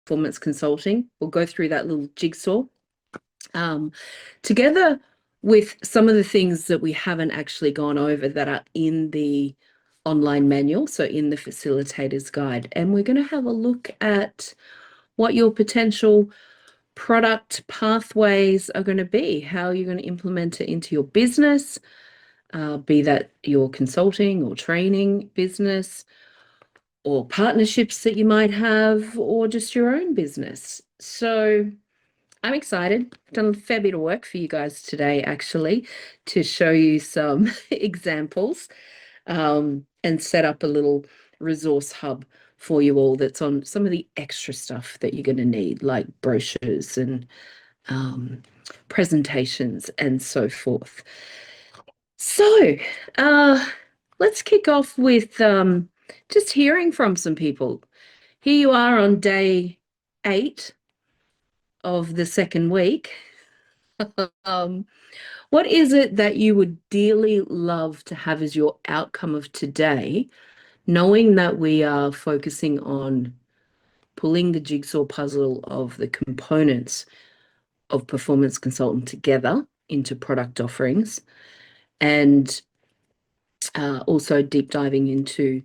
performance consulting. We'll go through that little jigsaw um, together with some of the things that we haven't actually gone over that are in the online manual, so in the facilitator's guide. And we're going to have a look at what your potential product pathways are going to be, how you're going to implement it into your business, be that your consulting or training business, or partnerships that you might have, or just your own business. So I'm excited. I've done a fair bit of work for you guys today, actually, to show you some examples and set up a little resource hub for you all that's on some of the extra stuff that you're going to need, like brochures and um, presentations and so forth. So let's kick off with just hearing from some people. Here you are on day 8 of the second week. um, what is it that you would dearly love to have as your outcome of today, knowing that we are focusing on pulling the jigsaw puzzle of the components of performance consultant together into product offerings, and also deep diving into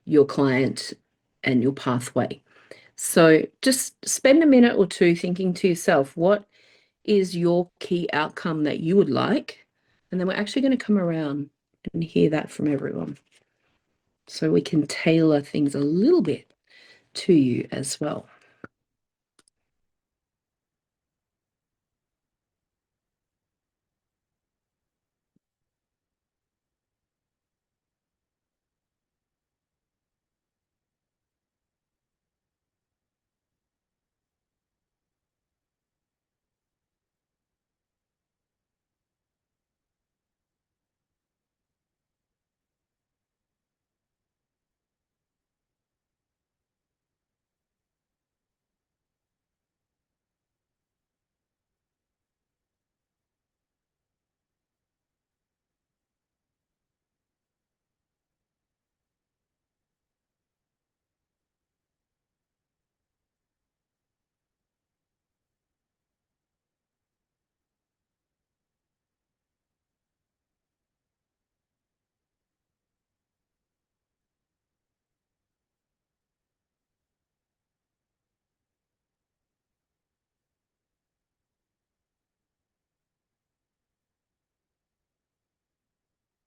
your client and your pathway. So just spend a minute or two thinking to yourself, what is your key outcome that you would like? And then we're actually going to come around and hear that from everyone, so we can tailor things a little bit to you as well.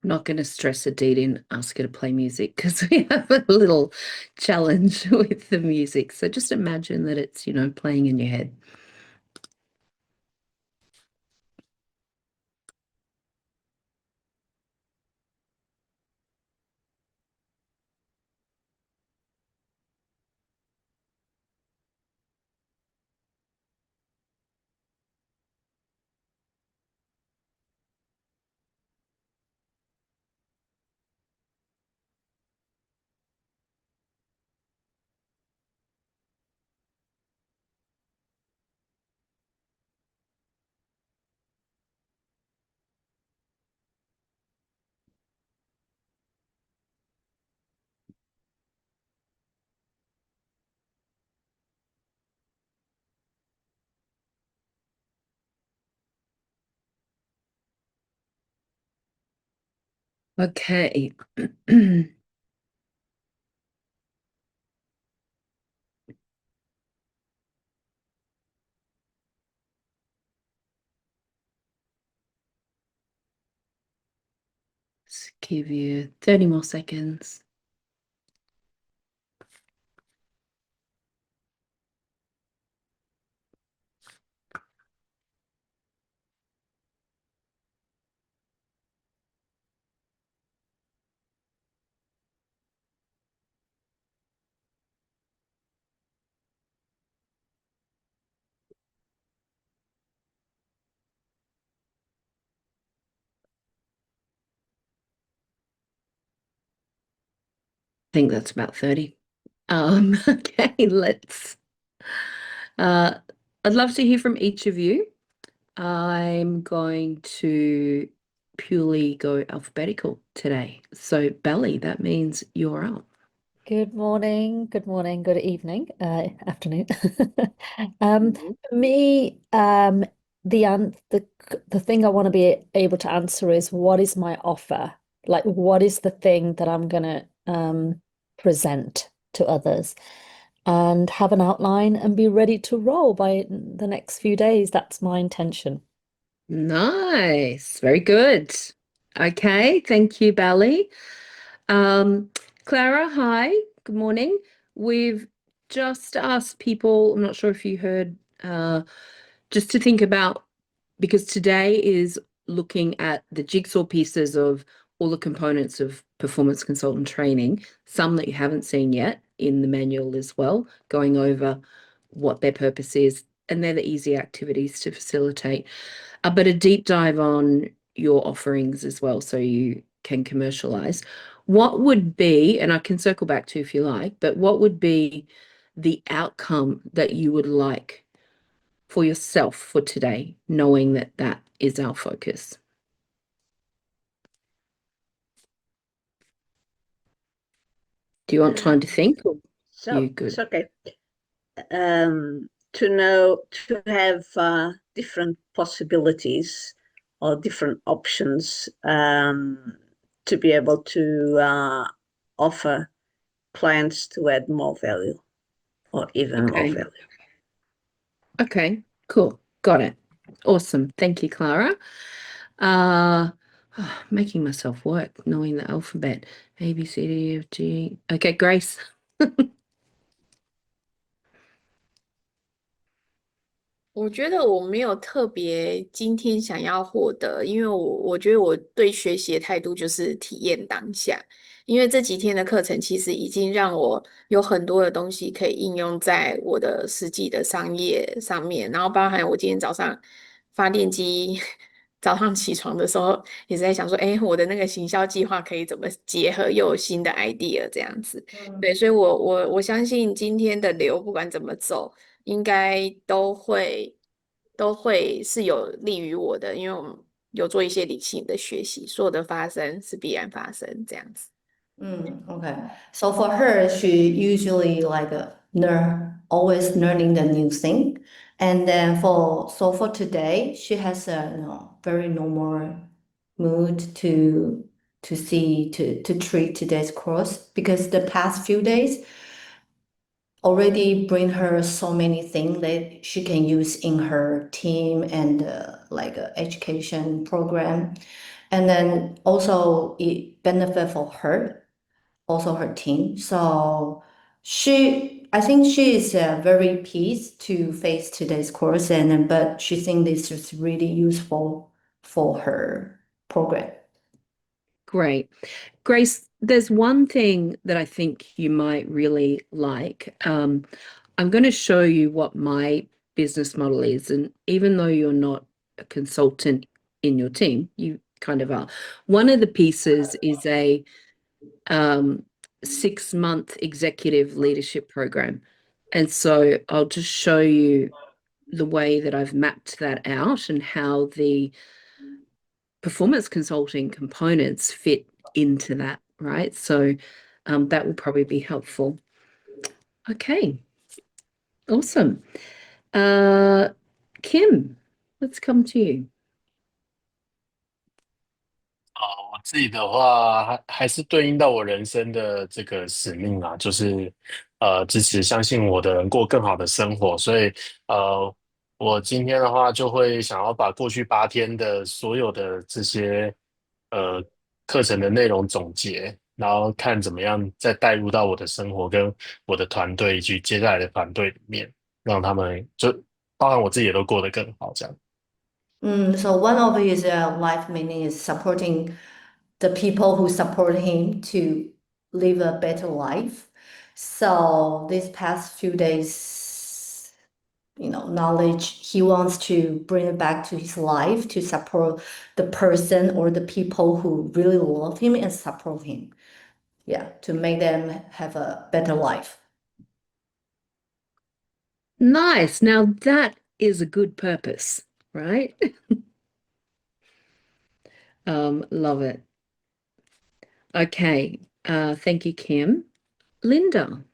Not going to stress Aditi and ask her to play music because we have a little challenge with the music. So just imagine that it's, playing in your head. Okay. Let's give you 30 more seconds. I think that's about 30. Okay, uh, I'd love to hear from each of you. I'm going to purely go alphabetical today. So, Bally, that means you're up. Good morning, good evening, afternoon. Mhm. For me, the thing I want to be able to answer is what is my offer? Like, what is the thing that I'm gonna present to others, and have an outline and be ready to roll by the next few days. That's my intention. Nice. Very good. Okay. Thank you, Bally. Um, Clara, hi. Good morning. We've just asked people, I'm not sure if you heard, just to think about, because today is looking at the jigsaw pieces of all the components of performance consultant training, some that you haven't seen yet in the manual as well, going over what their purpose is. And they're the easy activities to facilitate. But a deep dive on your offerings as well, so you can commercialize. What would be, and I can circle back to if you like, but what would be the outcome that you would like for yourself for today, knowing that that is our focus? Do you want time to Um, think or you so it's good? okay. To know, to have different possibilities or different options, to be able to offer clients to add more value or even more Okay. value. Okay, cool. Got it. Awesome. Thank you, Clara. Uh, making myself work, knowing the alphabet. A, B, C, D, E, F, G. Okay, Grace. 我觉得我没有特别今天想要获得，因为我觉得我对学习的态度就是体验当下。因为这几天的课程其实已经让我有很多的东西可以应用在我的实际的商业上面，然后包含我今天早上发电机，早上起床的时候也是在想说，哎，我的那个行销计划可以怎么结合，又有新的 idea 这样子。对，所以我相信今天的流不管怎么走。应该都会是有利于我的，因为我们有做一些理性的学习，所有的发生是必然发生这样子。Okay. So for her, she usually like learn, always learning the new thing. And then for today, she has a very normal mood to treat today's course because the past few days already bring her so many things that she can use in her team and like a education program. And then also it benefit for her, also her team. So I think she is very pleased to face today's course, but she thinks this is really useful for her program. Great. Grace, there's one thing that I think you might really like. I'm going to show you what my business model is. And even though you're not a consultant in your team, you kind of are. One of the pieces is a 6-month executive leadership program. And so I'll just show you the way that I've mapped that out and how the performance consulting components fit into that, right? So that will probably be helpful. Okay, awesome. Kim, let's come to you. 我自己的话，还是对应到我人生的这个使命啊，就是支持相信我的人过更好的生活。所以我今天的话就会想要把过去8天的所有的这些呃课程的内容总结，然后看怎么样再带入到我的生活跟我的团队以及接下来的团队里面，让他们就包含我自己也都过得更好，这样。So one of his life meaning is supporting the people who support him to live a better life. So these past few days, knowledge he wants to bring it back to his life to support the person or the people who really love him and support him. Yeah, to make them have a better life. Nice. Now that is a good purpose, right? Love it. Okay. Thank you, Kim. Linda.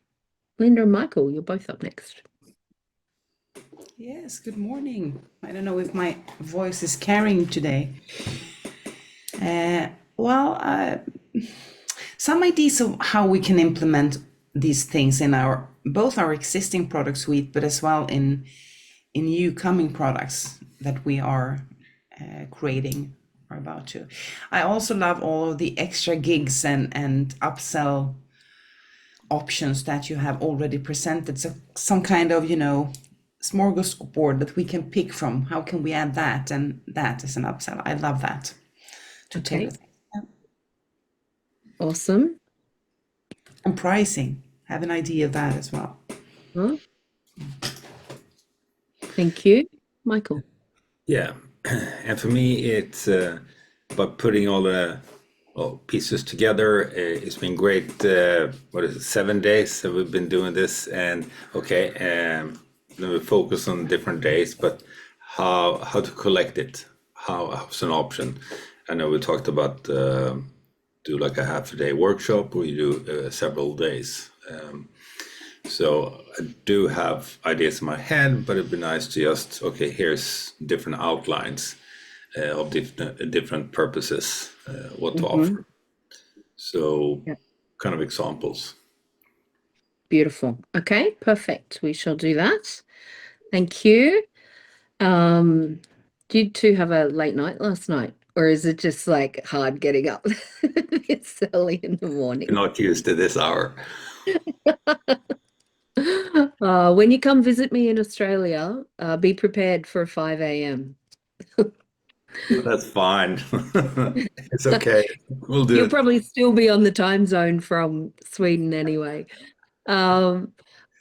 Linda and Michael, you're both up next. Yes, good morning. I don't know if my voice is carrying today. Well, some ideas of how we can implement these things in our both our existing product suite, but as well in new coming products that we are creating or about to. I also love all of the extra gigs and upsell options that you have already presented. So some kind of, smorgasbord that we can pick from. How can we add that and that as an upsell? I love that. To Okay. tailor. Awesome. And pricing, have an idea of that as well. Huh? Thank you. Michael. Yeah, and for me, it's about putting all the pieces together. It's been great. What is it? 7 days that we've been doing this, and then we focus on different days, but how to collect it? How's an option? I know we talked about do like a half a day workshop, or you do several days. So I do have ideas in my head, but it'd be nice to just, here's different outlines of different purposes, what to offer. So Yep. kind of examples. Beautiful. Okay, perfect. We shall do that. Thank you. Did you two have a late night last night? Or is it just like hard getting up it's early in the morning? You're not used to this hour. When you come visit me in Australia, be prepared for 5 a.m. That's fine. It's okay. We'll do You'll it. probably still be on the time zone from Sweden anyway.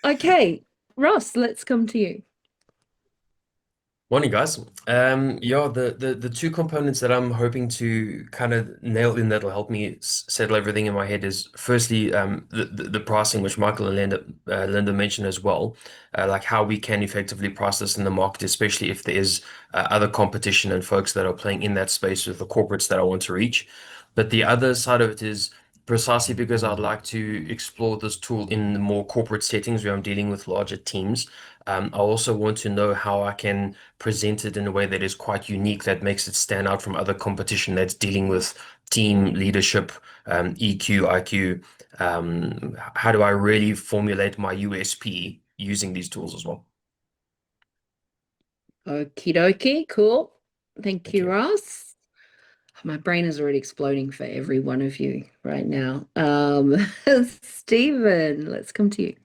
Okay, Ross, let's come to you. Morning, guys. Yeah, the two components that I'm hoping to kind of nail in that'll help me settle everything in my head is firstly the pricing, which Michael and Linda mentioned as well, like how we can effectively price this in the market, especially if there is other competition and folks that are playing in that space with the corporates that I want to reach. But the other side of it is precisely because I'd like to explore this tool in more corporate settings where I'm dealing with larger teams. I also want to know how I can present it in a way that is quite unique, that makes it stand out from other competition that's dealing with team leadership, EQ, IQ. How do I really formulate my USP using these tools as well? Okie dokie, cool. Thank Thank you, you. Ross. My brain is already exploding for every one of you right now. Stephen, let's come to you.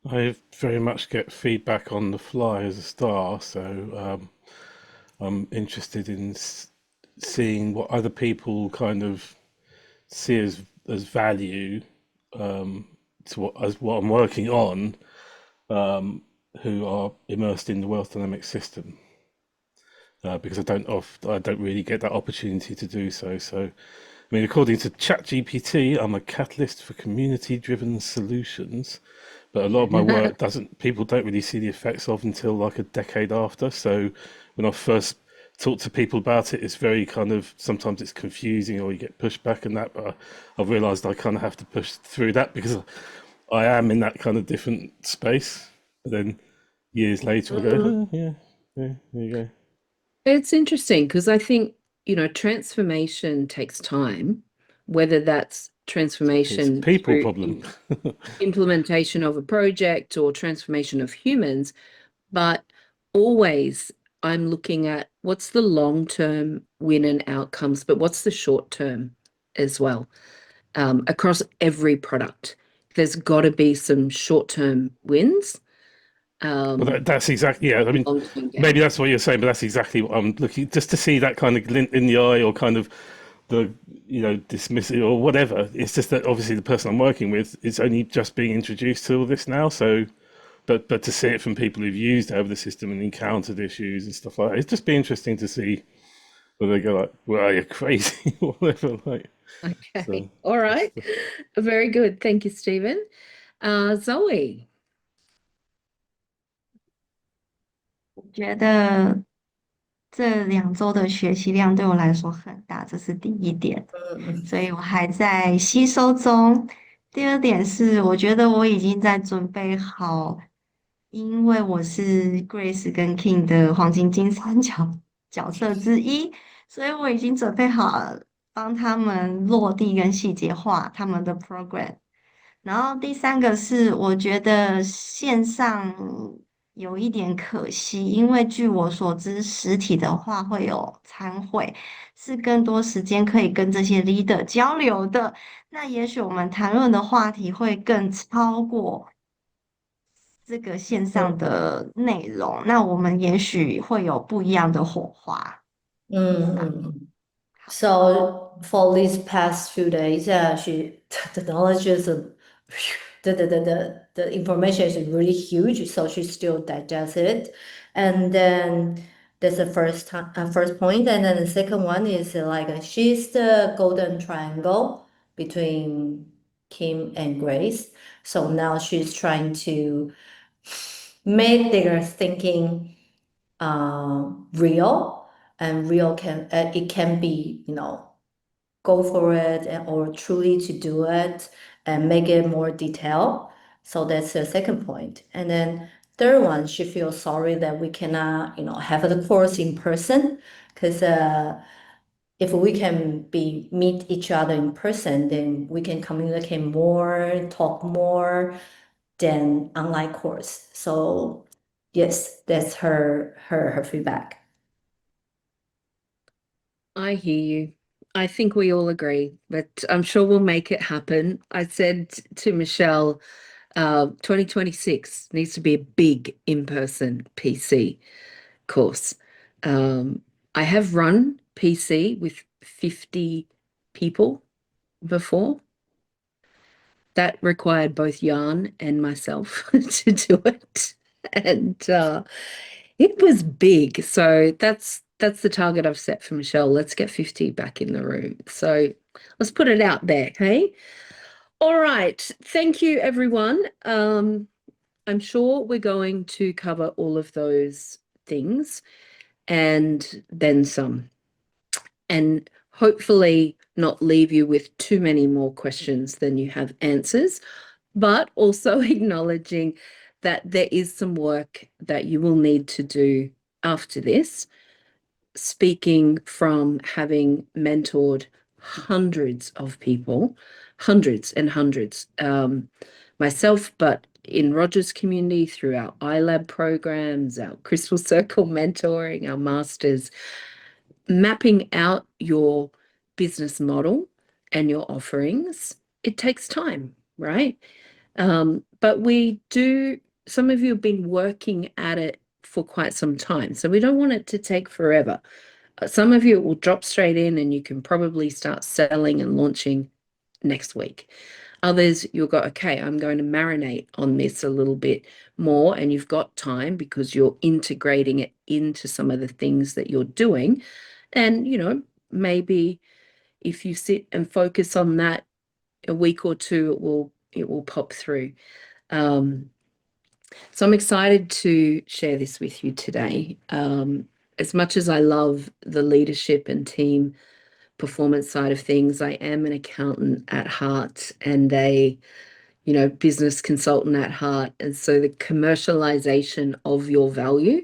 I very much get feedback on the fly as a star, so I'm interested in seeing what other people kind of see as value to what I'm working on, who are immersed in the wealth dynamics system. Because I don't really get that opportunity to do so. So, I mean, according to ChatGPT, I'm a catalyst for community-driven solutions, but a lot of my work people don't really see the effects of until like a decade after. So, when I first talk to people about it, it's very kind of, sometimes it's confusing or you get pushback and that, but I've realized I kind of have to push through that because I am in that kind of different space. But then years later, I go, oh, yeah, there you go. It's interesting because I think, transformation takes time, whether that's It's transformation a people through problem. implementation of a project or transformation of humans, but always I'm looking at what's the long-term win and outcomes, but what's the short-term as well. Across every product, there's got to be some short-term wins. Well, that's exactly, yeah. I mean, Long-term gains. maybe that's what you're saying, but that's exactly what I'm looking, just to see that kind of glint in the eye or kind of the, dismissive or whatever. It's just that obviously the person I'm working with is only just being introduced to all this now. So, but to see it from people who've used over the system and encountered issues and stuff like that, it's just be interesting to see whether they go like, well, you're crazy or whatever. Like, Okay. so, All right. Very good. Thank you, Stephen. Zoe. 觉得这2周的学习量对我来说很大，这是第一点，所以我还在吸收中。第二点是，我觉得我已经在准备好，因为我是 Grace 跟 King 的黄金金三角色之一，所以我已经准备好帮他们落地跟细节化他们的 program。然后第三个是，我觉得线上有一点可惜，因为据我所知，实体的话会有参会，是更多时间可以跟这些 leader 交流的。那也许我们谈论的话题会更超过这个线上的内容，那我们也许会有不一样的火花。So for these past few days, the knowledge is the information is really huge. So she still digests it, and then that's the first point, and then the second one is like she's the golden triangle between Kim and Grace. So now she's trying to make their thinking real, and real it can be, go for it or truly to do it and make it more detailed. So that's the second point. And then third one, she feels sorry that we cannot, have the course in person, because if we can meet each other in person, then we can communicate more, talk more than online course. So yes, that's her feedback. I hear you. I think we all agree, but I'm sure we'll make it happen. I said to Michelle, 2026 needs to be a big in-person PC course. I have run PC with 50 people before. That required both Jan and myself to do it. And it was big. So that's the target I've set for Michelle. Let's get 50 back in the room. So let's put it out there, hey? All right. Thank you, everyone. I'm sure we're going to cover all of those things and then some. And hopefully not leave you with too many more questions than you have answers, but also acknowledging that there is some work that you will need to do after this. Speaking from having mentored hundreds of people, hundreds and hundreds, myself, but in Rogers community through our iLab programs, our Crystal Circle mentoring, our masters, mapping out your business model and your offerings, it takes time, right? But some of you have been working at it for quite some time, so we don't want it to take forever. Some of you it will drop straight in and you can probably start selling and launching next week. Others, you'll go, okay, I'm going to marinate on this a little bit more, and you've got time because you're integrating it into some of the things that you're doing. And, maybe if you sit and focus on that a week or two, it will pop through. So I'm excited to share this with you today. As much as I love the leadership and team performance side of things, I am an accountant at heart and a business consultant at heart. And so the commercialization of your value,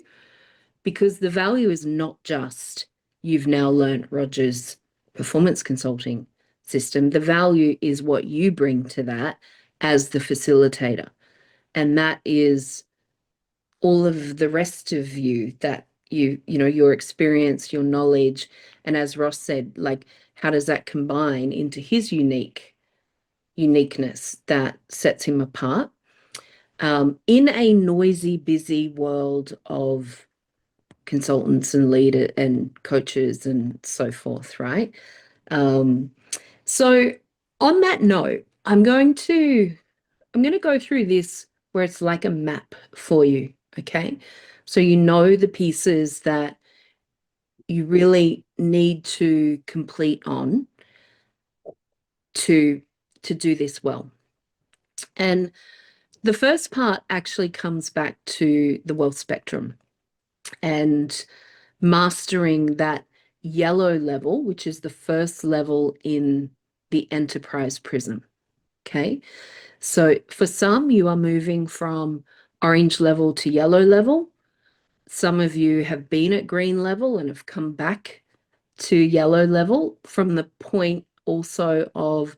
because the value is not just you've now learned Rogers performance consulting system. The value is what you bring to that as the facilitator. And that is all of the rest of you that your experience, your knowledge. And as Ross said, like, how does that combine into his uniqueness that sets him apart? In a noisy, busy world of consultants and leaders and coaches and so forth, right? So on that note, I'm going to go through this where it's like a map for you, okay? So you know the pieces that you really need to complete on to do this well. And the first part actually comes back to the wealth spectrum and mastering that yellow level, which is the first level in the enterprise prism. Okay. So for some, you are moving from orange level to yellow level. Some of you have been at green level and have come back to yellow level from the point also of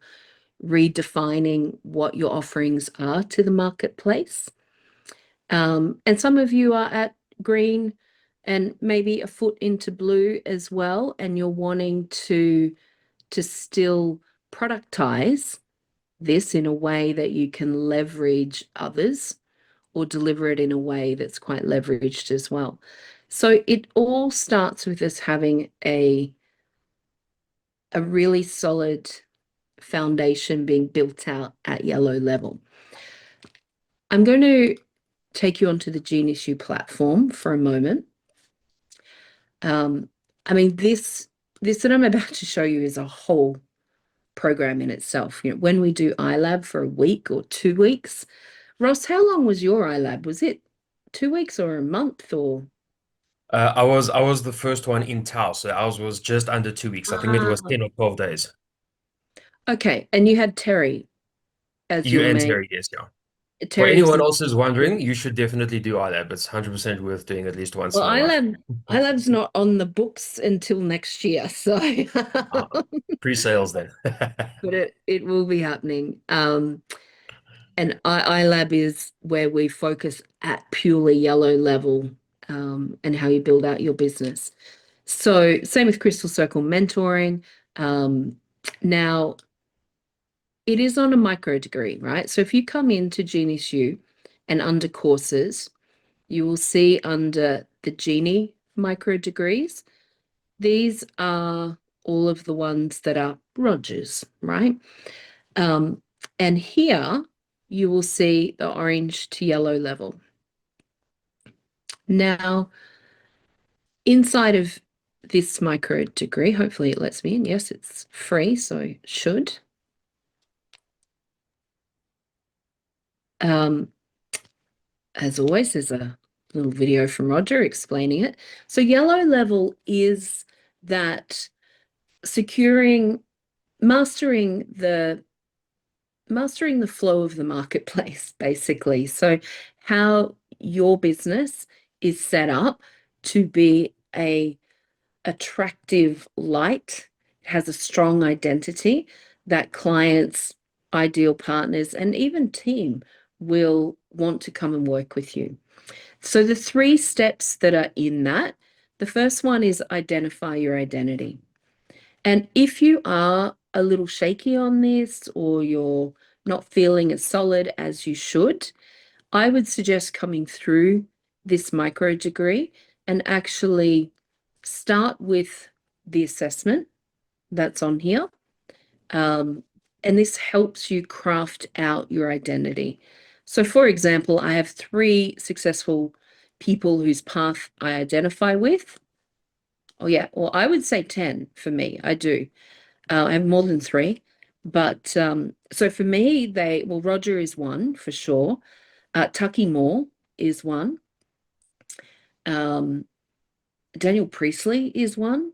redefining what your offerings are to the marketplace. And some of you are at green and maybe a foot into blue as well, and you're wanting to still productize this in a way that you can leverage others or deliver it in a way that's quite leveraged as well. So it all starts with us having a really solid foundation being built out at yellow level. I'm going to take you onto the Genius U platform for a moment. I mean, this that I'm about to show you is a whole program in itself. You know, when we do iLab for a week or 2 weeks, Ross, how long was your iLab? Was it 2 weeks or a month or? I was the first one in Tau, so ours was just under 2 weeks. I think it was 10 or 12 days. Okay, and you had Terry as You your and main. Terry, yes, yeah. For Terry was anyone the. else who's wondering, you should definitely do iLab. It's 100% worth doing at least once Well, in a life. iLab's not on the books until next year, so Pre-sales then. but it will be happening. And iLab is where we focus at purely yellow level, and how you build out your business. So same with Crystal Circle mentoring. Now it is on a micro degree, right? So if you come into Genius U and under courses, you will see under the Genie micro degrees, these are all of the ones that are Rogers, right? And here you will see the orange to yellow level. Now, inside of this micro degree, hopefully it lets me in. Yes, it's free, so it should. As always, there's a little video from Roger explaining it. So yellow level is that mastering the flow of the marketplace, basically. So how your business is set up to be a attractive light. It has a strong identity that clients, ideal partners, and even team will want to come and work with you. So the 3 steps that are in that, the first one is identify your identity. And if you are a little shaky on this, or you're not feeling as solid as you should, I would suggest coming through this micro degree and actually start with the assessment that's on here. And this helps you craft out your identity. So for example, I have 3 successful people whose path I identify with. Oh yeah, well, I would say 10 for me. I do. I have more than 3, but so for me, Roger is one for sure. Tucky Moore is one. Daniel Priestley is one,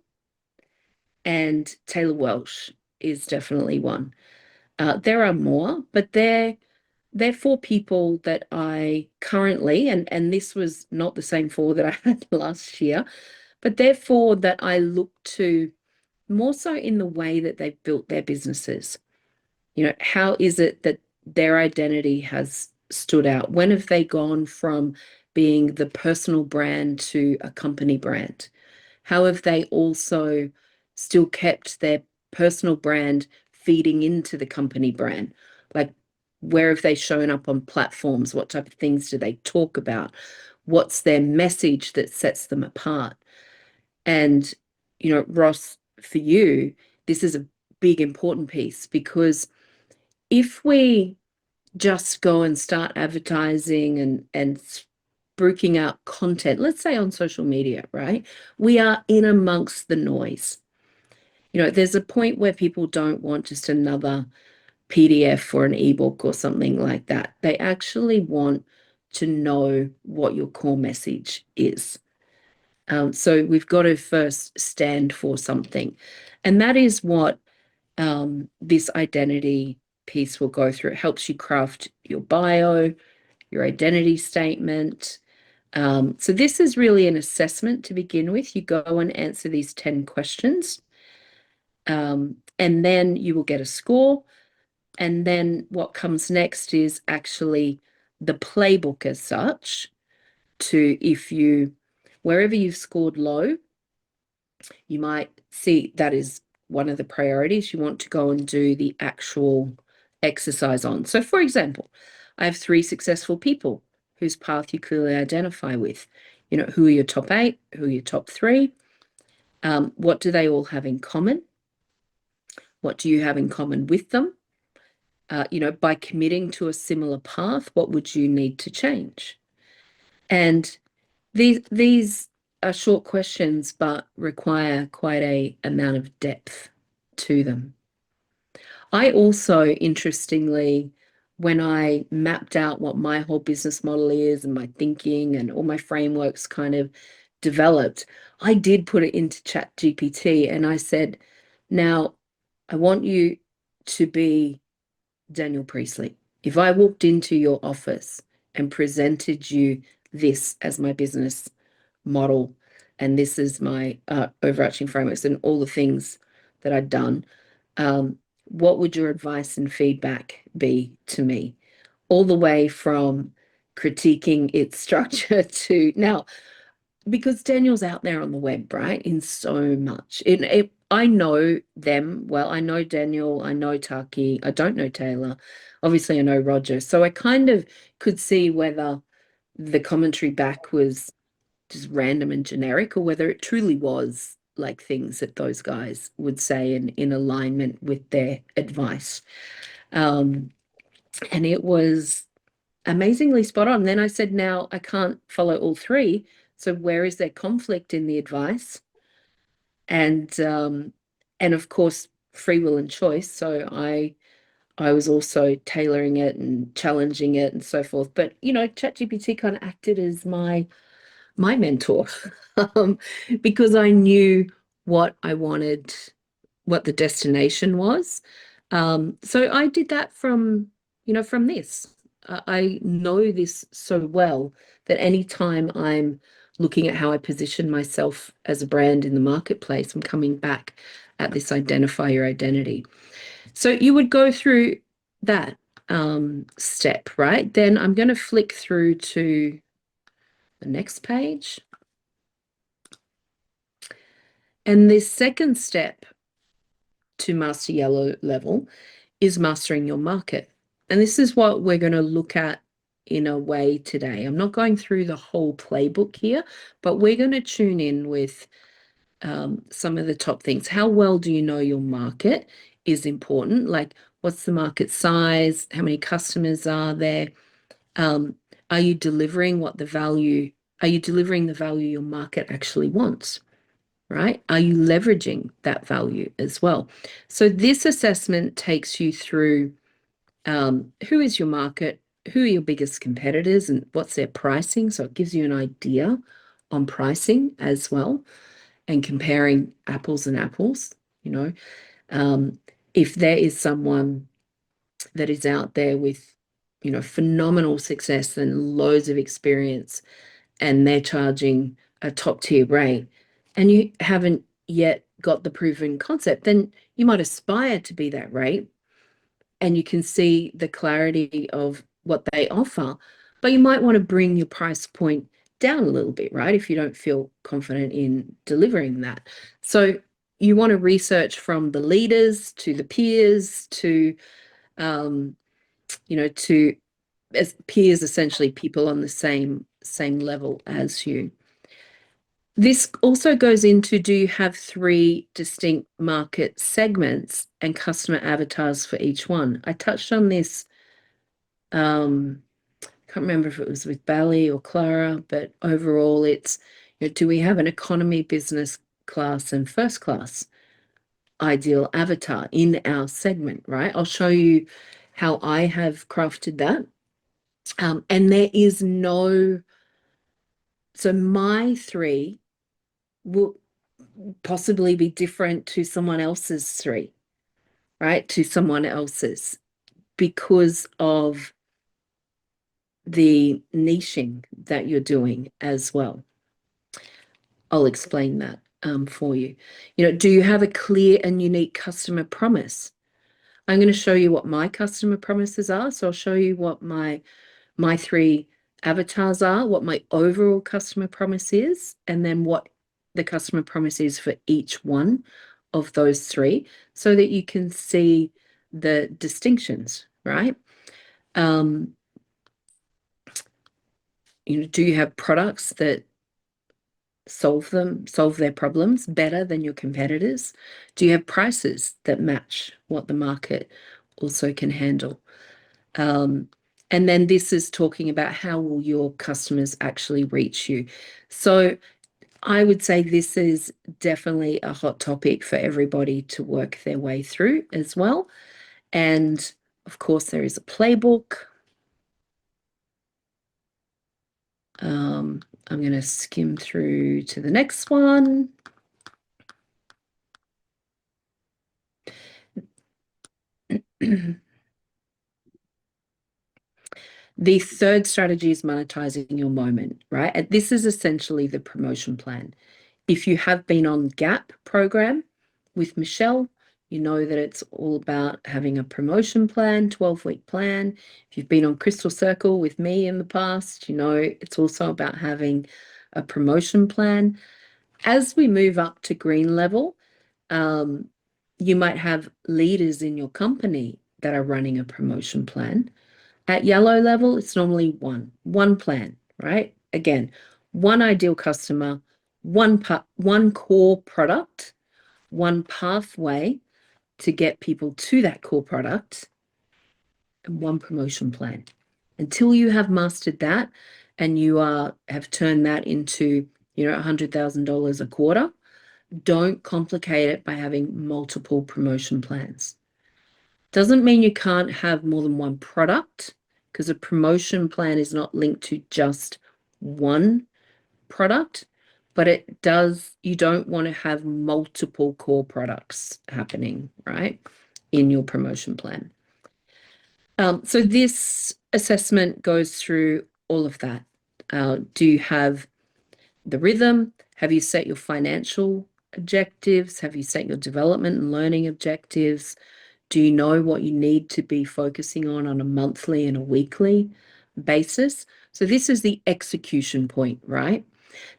and Taylor Welsh is definitely one. There are more, but they're 4 people that I currently, and this was not the same 4 that I had last year, but they're 4 that I look to more so in the way that they've built their businesses. You know, how is it that their identity has stood out? When have they gone from being the personal brand to a company brand? How have they also still kept their personal brand feeding into the company brand? Like, where have they shown up on platforms? What type of things do they talk about? What's their message that sets them apart? And, you know, Ross, for you, this is a big, important piece, because if we just go and start advertising and spruiking out content, let's say on social media, right? We are in amongst the noise. You know, there's a point where people don't want just another PDF or an ebook or something like that. They actually want to know what your core message is. So we've got to first stand for something. And that is what this identity piece will go through. It helps you craft your bio, your identity statement. So this is really an assessment to begin with. You go and answer these 10 questions, and then you will get a score. And then what comes next is actually the playbook as such to, if you, wherever you've scored low, you might see that is one of the priorities you want to go and do the actual exercise on. So for example, I have 3 successful people whose path you clearly identify with. You know, who are your top 8? Who are your top 3? What do they all have in common? What do you have in common with them? You know, by committing to a similar path, what would you need to change? And these are short questions, but require quite a amount of depth to them. I also, interestingly, when I mapped out what my whole business model is and my thinking and all my frameworks kind of developed, I did put it into ChatGPT and I said, now I want you to be Daniel Priestley. If I walked into your office and presented you this as my business model, and this is my overarching frameworks and all the things that I'd done, what would your advice and feedback be to me? All the way from critiquing its structure to now, because Daniel's out there on the web, right? In so much. I know them well. I know Daniel, I know Taki, I don't know Taylor. Obviously, I know Roger. So I kind of could see whether the commentary back was just random and generic or whether it truly was like things that those guys would say in alignment with their advice. And it was amazingly spot on. Then I said, now I can't follow all 3. So where is there conflict in the advice? And of course, free will and choice. So I was also tailoring it and challenging it and so forth. But, you know, ChatGPT kind of acted as my mentor because I knew what I wanted, what the destination was. So I did that from this. I know this so well that anytime I'm looking at how I position myself as a brand in the marketplace, I'm coming back at this identify your identity. So you would go through that step, right? Then I'm going to flick through to the next page. And this second step to master yellow level is mastering your market. And this is what we're going to look at in a way today. I'm not going through the whole playbook here, but we're going to tune in with some of the top things. How well do you know your market is important. Like, what's the market size? How many customers are there? Are you delivering the value your market actually wants? Right? Are you leveraging that value as well? So this assessment takes you through who is your market, who are your biggest competitors, and what's their pricing. So it gives you an idea on pricing as well, and comparing apples and apples. You know, if there is someone that is out there with, you know, phenomenal success and loads of experience, and they're charging a top tier rate, and you haven't yet got the proven concept, then you might aspire to be that rate, and you can see the clarity of what they offer, but you might want to bring your price point down a little bit, right? If you don't feel confident in delivering that. So you want to research from the leaders to the peers to, you know, to as peers, essentially people on the same level as you. This also goes into, do you have 3 distinct market segments and customer avatars for each one? I touched on this, can't remember if it was with Bally or Clara, but overall it's, you know, do we have an economy, business class and first class ideal avatar in our segment, right? I'll show you how I have crafted that. And there is no, so my 3 will possibly be different to someone else's 3, right? To someone else's. because of the niching that you're doing as well. I'll explain that for you. You know, do you have a clear and unique customer promise? I'm going to show you what my customer promises are. So I'll show you what my 3 avatars are, what my overall customer promise is, and then what the customer promise is for each one of those 3, so that you can see the distinctions, right? You know, do you have products that solve their problems better than your competitors? Do you have prices that match what the market also can handle? And then this is talking about how will your customers actually reach you. So I would say this is definitely a hot topic for everybody to work their way through as well. And of course, there is a playbook. I'm going to skim through to the next one. The third strategy is monetizing your moment, right? And this is essentially the promotion plan. If you have been on GAP program with Michelle, you know that it's all about having a promotion plan, 12-week plan. If you've been on Crystal Circle with me in the past, you know it's also about having a promotion plan. As we move up to green level, you might have leaders in your company that are running a promotion plan. At yellow level, it's normally one plan, right? Again, one ideal customer, one core product, one pathway to get people to that core product, and one promotion plan. Until you have mastered that and you have turned that into, you know, $100,000 a quarter, don't complicate it by having multiple promotion plans. Doesn't mean you can't have more than one product, because a promotion plan is not linked to just one product, but it does, you don't want to have multiple core products happening, right, in your promotion plan. So this assessment goes through all of that. Do you have the rhythm? Have you set your financial objectives? Have you set your development and learning objectives? Do you know what you need to be focusing on a monthly and a weekly basis? So this is the execution point, right?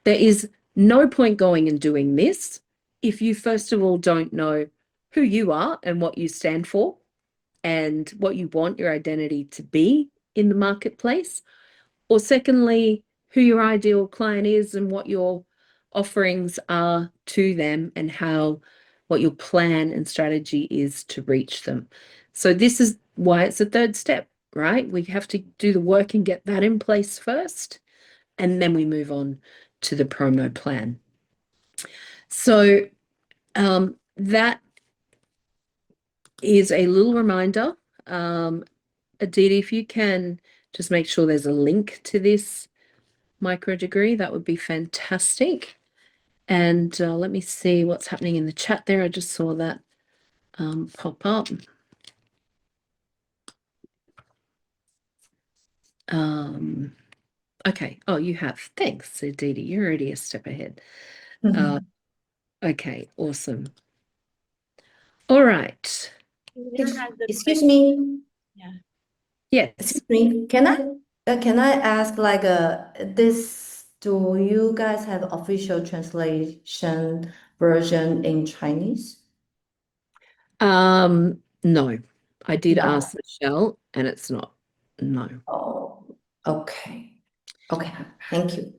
There is no point going and doing this if you, first of all, don't know who you are and what you stand for and what you want your identity to be in the marketplace. Or secondly, who your ideal client is and what your offerings are to them and what your plan and strategy is to reach them. So this is why it's a third step, right? We have to do the work and get that in place first, and then we move on to the promo plan. So that is a little reminder. Aditi, if you can just make sure there's a link to this micro degree, that would be fantastic. And let me see what's happening in the chat there. I just saw that pop up. Okay. Oh, you have. Thanks, Aditi. You're already a step ahead. Okay, awesome. All right. Excuse me. Yes. Excuse me. Can I ask, like, this? Do you guys have official translation version in Chinese? No. I did No. ask Michelle, and it's not. No. Oh, okay. Okay. Thank you.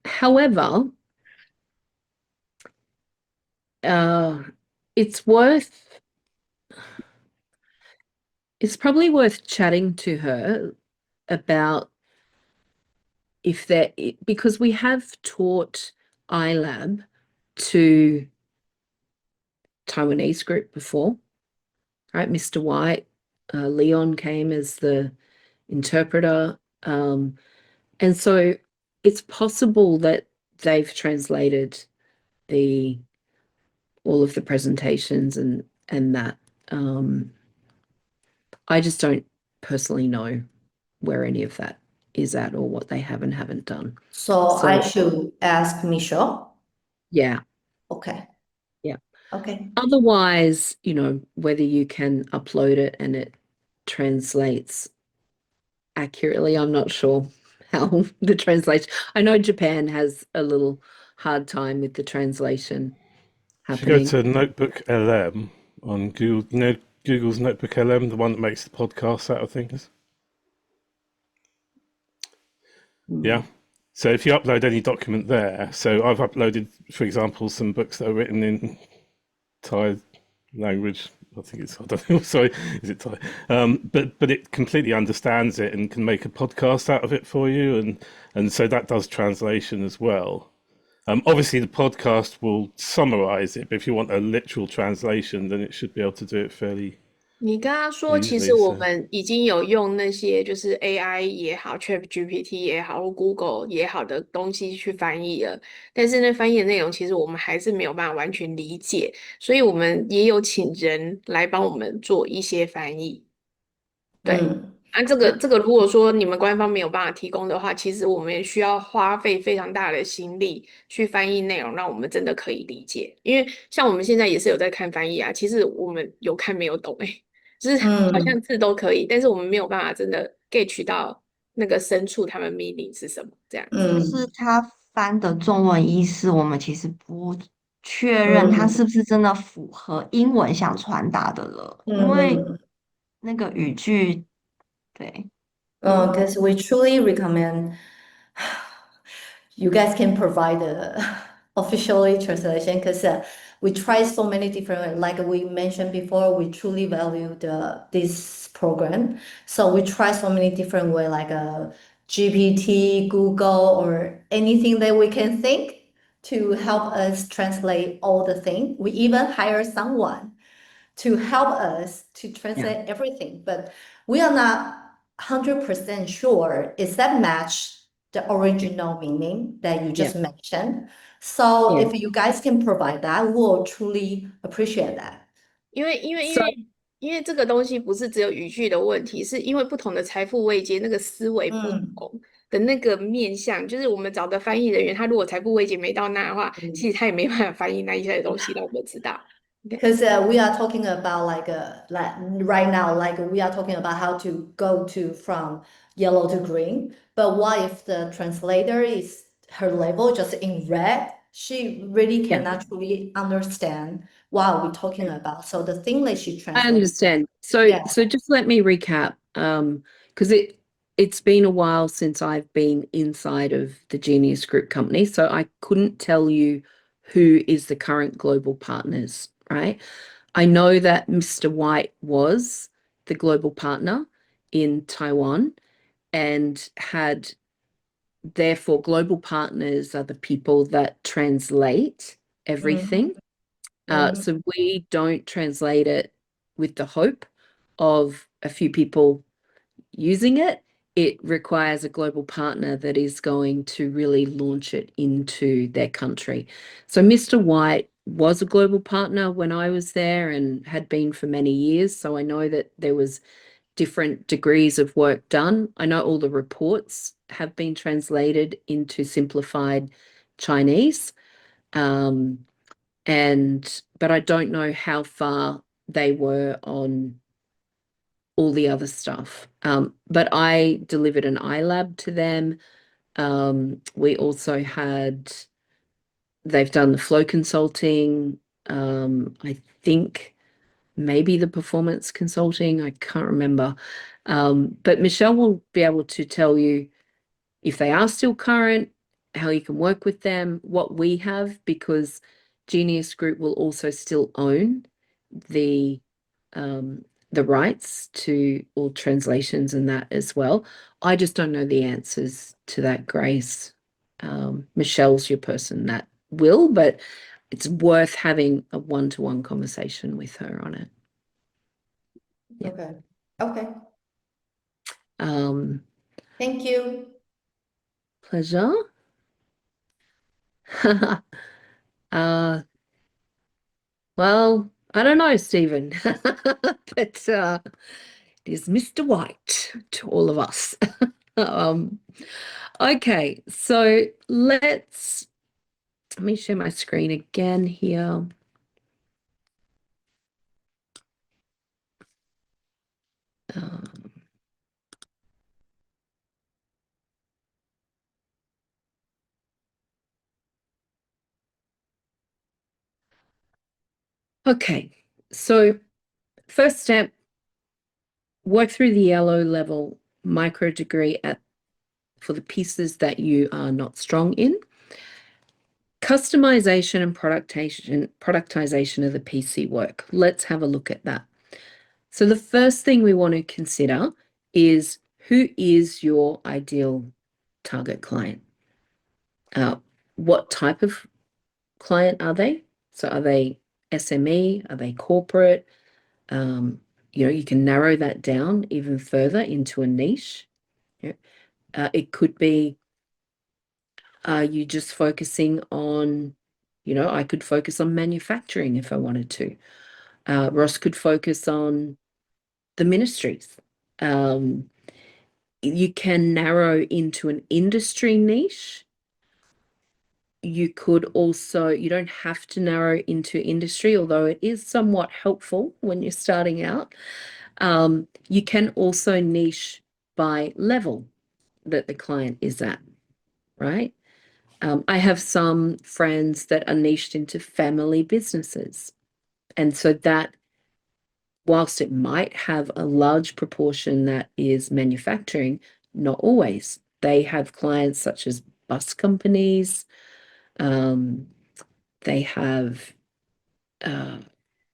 However, it's probably worth chatting to her about because we have taught iLab to Taiwanese group before, right? Mr. White, Leon came as the interpreter. And so it's possible that they've translated all of the presentations and that. I just don't personally know where any of that is at or what they have and haven't done. So I So should ask Michelle. yeah, Okay. yeah. Okay. Otherwise, you know, whether you can upload it and it translates accurately, I'm not sure how the translation. I know Japan has a little hard time with the translation If you go happening. to Notebook LM on Google, you know Google's Notebook LM, the one that makes the podcasts out of things. Yeah. So if you upload any document there, so I've uploaded, for example, some books that are written in Thai language. I think it's, I don't know, sorry, is it Thai? But it completely understands it and can make a podcast out of it for you, and so that does translation as well. Obviously, the podcast will summarize it, but if you want a literal translation, then it should be able to do it fairly 你刚刚说，其实 easily. 我 So 们已经有用那些就是 AI 也好，ChatGPT 也好，或 Google 也好的东西去翻译了，但是那翻译的内容其实我们还是没有办法完全理解，所以我们也有请人来帮我们做一些翻译。对，这个如果说你们官方没有办法提供的话，其实我们也需要花费非常大的心力去翻译内容，让我们真的可以理解。因为像我们现在也是有在看翻译啊，其实我们有看没有懂就是好像字都可以，但是我们没有办法真的 get 到那个深处他们 meaning 是什么这样子。就是他翻的中文意思，我们其实不确认他是不是真的符合英文想传达的了，因为那个语句，对， Because we truly recommend you guys can provide the officially translation because we try so many different, like we mentioned before, we truly value this program. So we try so many different way, like GPT, Google, or anything that we can think to help us translate all the thing. We even hire someone to help us to translate everything, but we are not 100% sure is that match the original meaning that you just mentioned. So Yeah. if you guys can provide that, we'll truly appreciate that. 因为这个东西不是只有语句的问题，是因为不同的财富位阶，那个思维不同的那个面向，就是我们找的翻译人员，他如果财富位阶没到那的话，其实他也没办法翻译那一些的东西让我们知道。Because we are talking about like right now, like we are talking about how to go to from yellow to green. But what if the translator is her level just in red? She really cannot truly understand what we're talking about. So the thing that she I translates. understand. So just let me recap, because it's been a while since I've been inside of the Genius Group company, so I couldn't tell you who is the current global partners, right? I know that Mr. White was the global partner in Taiwan and had, therefore, global partners are the people that translate everything. So we don't translate it with the hope of a few people using it. It requires a global partner that is going to really launch it into their country. So Mr. White was a global partner when I was there and had been for many years. So I know that there was different degrees of work done. I know all the reports have been translated into simplified Chinese. But I don't know how far they were on all the other stuff. But I delivered an iLab to them. We also they've done the flow consulting. I think maybe the performance consulting, I can't remember. But Michelle will be able to tell you if they are still current, how you can work with them, what we have, because Genius Group will also still own the rights to all translations and that as well. I just don't know the answers to that, Grace. Michelle's your person that will, but it's worth having a one-to-one conversation with her on it. Okay. Okay. Thank you. Pleasure. Well, I don't know, Stephen, but It is Mr. White to all of us. Okay, so let me share my screen again here. Okay, so first step, work through the yellow level micro degree for the pieces that you are not strong in. Customization and productization of the PC work. Let's have a look at that. So the first thing we want to consider is, who is your ideal target client? What type of client are they? So are they SME? Are they corporate? You can narrow that down even further into a niche. It could be, are you just focusing on, I could focus on manufacturing if I wanted to. Ross could focus on the ministries. You can narrow into an industry niche. You could also, you don't have to narrow into industry, although it is somewhat helpful when you're starting out. You can also niche by level that the client is at, right? I have some friends that are niched into family businesses. And so that, whilst it might have a large proportion that is manufacturing, not always. They have clients such as bus companies. They have,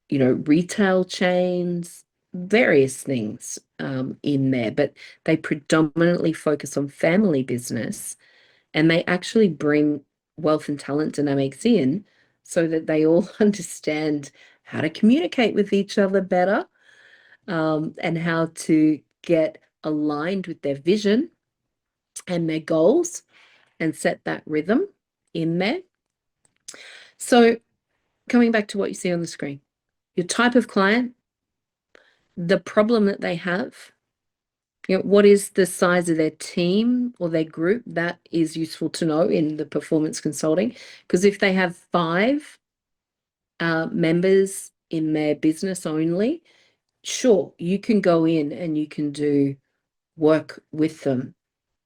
retail chains, various things in there, but they predominantly focus on family business, and they actually bring wealth and talent dynamics in so that they all understand how to communicate with each other better, and how to get aligned with their vision and their goals and set that rhythm in there. So coming back to what you see on the screen, your type of client, the problem that they have, what is the size of their team or their group? That is useful to know in the performance consulting, because if they have 5 members in their business only, sure, you can go in and you can do work with them,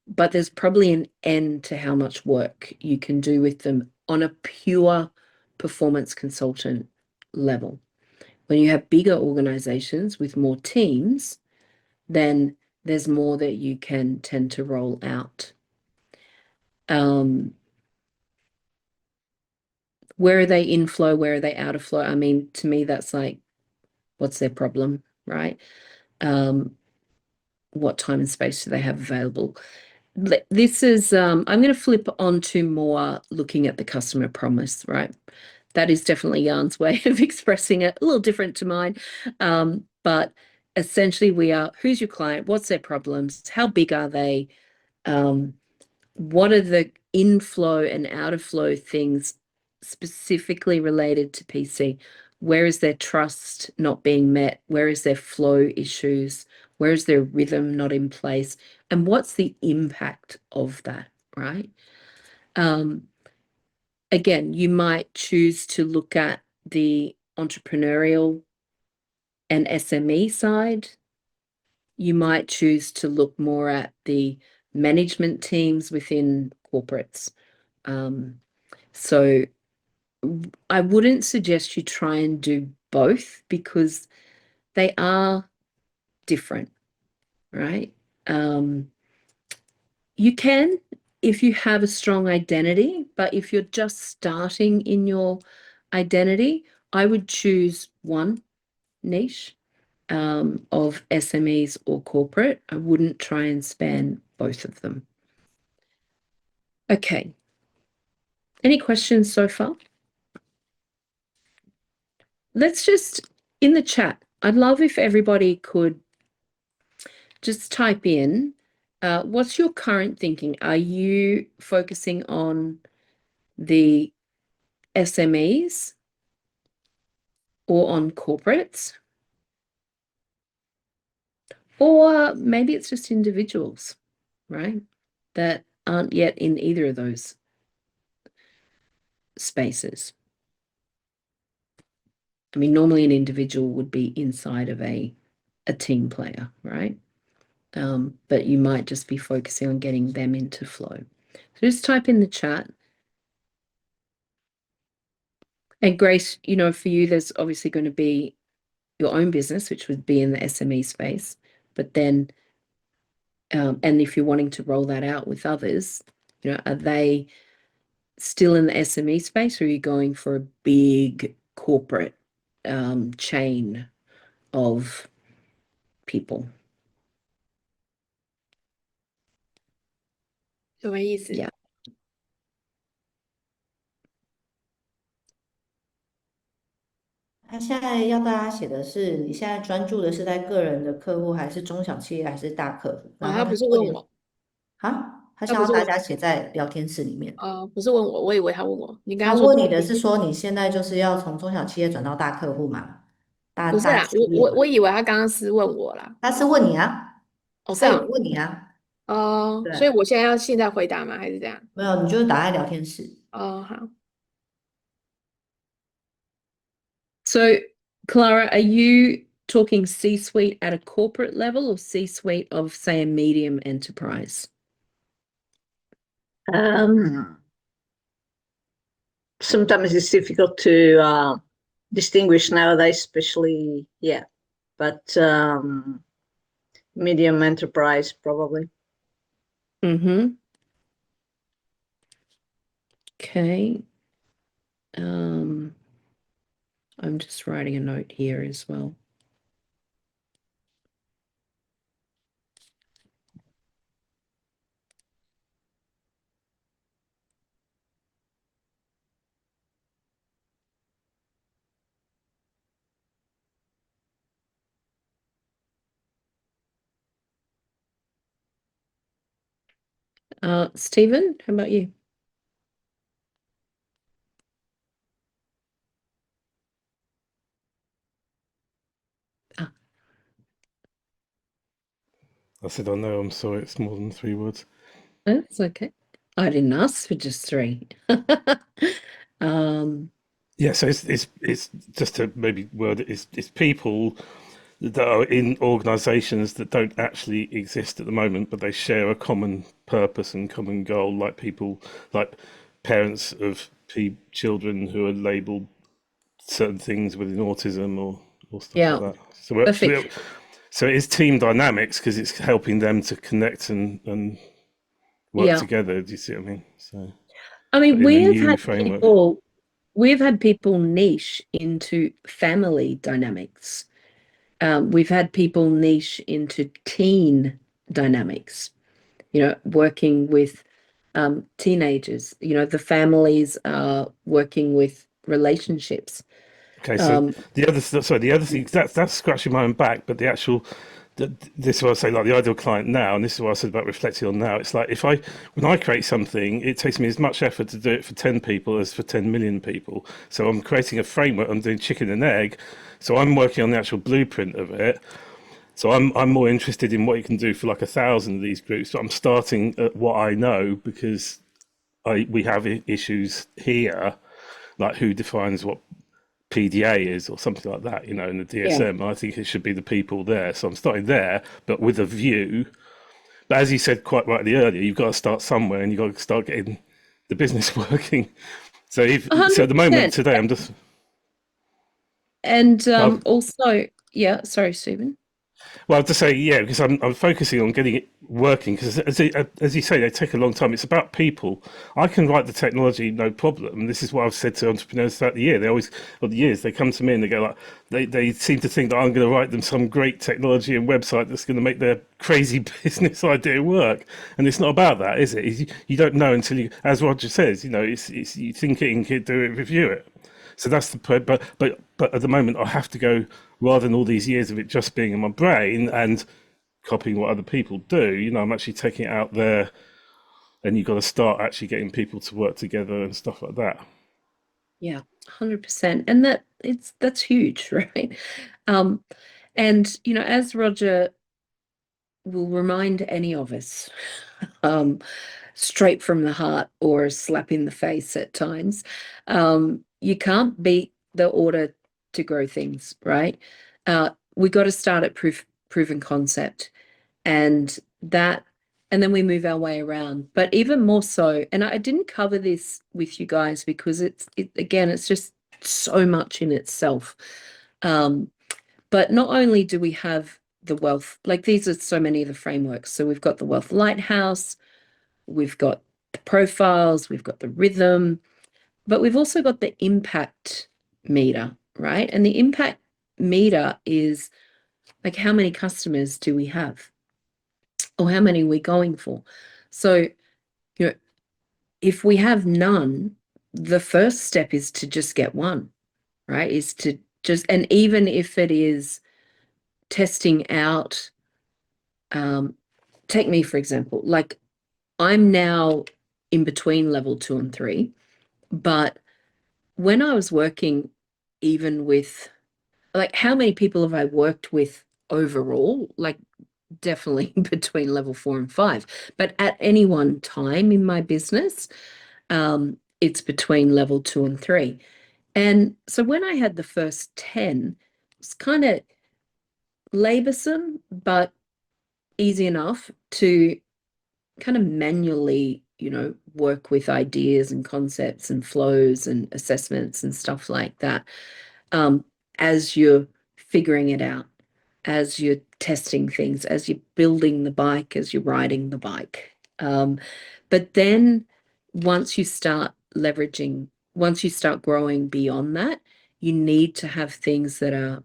but there's probably an end to how much work you can do with them on a pure performance consultant level. When you have bigger organizations with more teams, then there's more that you can tend to roll out. Where are they in flow? Where are they out of flow? I mean, to me, that's like, what's their problem, right? What time and space do they have available? This is, I'm going to flip on to more looking at the customer promise, right? That is definitely Jan's way of expressing it, a little different to mine. But essentially we are, who's your client? What's their problems? How big are they? What are the inflow and out of flow things specifically related to PC? Where is their trust not being met? Where is their flow issues? Where is their rhythm not in place? And what's the impact of that, right? Again, you might choose to look at the entrepreneurial and SME side. You might choose to look more at the management teams within corporates. So I wouldn't suggest you try and do both, because they are different, right? You can, if you have a strong identity, but if you're just starting in your identity, I would choose one niche of SMEs or corporate. I wouldn't try and span both of them. Okay. Any questions so far? Let's just, in the chat, I'd love if everybody could just type in, what's your current thinking? Are you focusing on the SMEs or on corporates? Or maybe it's just individuals, right? That aren't yet in either of those spaces. I mean, normally an individual would be inside of a team player, right? But you might just be focusing on getting them into flow. So just type in the chat. And Grace, you know, for you, there's obviously going to be your own business, which would be in the SME space. But then, and if you're wanting to roll that out with others, you know, are they still in the SME space, or are you going for a big corporate chain of people? 什么意思？ Yeah. 他现在要大家写的是，你现在专注的是在个人的客户，还是中小企业，还是大客户？然后他不是问你问我，啊，他他不是问，想要大家写在聊天室里面。不是问我，我以为他问我。你刚他刚说问你的是说你现在就是要从中小企业转到大客户嘛？大不是啦，大企业嘛？我以为他刚刚是问我啦。他是问你啊，哦，这他有样，问你啊，对，所以我现在要现在回答吗？还是这样？没有，你就是打在聊天室。好。 So, Clara, are you talking C-suite at a corporate level or C-suite of, say, a medium enterprise? Sometimes it's difficult to distinguish nowadays, especially, yeah, but medium enterprise probably. Mm-hmm. Okay. I'm just writing a note here as well. Stephen, how about you? I said, I know, I'm sorry, it's more than 3 words. That's okay. I didn't ask for just 3. Yeah, so it's just to maybe word it, it's people that are in organizations that don't actually exist at the moment, but they share a common purpose and common goal, like people, like parents of children who are labeled certain things within autism or stuff Yeah, like that. So we're, perfect. so it is team dynamics because it's helping them to connect and work Yeah. together. Do you see what I mean? So I mean, in a we have new had framework. we've had people niche into family dynamics. We've had people niche into teen dynamics, you know, working with teenagers, you know, the families are working with relationships. Okay, so the other thing that's scratching my own back, but the actual this is what I say, like the ideal client now, and this is what I said about reflecting on now. It's like when I create something, it takes me as much effort to do it for 10 people as for 10 million people. So I'm creating a framework. I'm doing chicken and egg. So I'm working on the actual blueprint of it. So I'm more interested in what you can do for like 1,000 of these groups. So I'm starting at what I know because we have issues here, like who defines what PDA is or something like that, you know, in the DSM. I think it should be the people there. So I'm starting there, but with a view. But as you said quite rightly earlier, you've got to start somewhere and you've got to start getting the business working. So so at the moment 100%. today, I'm just. And also, yeah, sorry, Stephen. Well, to say, yeah, because I'm focusing on getting it working. Because as you say, they take a long time. It's about people. I can write the technology, no problem. This is what I've said to entrepreneurs throughout the year. They come to me and they go like, they seem to think that I'm going to write them some great technology and website that's going to make their crazy business idea work. And it's not about that, is it? You don't know until you, as Roger says, you know, it's you think it, do it, review it. So that's the point. But at the moment, I have to go, rather than all these years of it just being in my brain and copying what other people do, you know, I'm actually taking it out there, and you've got to start actually getting people to work together and stuff like that. Yeah, 100%. And that's huge, right? And you know, as Roger will remind any of us, straight from the heart or a slap in the face at times. You can't beat the order to grow things, right? We got to start at proven concept, and then we move our way around. But even more so, and I didn't cover this with you guys because again, it's just so much in itself. But not only do we have the wealth, like these are so many of the frameworks. So we've got the wealth lighthouse, we've got the profiles, we've got the rhythm, but we've also got the impact meter, right? And the impact meter is like, how many customers do we have? Or how many are we going for? So, you know, if we have none, the first step is to just get one, right? Is to just, and even if it is testing out, take me for example, like I'm now in between level 2 and 3, but when I was working even with, like, how many people have I worked with overall? Like, definitely between level 4 and 5, but at any one time in my business, it's between level 2 and 3. And so when I had the first 10, it's kind of laborsome, but easy enough to kind of manually, work with ideas and concepts and flows and assessments and stuff like that, as you're figuring it out, as you're testing things, as you're building the bike, as you're riding the bike. But then once you start growing beyond that, you need to have things that are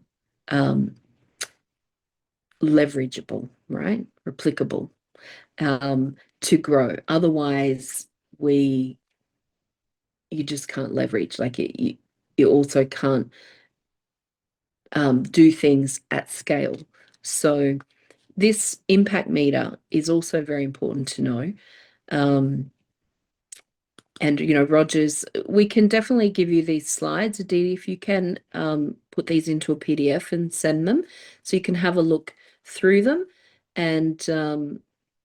leverageable, right? Replicable, to grow. Otherwise, you just can't leverage. Like you also can't do things at scale. So this impact meter is also very important to know. And, Rogers, we can definitely give you these slides. Aditi, if you can put these into a PDF and send them so you can have a look through them. And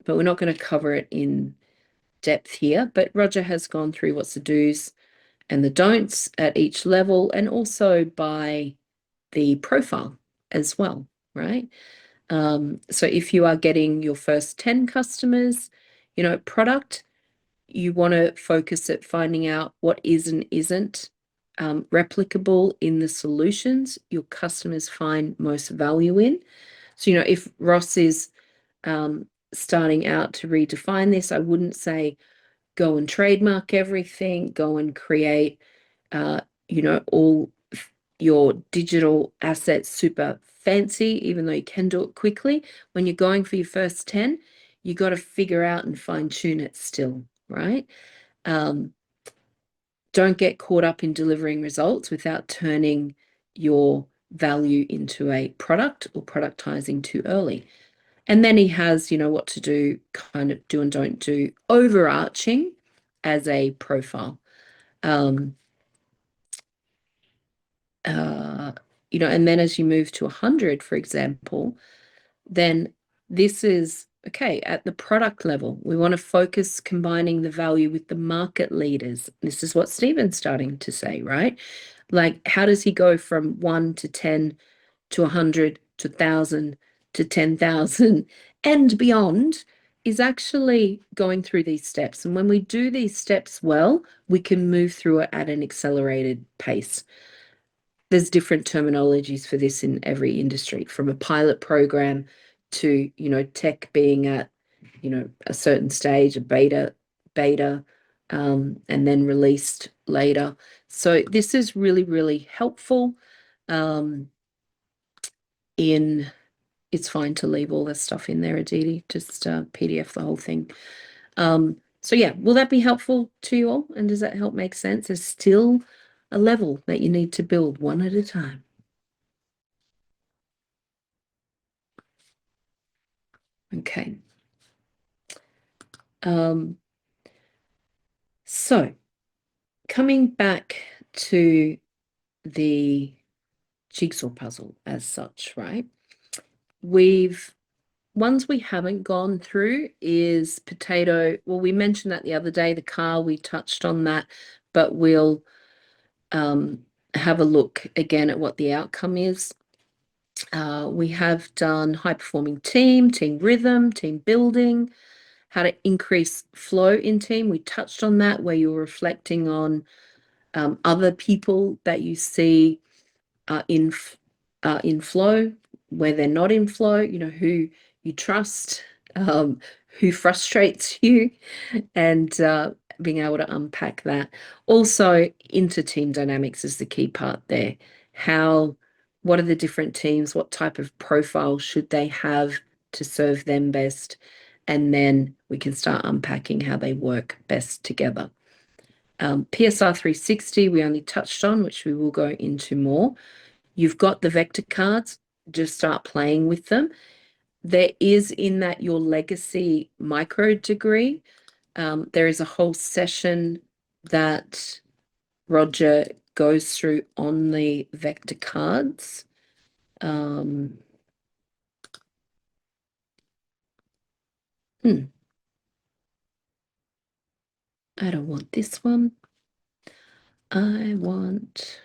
but we're not going to cover it in depth here. But Roger has gone through what's the do's and the don'ts at each level, and also by the profile as well, right? So if you are getting your first 10 customers, product, you want to focus at finding out what is and isn't replicable in the solutions your customers find most value in. So, if Ross is starting out to redefine this, I wouldn't say go and trademark everything, go and create, all your digital assets super fancy, even though you can do it quickly. When you're going for your first 10, you got to figure out and fine tune it still, right? Don't get caught up in delivering results without turning your value into a product or productizing too early. And then he has, what to do, kind of do and don't do, overarching as a profile. And then as you move to 100, for example, then this is, okay, at the product level, we want to focus combining the value with the market leaders. This is what Stephen's starting to say, right? Like, how does he go from 1 to 10 to 100 to 1,000 to 10,000 and beyond? Is actually going through these steps. And when we do these steps well, we can move through it at an accelerated pace. There's different terminologies for this in every industry, from a pilot program to, tech being at, a certain stage, a beta, and then released later. So this is really, really helpful. It's fine to leave all this stuff in there, Aditi, just PDF the whole thing. So yeah, will that be helpful to you all? And does that help make sense? There's still a level that you need to build one at a time. Okay. So coming back to the jigsaw puzzle as such, right? We've ones we haven't gone through is potato. Well, we mentioned that the other day, the car, we touched on that, but we'll have a look again at what the outcome is. We have done high performing team rhythm, team building, how to increase flow in team. We touched on that, where you're reflecting on other people that you see in flow, where they're not in flow, you know, who you trust, who frustrates you, and being able to unpack that. Also, inter-team dynamics is the key part there. What are the different teams? What type of profile should they have to serve them best? And then we can start unpacking how they work best together. PSR 360 we only touched on, which we will go into more. You've got the vector cards, just start playing with them. There is in that your legacy micro degree. There is a whole session that Roger goes through on the vector cards. I don't want this one. I want...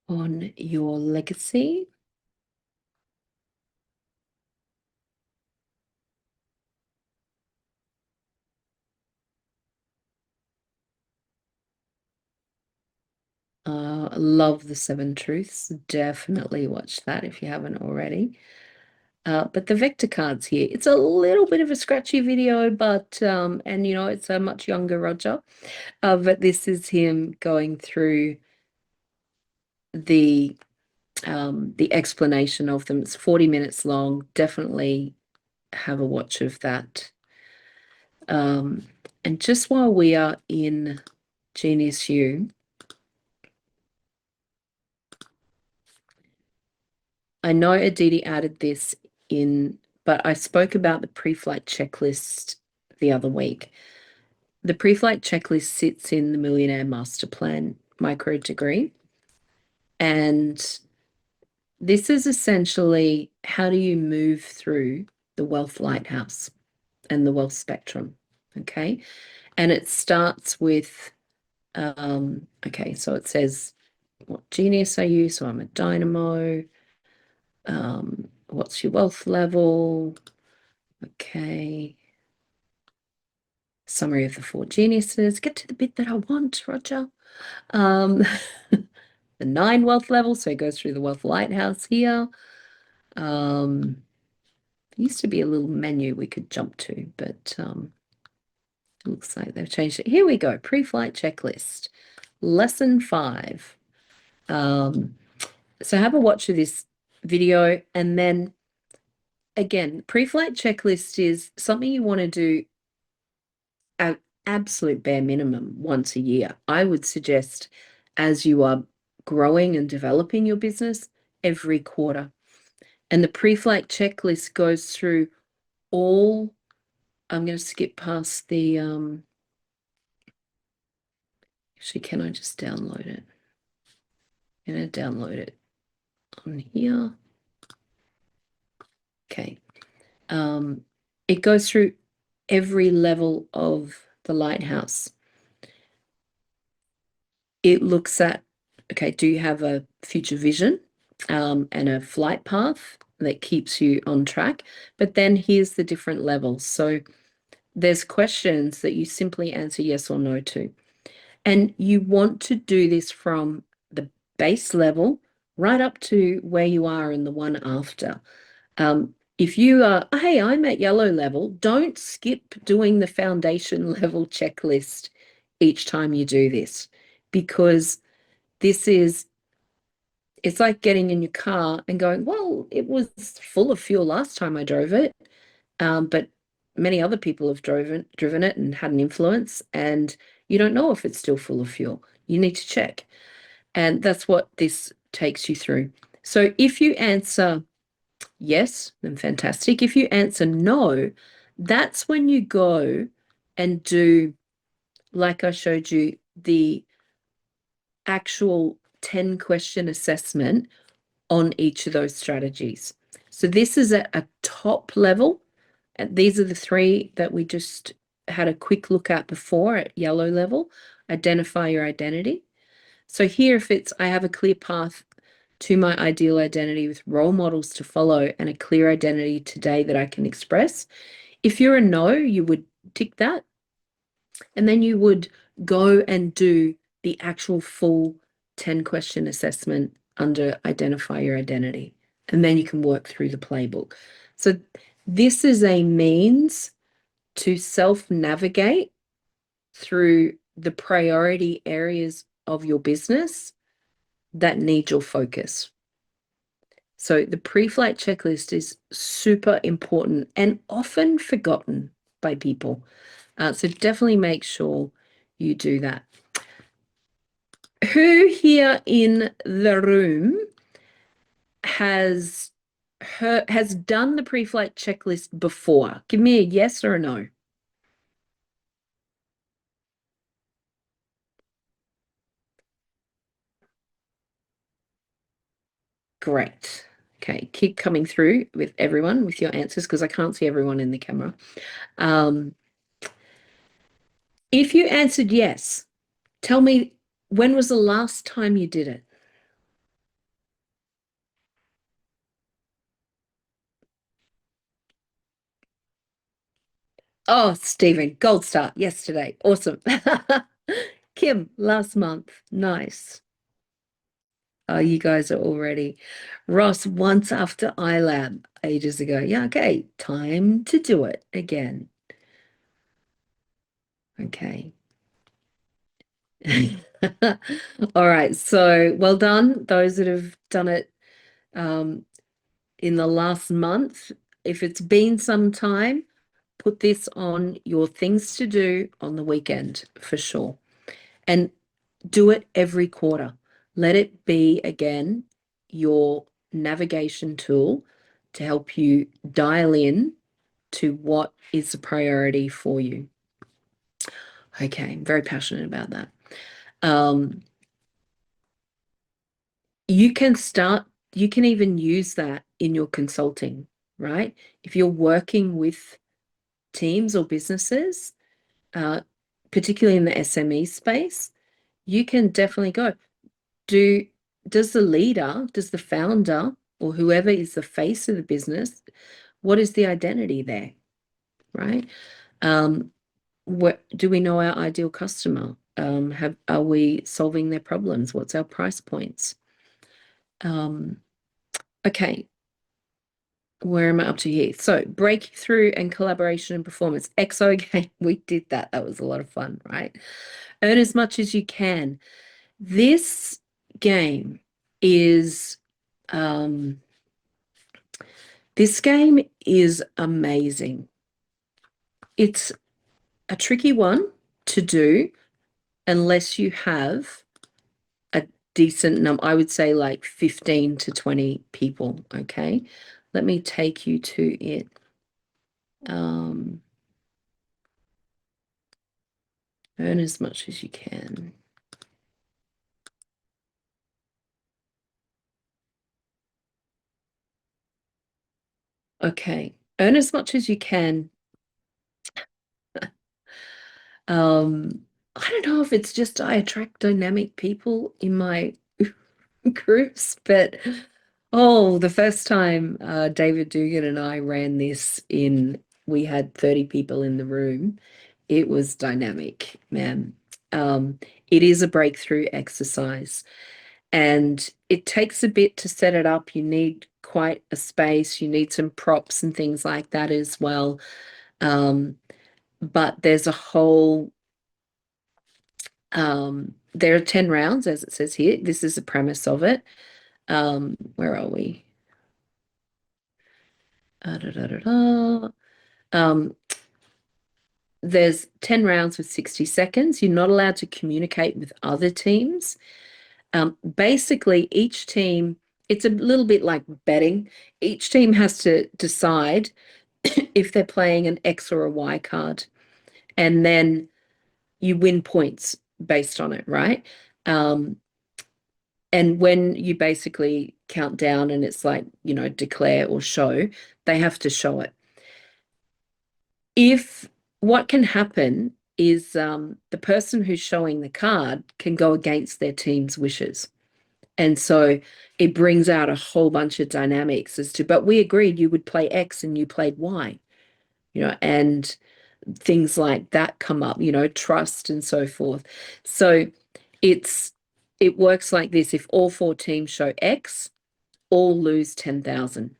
on your legacy. Love the 7 Truths. Definitely watch that if you haven't already. But the vector cards here, it's a little bit of a scratchy video, but and you know, it's a much younger Roger. But this is him going through the explanation of them. It's 40 minutes long. Definitely have a watch of that. And just while we are in Genius U, I know Aditi added this in, but I spoke about the pre-flight checklist the other week. The pre-flight checklist sits in the Millionaire Master Plan micro degree. And this is essentially, how do you move through the wealth lighthouse and the wealth spectrum? Okay. And it starts with, okay, so it says, what genius are you? So I'm a dynamo. What's your wealth level? Okay. Summary of the 4 geniuses. Get to the bit that I want, Roger. The 9 wealth levels. So it goes through the wealth lighthouse here. There used to be a little menu we could jump to, but it looks like they've changed it. Here we go. Pre-flight checklist. Lesson 5. So have a watch of this video, and then again, pre-flight checklist is something you want to do at absolute bare minimum once a year. I would suggest, as you are growing and developing your business, every quarter. And the pre-flight checklist goes through all, I'm going to skip past the, actually, can I just download it? I'm going to download it on here. Okay. It goes through every level of the lighthouse. It looks at, okay, do you have a future vision and a flight path that keeps you on track? But then here's the different levels. So there's questions that you simply answer yes or no to. And you want to do this from the base level right up to where you are in the one after. If you are, hey, I'm at yellow level, don't skip doing the foundation level checklist each time you do this, because this is, it's like getting in your car and going, well, it was full of fuel last time I drove it, but many other people have driven it and had an influence, and you don't know if it's still full of fuel. You need to check. And that's what this takes you through. So if you answer yes, then fantastic. If you answer no, that's when you go and do, like I showed you, the actual 10 question assessment on each of those strategies. So this is at a top level. And these are the 3 that we just had a quick look at before at yellow level. Identify your identity. So here, if it's, I have a clear path to my ideal identity with role models to follow and a clear identity today that I can express. If you're a no, you would tick that. And then you would go and do the actual full 10 question assessment under identify your identity. And then you can work through the playbook. So this is a means to self-navigate through the priority areas of your business that need your focus. So the pre-flight checklist is super important and often forgotten by people. So definitely make sure you do that. Who here in the room has done the pre-flight checklist before? Give me a yes or a no. Great. Okay, keep coming through with everyone with your answers because I can't see everyone in the camera. If you answered yes, tell me, when was the last time you did it? Oh, Stephen, gold star yesterday. Awesome. Kim, last month. Nice. Oh, you guys are already. Ross, once after iLab ages ago. Yeah, okay. Time to do it again. Okay. All right. So well done, those that have done it in the last month. If it's been some time, put this on your things to do on the weekend for sure. And do it every quarter. Let it be, again, your navigation tool to help you dial in to what is a priority for you. Okay, I'm very passionate about that. You can even use that in your consulting, right? If you're working with teams or businesses, particularly in the SME space, you can definitely go, does the founder or whoever is the face of the business, what is the identity there, right? What do we know our ideal customer? Are we solving their problems? What's our price points? Okay, where am I up to here? So breakthrough and collaboration and performance. EXO game, we did that. That was a lot of fun, right? Earn as much as you can. This game is amazing. It's a tricky one to do unless you have a decent number. I would say like 15 to 20 people. Okay, let me take you to it. Earn as much as you can. Okay, earn as much as you can. I don't know if it's just I attract dynamic people in my groups, but the first time David Dugan and I ran this we had 30 people in the room. It was dynamic, man. It is a breakthrough exercise and it takes a bit to set it up. You need quite a space. You need some props and things like that as well. But there's a whole there are 10 rounds, as it says here. This is the premise of it. Where are we? there's 10 rounds with 60 seconds. You're not allowed to communicate with other teams. Basically, each team, it's a little bit like betting. Each team has to decide if they're playing an X or a Y card, and then you win points based on it, right? And when you basically count down and it's like, declare or show, they have to show it. What can happen is the person who's showing the card can go against their team's wishes. And so it brings out a whole bunch of dynamics but we agreed you would play X and you played Y, and things like that come up, trust and so forth. So it works like this. If all 4 teams show X, all lose 10,000.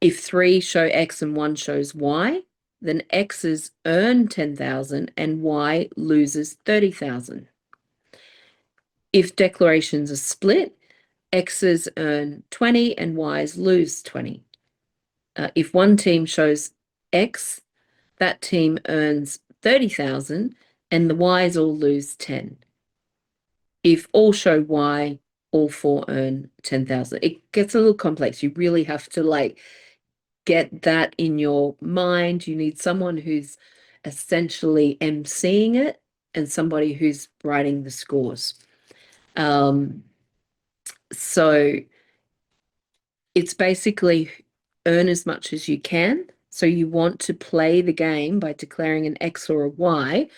If 3 show X and 1 shows Y, then X's earn 10,000 and Y loses 30,000. If declarations are split, X's earn 20 and Y's lose 20. If one team shows X, that team earns 30,000 and the Y's all lose 10. If all show Y, all 4 earn 10,000. It gets a little complex. You really have to get that in your mind. You need someone who's essentially emceeing it and somebody who's writing the scores. So it's basically earn as much as you can. So you want to play the game by declaring an X or a Y.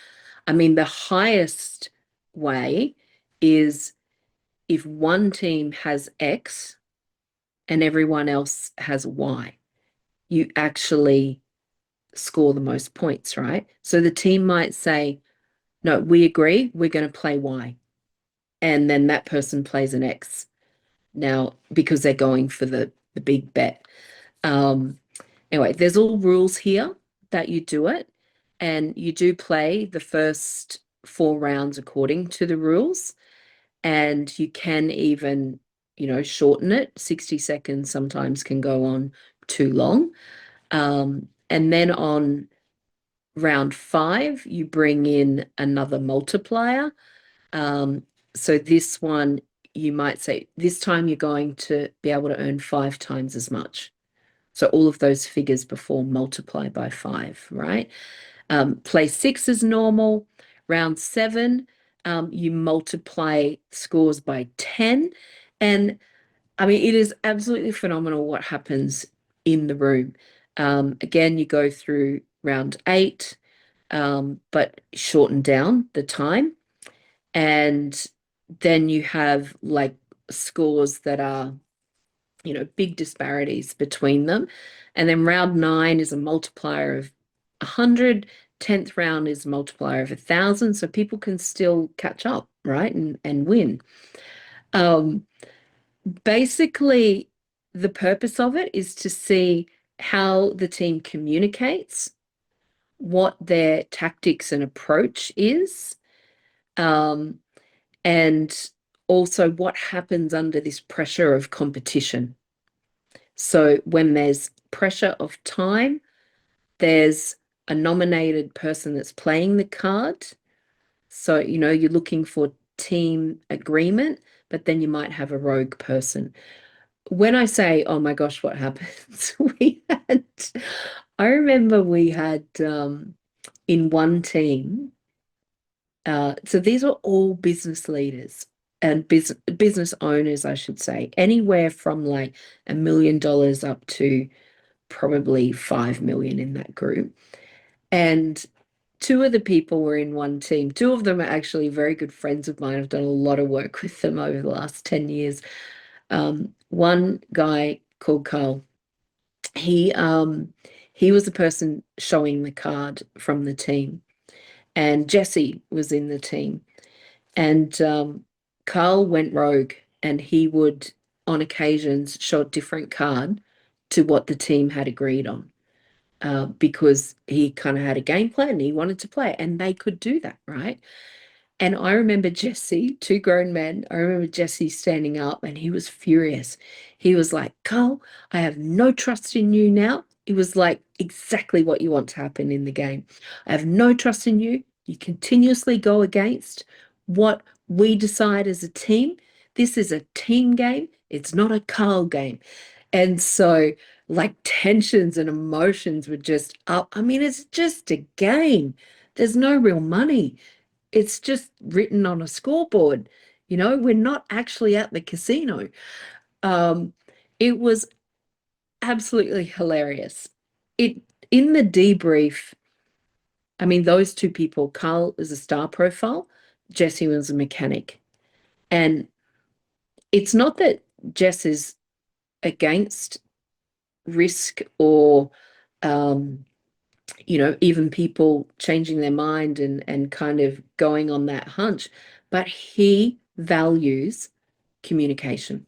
I mean, the highest way is if one team has X and everyone else has Y, you actually score the most points, right? So the team might say, no, we agree, we're going to play Y. And then that person plays an X. Now, because they're going for the big bet. Anyway, there's all rules here that you do it. And you do play the first 4 rounds according to the rules. And you can even, shorten it. 60 seconds sometimes can go on too long. And then on round 5, you bring in another multiplier. So this one, you might say, this time you're going to be able to earn 5 times as much. So all of those figures before multiply by 5, right? Play 6 is normal. Round 7, you multiply scores by 10. And I mean, it is absolutely phenomenal what happens in the room. Again, you go through round 8, but shorten down the time. And then you have scores that are, big disparities between them. And then round 9 is a multiplier of 100. 10th round is a multiplier of 1,000. So people can still catch up, right? And win. Basically, the purpose of it is to see how the team communicates, what their tactics and approach is, and also what happens under this pressure of competition. So when there's pressure of time, there's a nominated person that's playing the card. So, you're looking for team agreement, but then you might have a rogue person. When I say, oh my gosh, what happens? I remember we had in one team, so these are all business leaders and business owners, I should say, anywhere from $1 million up to probably 5 million in that group. And 2 of the people were in one team. 2 of them are actually very good friends of mine. I've done a lot of work with them over the last 10 years. One guy called Carl, he was the person showing the card from the team, and Jesse was in the team. And Carl went rogue, and he would, on occasions, show a different card to what the team had agreed on. Because he kind of had a game plan and he wanted to play, and they could do that, right? And I remember Jesse, 2 grown men, I remember Jesse standing up and he was furious. He was like, Carl, I have no trust in you now. It was like exactly what you want to happen in the game. I have no trust in you. You continuously go against what we decide as a team. This is a team game. It's not a Carl game. And so, like, tensions and emotions were just up. I mean, it's just a game. There's no real money. It's just written on a scoreboard. You know, we're not actually at the casino. It was absolutely hilarious. In the debrief, I mean, those two people, Carl is a star profile, Jesse was a mechanic. And it's not that Jess is against risk or even people changing their mind and kind of going on that hunch, but he values communication.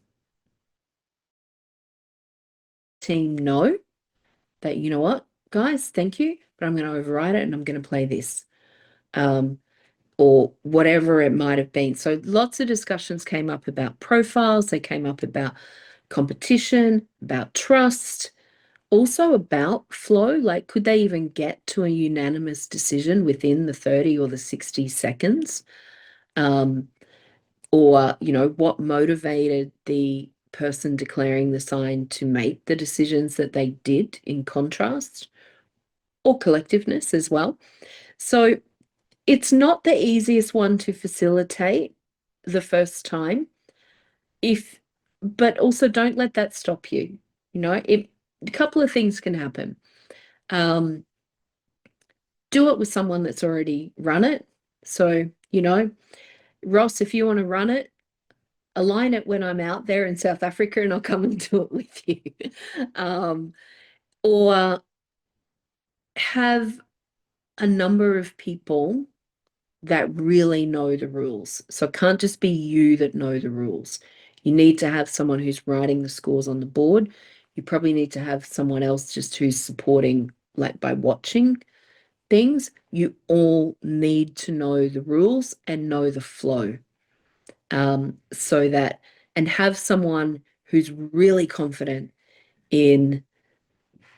Team know that, you know what, guys, thank you, but I'm going to override it and I'm going to play this. Or whatever it might have been. So lots of discussions came up about profiles. They came up about competition, about trust, also about flow. Like, could they even get to a unanimous decision within the 30 or the 60 seconds? Or, what motivated the person declaring the sign to make the decisions that they did in contrast, or collectiveness as well. So it's not the easiest one to facilitate the first time, but also don't let that stop you. A couple of things can happen. Do it with someone that's already run it. So, Ross, if you want to run it, align it when I'm out there in South Africa and I'll come and do it with you. Or have a number of people that really know the rules. So it can't just be you that know the rules. You need to have someone who's writing the scores on the board. You probably need to have someone else just who's supporting, like, by watching things. You all need to know the rules and know the flow. So that, and have someone who's really confident in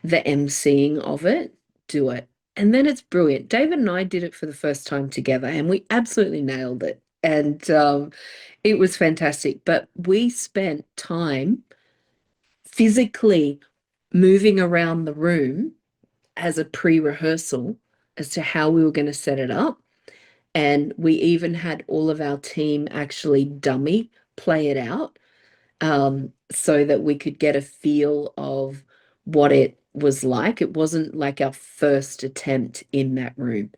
the emceeing of it, do it. And then it's brilliant. David and I did it for the first time together and we absolutely nailed it. And it was fantastic. But we spent time physically moving around the room as a pre-rehearsal as to how we were going to set it up. And we even had all of our team actually dummy play it out, so that we could get a feel of what it was like. It wasn't like our first attempt in that room.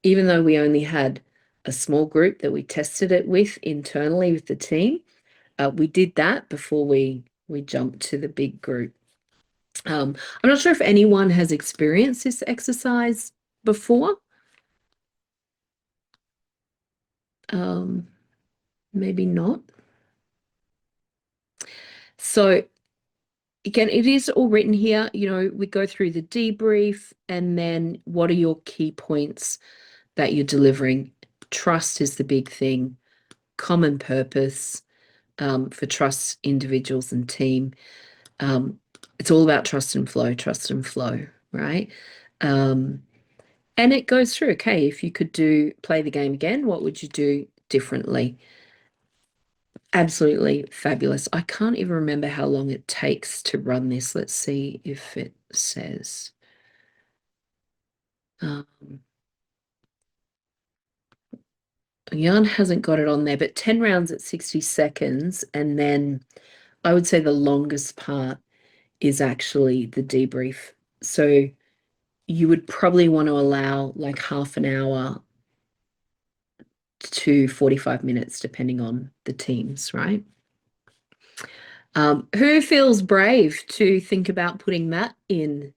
Even though we only had a small group that we tested it with internally with the team, we did that before we jumped to the big group. I'm not sure if anyone has experienced this exercise before. Maybe not. So again, it is all written here. We go through the debrief and then what are your key points that you're delivering. Trust is the big thing. Common purpose, for trust individuals and team. It's all about trust and flow, right? And it goes through, okay, if you could play the game again, what would you do differently? Absolutely fabulous. I can't even remember how long it takes to run this. Let's see if it says. Jan hasn't got it on there, but 10 rounds at 60 seconds. And then I would say the longest part is actually the debrief. So you would probably want to allow like half an hour to 45 minutes, depending on the teams, right? Who feels brave to think about putting that in?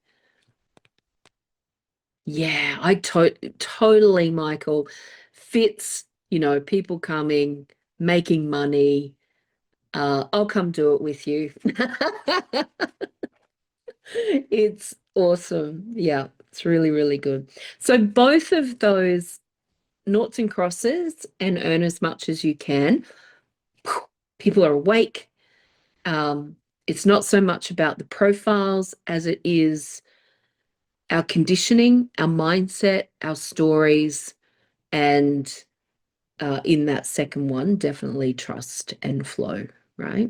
Yeah, I totally, Michael. Fits, people coming, making money. I'll come do it with you. It's awesome. Yeah, it's really, really good. So both of those noughts and crosses and earn as much as you can. People are awake. It's not so much about the profiles as it is our conditioning, our mindset, our stories, and in that second one, definitely trust and flow, right?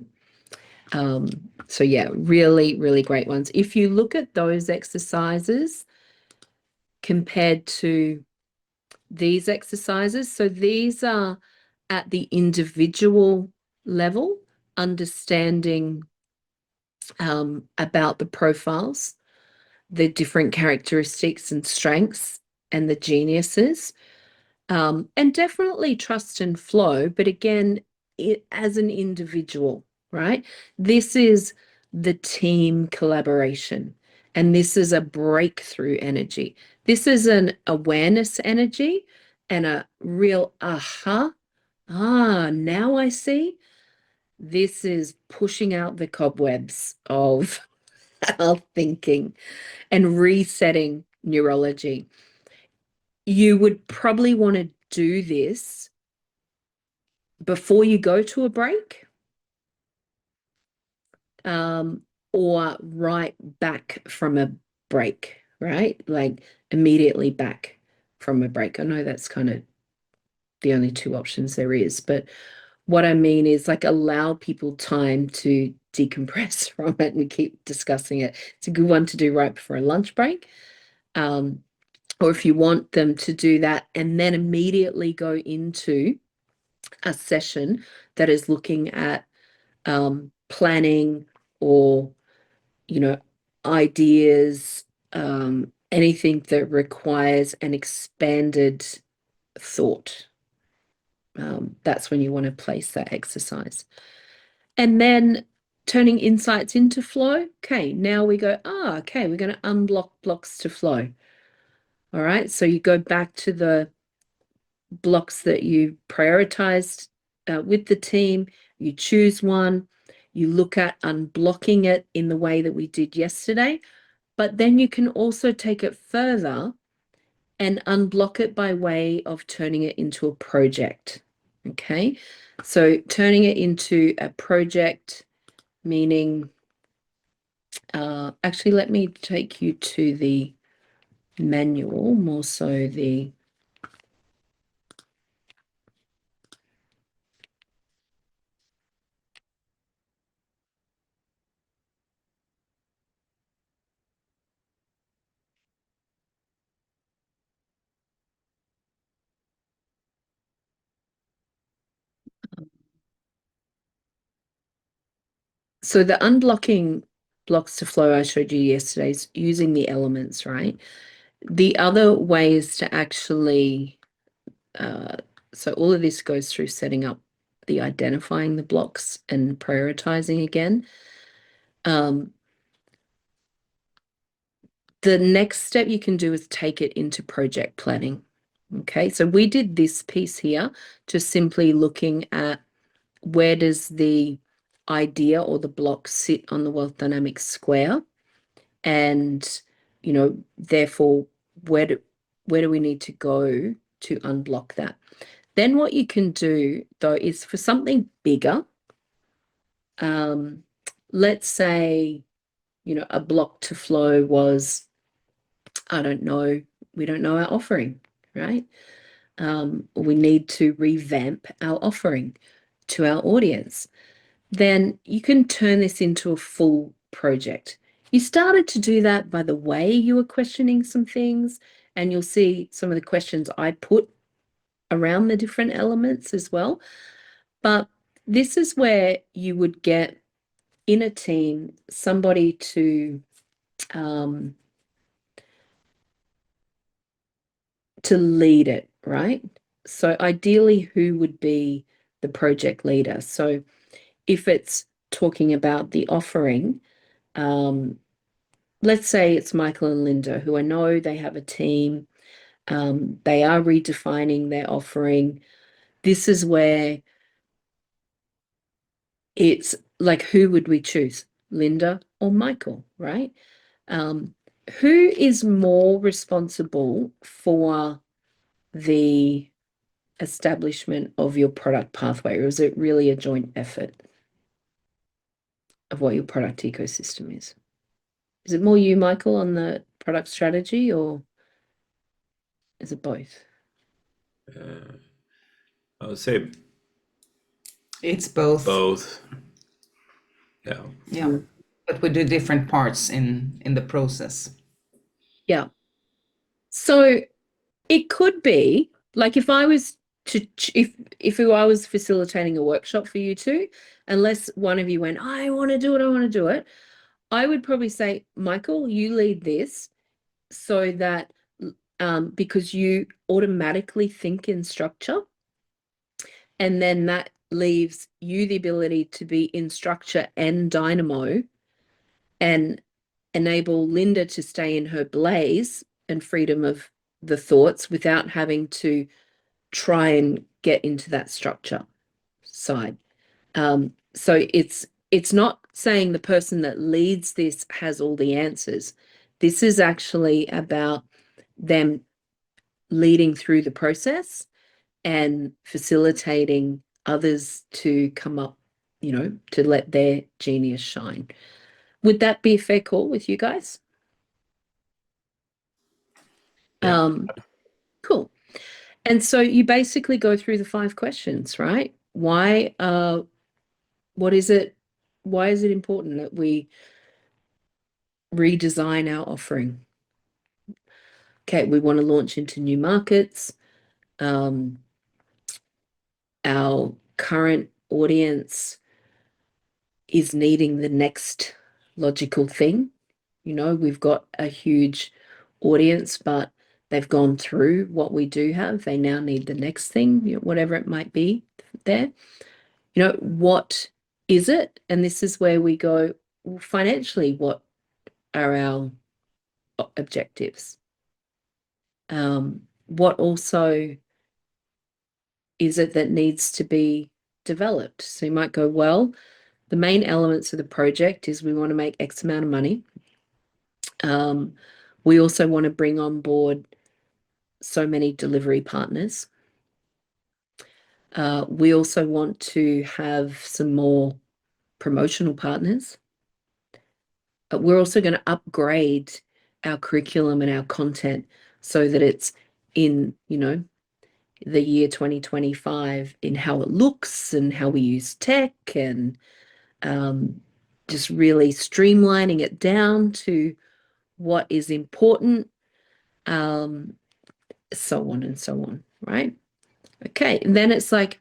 So yeah, really, really great ones. If you look at those exercises compared to these exercises, so these are at the individual level, understanding about the profiles, the different characteristics and strengths and the geniuses, and definitely trust and flow, but again, as an individual, right? This is the team collaboration, and this is a breakthrough energy. This is an awareness energy and a real aha. Now I see. This is pushing out the cobwebs of our thinking and resetting neurology. You would probably want to do this before you go to a break, or right back from a break, right? Like immediately back from a break. I know that's kind of the only two options there is, but what I mean is like allow people time to decompress from it and keep discussing it. It's a good one to do right before a lunch break. Or if you want them to do that and then immediately go into a session that is looking at planning or, you know, ideas, anything that requires an expanded thought. That's when you want to place that exercise. And then turning insights into flow. Okay, now we go, okay, we're going to unblock blocks to flow. All right, so you go back to the blocks that you prioritized with the team, you choose one, you look at unblocking it in the way that we did yesterday, but then you can also take it further and unblock it by way of turning it into a project. Okay, so turning it into a project, meaning, actually, let me take you to the manual, more so the so the unblocking blocks to flow I showed you yesterday is using the elements, right? The other way is to actually, so all of this goes through setting up the identifying the blocks and prioritizing again. The next step you can do is take it into project planning. Okay, so we did this piece here, just simply looking at where does the idea or the block sit on the wealth dynamics square, and you know, therefore, where do we need to go to unblock that? Then what you can do though is for something bigger, let's say, you know, a block to flow was, I don't know, we don't know our offering, right? We need to revamp our offering to our audience. Then you can turn this into a full project. You started to do that by the way you were questioning some things, and you'll see some of the questions I put around the different elements as well. But this is where you would get in a team somebody to lead it, right? So ideally, who would be the project leader? So if it's talking about the offering, let's say it's Michael and Linda, who I know they have a team. They are redefining their offering. This is where it's like, who would we choose, Linda or Michael, right? Who is more responsible for the establishment of your product pathway, or is it really a joint effort of what your product ecosystem is? Is it more you, Michael, on the product strategy, or is it both? I would say It's both. both. Yeah. Yeah. But we do different parts in the process. Yeah. So it could be like if I was to if I was facilitating a workshop for you two, unless one of you went, I want to do it, I would probably say, Michael, you lead this, so that because you automatically think in structure, and then that leaves you the ability to be in structure and dynamo, and enable Linda to stay in her blaze and freedom of the thoughts without having to try and get into that structure side. So it's not saying the person that leads this has all the answers. This is actually about them leading through the process and facilitating others to come up, to let their genius shine. Would that be a fair call with you guys? Yeah. Cool. And so you basically go through the 5 questions, right? Why is it important that we redesign our offering? Okay, we want to launch into new markets. Our current audience is needing the next logical thing. We've got a huge audience, but they've gone through what we do have. They now need the next thing, whatever it might be there. What is it? And this is where we go, well, financially, what are our objectives? What also is it that needs to be developed? So you might go, well, the main elements of the project is we want to make X amount of money. We also want to bring on board so many delivery partners. We also want to have some more promotional partners. We're also going to upgrade our curriculum and our content so that it's in, the year 2025 in how it looks and how we use tech, and just really streamlining it down to what is important, so on and so on, right? Okay, and then it's like,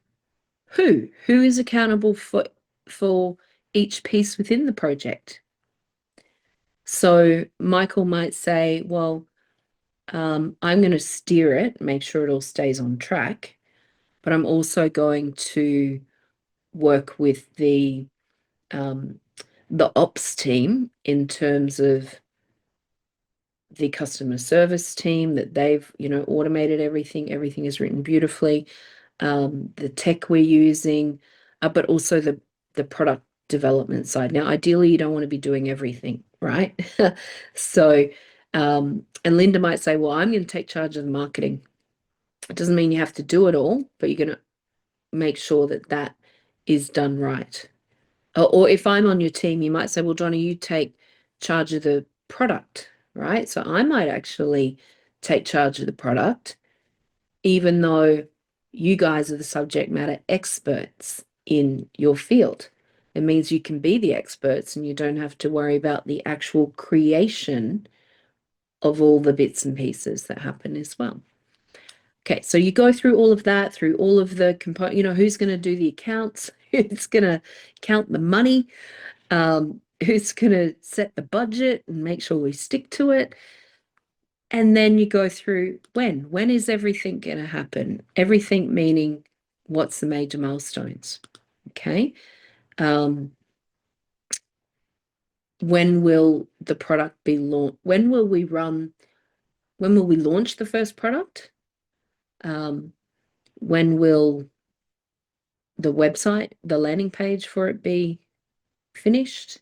who is accountable for each piece within the project? So Michael might say, well, I'm going to steer it, make sure it all stays on track, but I'm also going to work with the ops team in terms of the customer service team, that they've, automated everything. Everything is written beautifully. The tech we're using, but also the product development side. Now, ideally, you don't want to be doing everything, right? So, and Linda might say, well, I'm going to take charge of the marketing. It doesn't mean you have to do it all, but you're going to make sure that that is done right. Or if I'm on your team, you might say, well, Johnny, you take charge of the product, right? So I might actually take charge of the product, even though you guys are the subject matter experts in your field. It means you can be the experts and you don't have to worry about the actual creation of all the bits and pieces that happen as well. Okay, so you go through all of that, through all of the components, who's going to do the accounts, who's going to count the money, who's going to set the budget and make sure we stick to it. And then you go through when is everything going to happen? Everything meaning what's the major milestones? Okay. When will the product be launched? When will we launch the first product? When will the website, the landing page for it be finished?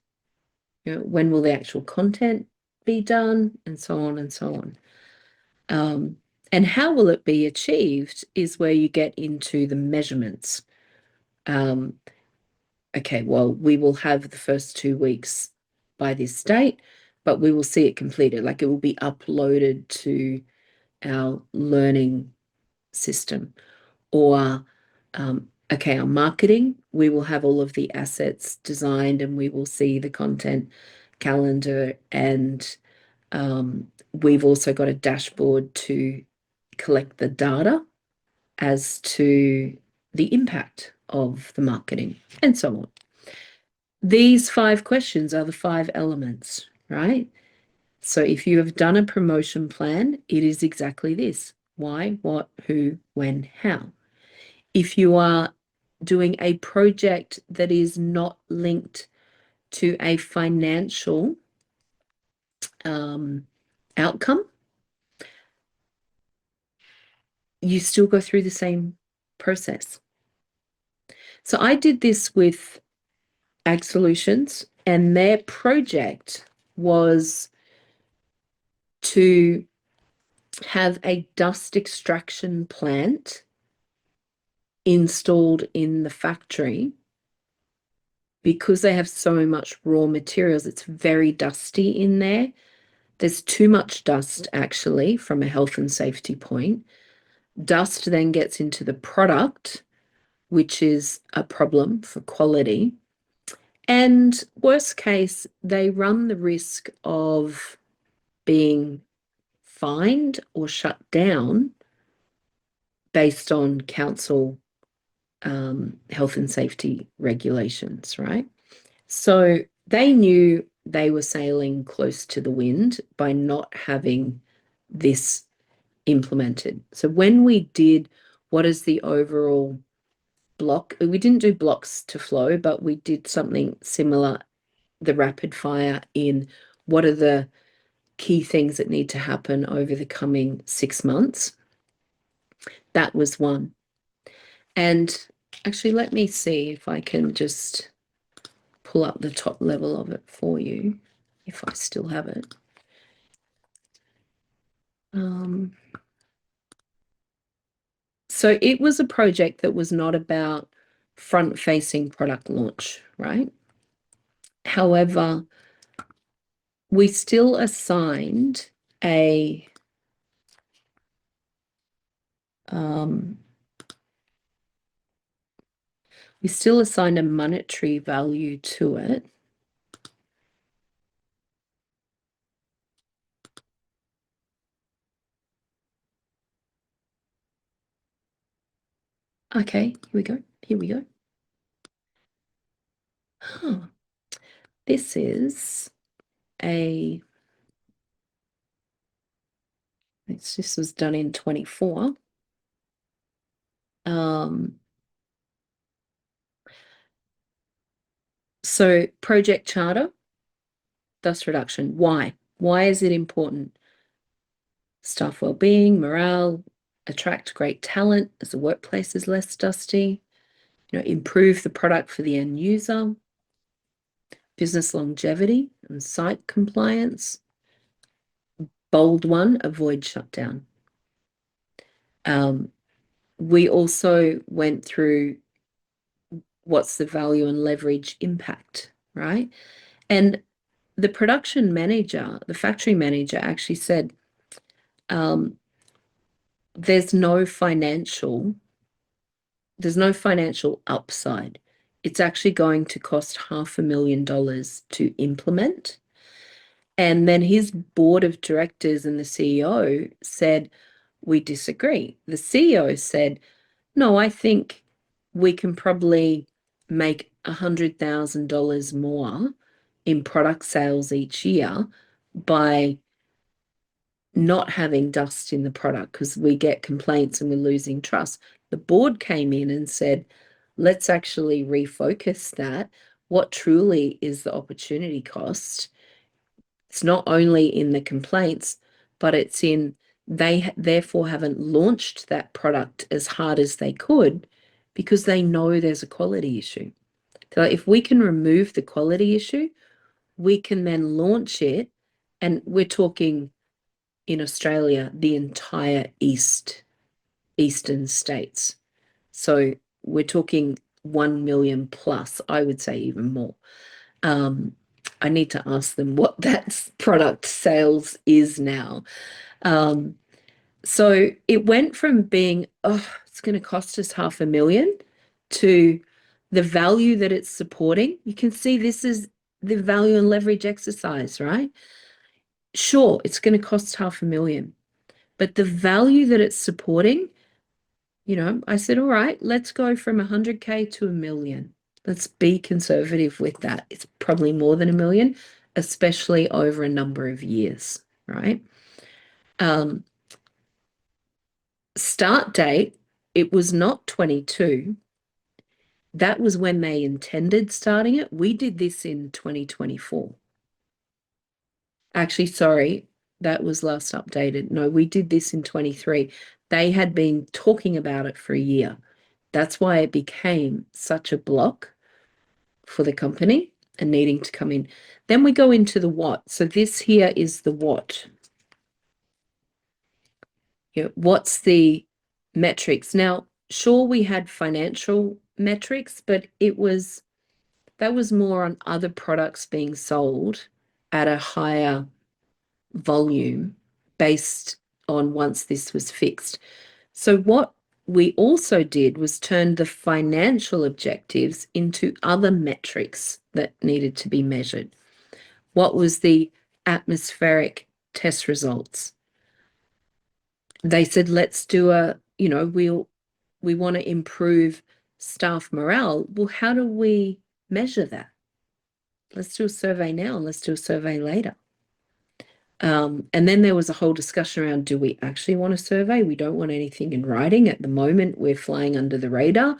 When will the actual content be done? And so on and so on. And how will it be achieved is where you get into the measurements. Okay, well, we will have the first 2 weeks by this date, but we will see it completed. Like it will be uploaded to our learning system. Or, okay, our marketing, we will have all of the assets designed and we will see the content calendar, and we've also got a dashboard to collect the data as to the impact of the marketing and so on. These 5 questions are the 5 elements, right? So if you have done a promotion plan, it is exactly this: why, what, who, when, how. If you are doing a project that is not linked to a financial outcome, you still go through the same process. So I did this with Ag Solutions, and their project was to have a dust extraction plant installed in the factory because they have so much raw materials. It's very dusty in there. There's too much dust, actually, from a health and safety point. Dust then gets into the product, which is a problem for quality. And worst case, they run the risk of being fined or shut down based on council health and safety regulations, right? So they knew they were sailing close to the wind by not having this implemented. So when we did what is the overall block, we didn't do blocks to flow, but we did something similar, the rapid fire, in what are the key things that need to happen over the coming 6 months. That was one. And actually, let me see if I can just pull up the top level of it for you, if I still have it. So it was a project that was not about front-facing product launch, right? However, we still assigned a monetary value to it. Okay, here we go. Here we go. Huh. This was done in 24. So project charter, dust reduction. Why? Why is it important? Staff well-being, morale, attract great talent as the workplace is less dusty, improve the product for the end user, business longevity and site compliance. Bold one, avoid shutdown. We also went through what's the value and leverage impact, right? And the production manager, the factory manager, actually said, there's no financial upside. It's actually going to cost $500,000 to implement. And then his board of directors and the CEO said, we disagree. The CEO said, no, I think we can probably make $100,000 more in product sales each year by not having dust in the product, because we get complaints and we're losing trust. The board came in and said, let's actually refocus that. What truly is the opportunity cost? It's not only in the complaints, but it's in they therefore haven't launched that product as hard as they could because they know there's a quality issue. So if we can remove the quality issue, we can then launch it. And we're talking in Australia, the entire eastern states. So we're talking 1 million plus, I would say even more. I need to ask them what that product sales is now. So it went from being, oh, it's going to cost us $500,000 to the value that it's supporting. You can see this is the value and leverage exercise, right? Sure, it's going to cost $500,000, but the value that it's supporting, you know, I said, all right, let's go from 100K to $1 million. Let's be conservative with that. It's probably more than $1 million, especially over a number of years, right? Start date, it was not 22. That was when they intended starting it. We did this in 2024. Actually, sorry, that was last updated. No, we did this in 23. They had been talking about it for a year. That's why it became such a block for the company and needing to come in. Then we go into the what. So this here is the what. You know, what's the metrics? Now, sure, we had financial metrics, but that was more on other products being sold at a higher volume based on once this was fixed. So what we also did was turn the financial objectives into other metrics that needed to be measured. What was the atmospheric test results? They said, let's do we want to improve staff morale. Well, how do we measure that? Let's do a survey now and let's do a survey later. And then there was a whole discussion around, do we actually want a survey? We don't want anything in writing. At the moment, we're flying under the radar.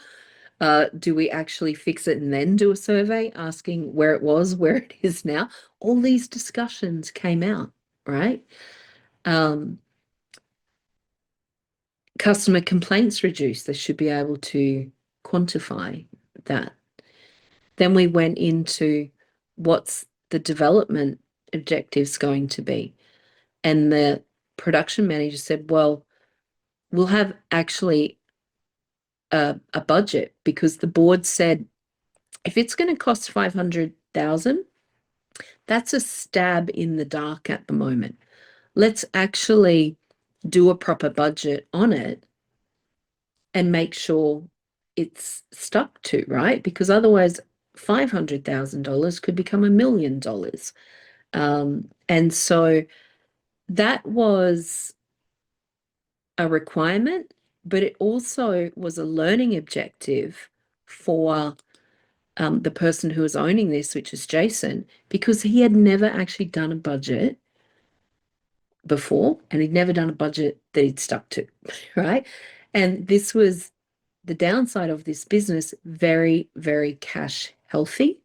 Do we actually fix it and then do a survey asking where it was, where it is now? All these discussions came out, right? Customer complaints reduced. They should be able to quantify that. Then we went into what's the development objectives going to be. And the production manager said, well, we'll have actually a budget, because the board said, if it's going to cost $500,000, that's a stab in the dark at the moment. Let's actually do a proper budget on it and make sure it's stuck to, right? Because otherwise $500,000 could become $1 million. And so that was a requirement, but it also was a learning objective for the person who was owning this, which is Jason, because he had never actually done a budget before, and he'd never done a budget that he'd stuck to, right? And this was the downside of this business, very, very cash healthy,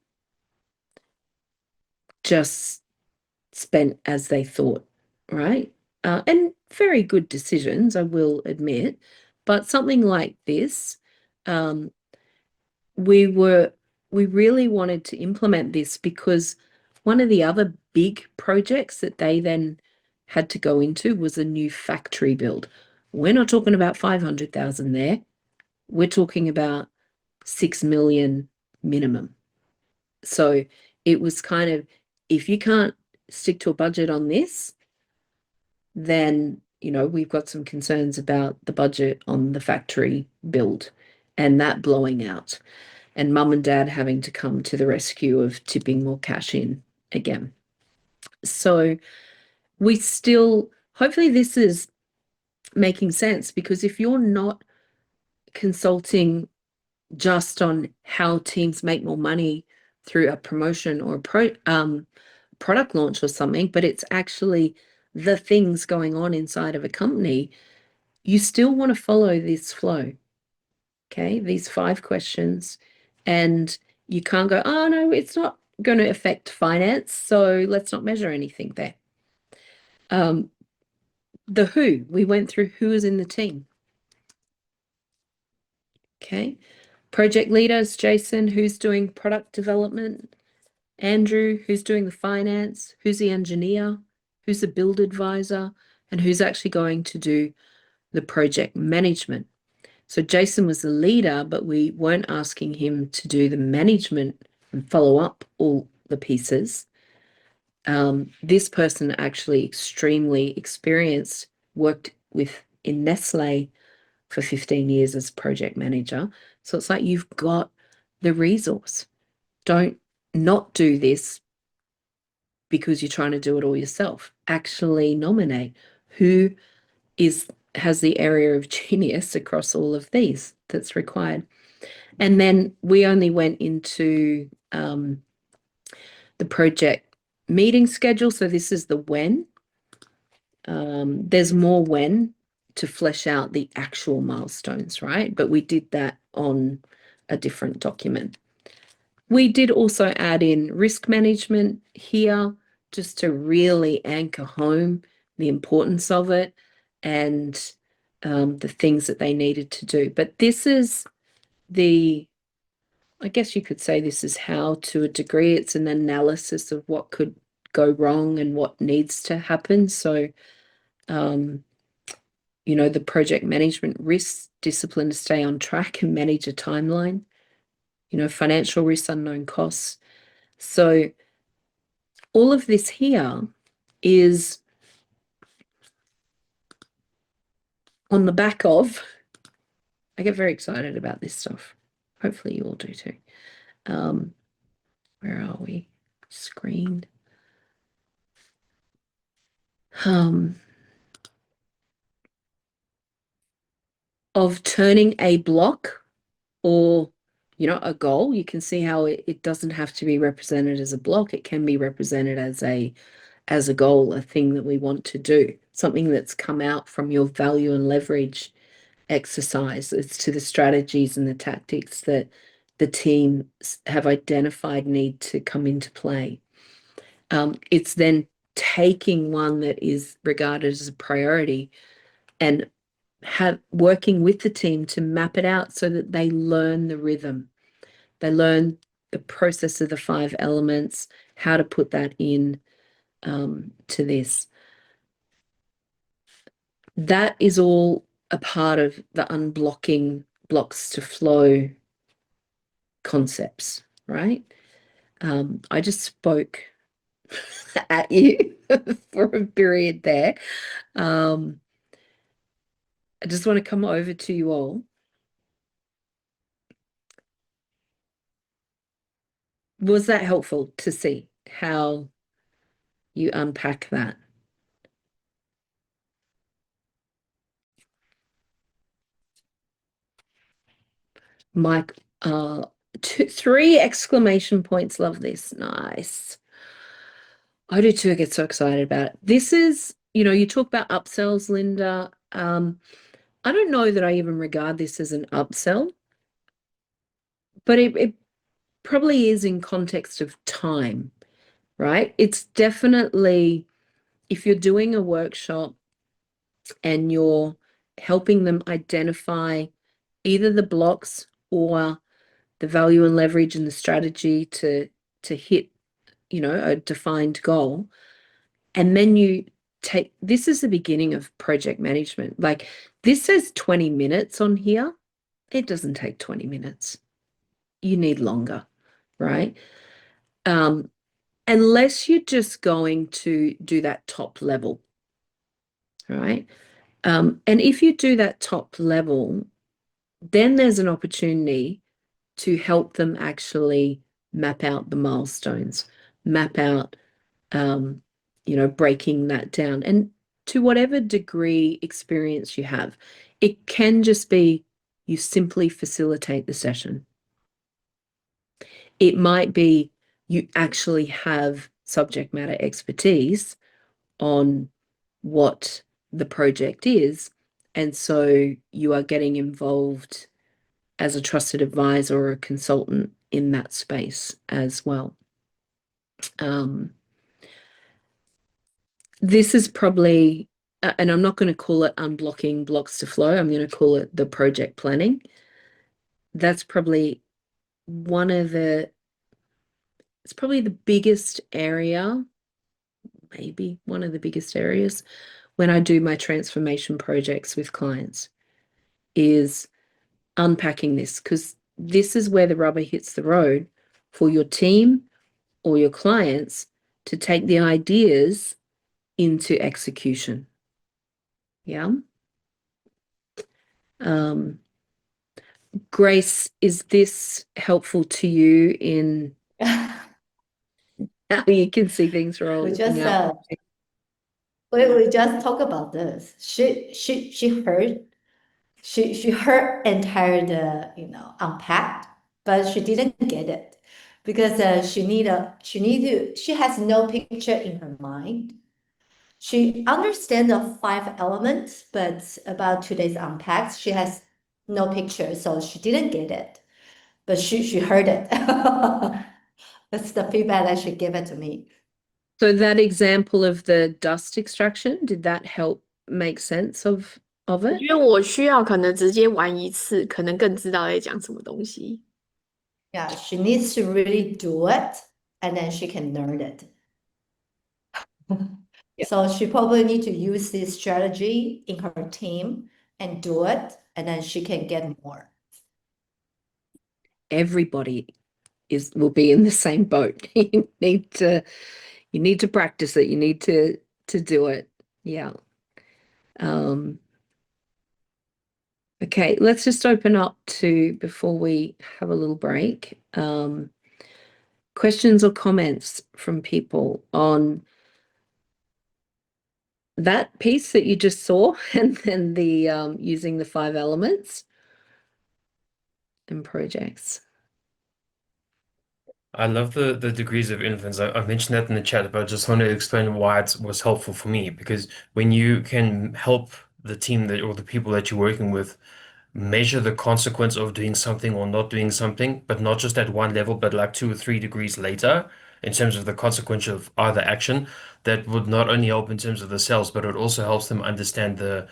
just spent as they thought, right? And very good decisions, I will admit, but something like this, we really wanted to implement this because one of the other big projects that they then had to go into was a new factory build. We're not talking about 500,000 there. We're talking about 6 million minimum. So it was kind of, if you can't stick to a budget on this, then, you know, we've got some concerns about the budget on the factory build and that blowing out, and mum and dad having to come to the rescue of tipping more cash in again. So we still, hopefully this is making sense, because if you're not consulting just on how teams make more money through a promotion or a product launch or something, but it's actually the things going on inside of a company, you still want to follow this flow, okay? These 5 questions, and you can't go, oh no, it's not going to affect finance, so let's not measure anything there. The who, we went through who is in the team. Okay. Project leaders, Jason, who's doing product development? Andrew, who's doing the finance? Who's the engineer? Who's the build advisor? And who's actually going to do the project management? So Jason was the leader, but we weren't asking him to do the management and follow up all the pieces. This person actually extremely experienced, worked in Nestle for 15 years as project manager. So it's like you've got the resource. Don't not do this because you're trying to do it all yourself. Actually nominate who has the area of genius across all of these that's required. And then we only went into the project meeting schedule. So this is the when. There's more when to flesh out the actual milestones, right? But we did that on a different document. We did also add in risk management here just to really anchor home the importance of it and the things that they needed to do. But this is I guess you could say this is how, to a degree, it's an analysis of what could go wrong and what needs to happen. So, the project management risk discipline to stay on track and manage a timeline, financial risks, unknown costs. So all of this here is on the back of, I get very excited about this stuff. Hopefully you all do too. Where are we? Screen. Of turning a block or a goal. You can see how it doesn't have to be represented as a block. It can be represented as a goal, a thing that we want to do, something that's come out from your value and leverage exercise. It's to the strategies and the tactics that the team have identified need to come into play. It's then taking one that is regarded as a priority and working with the team to map it out so that they learn the rhythm. They learn the process of the 5 elements, how to put that in to this. That is all a part of the unblocking blocks to flow concepts, right? I just spoke at you for a period there. I just want to come over to you all. Was that helpful to see how you unpack that? Mike, 3 exclamation points. Love this. Nice. I do too. I get so excited about it. This is, you talk about upsells, Linda. I don't know that I even regard this as an upsell, but it probably is in context of time, right? It's definitely, if you're doing a workshop and you're helping them identify either the blocks or the value and leverage and the strategy to hit, a defined goal, and then you this is the beginning of project management. Like, this says 20 minutes on here. It doesn't take 20 minutes. You need longer, right? Unless you're just going to do that top level, right? And if you do that top level, then there's an opportunity to help them actually map out the milestones, map out, breaking that down. And to whatever degree experience you have, it can just be you simply facilitate the session. It might be you actually have subject matter expertise on what the project is, and so you are getting involved as a trusted advisor or a consultant in that space as well. This is probably, and I'm not going to call it unblocking blocks to flow, I'm going to call it the project planning. That's probably it's probably the biggest area, maybe one of the biggest areas when I do my transformation projects with clients, is unpacking this, because this is where the rubber hits the road for your team or your clients to take the ideas into execution. Yeah. Grace, is this helpful to you in how you can see things We rolling just out? we just talk about this. She heard entire unpacked, but she didn't get it because she has no picture in her mind. She understands the 5 elements, but about today's unpacked, she has no picture, so she didn't get it. But she heard it. That's the feedback that she gave it to me. So that example of the dust extraction, did that help make sense of 我 it? 觉得我需要可能直接玩一次，可能更知道在讲什么东西。 Yeah, she needs to really do it, and then she can learn it. Yeah. So she probably need to use this strategy in her team and do it, and then she can get more. Everybody will be in the same boat. You need to practice it. You need to do it. Yeah. Okay, let's just open up to, before we have a little break, questions or comments from people on that piece that you just saw, and then the using the 5 elements and projects. I love the degrees of influence. I mentioned that in the chat, but I just want to explain why it was helpful for me. Because when you can help the team or the people that you're working with measure the consequence of doing something or not doing something, but not just at one level, but like 2 or 3 degrees later, in terms of the consequence of either action, that would not only help in terms of the cells, but it also helps them understand the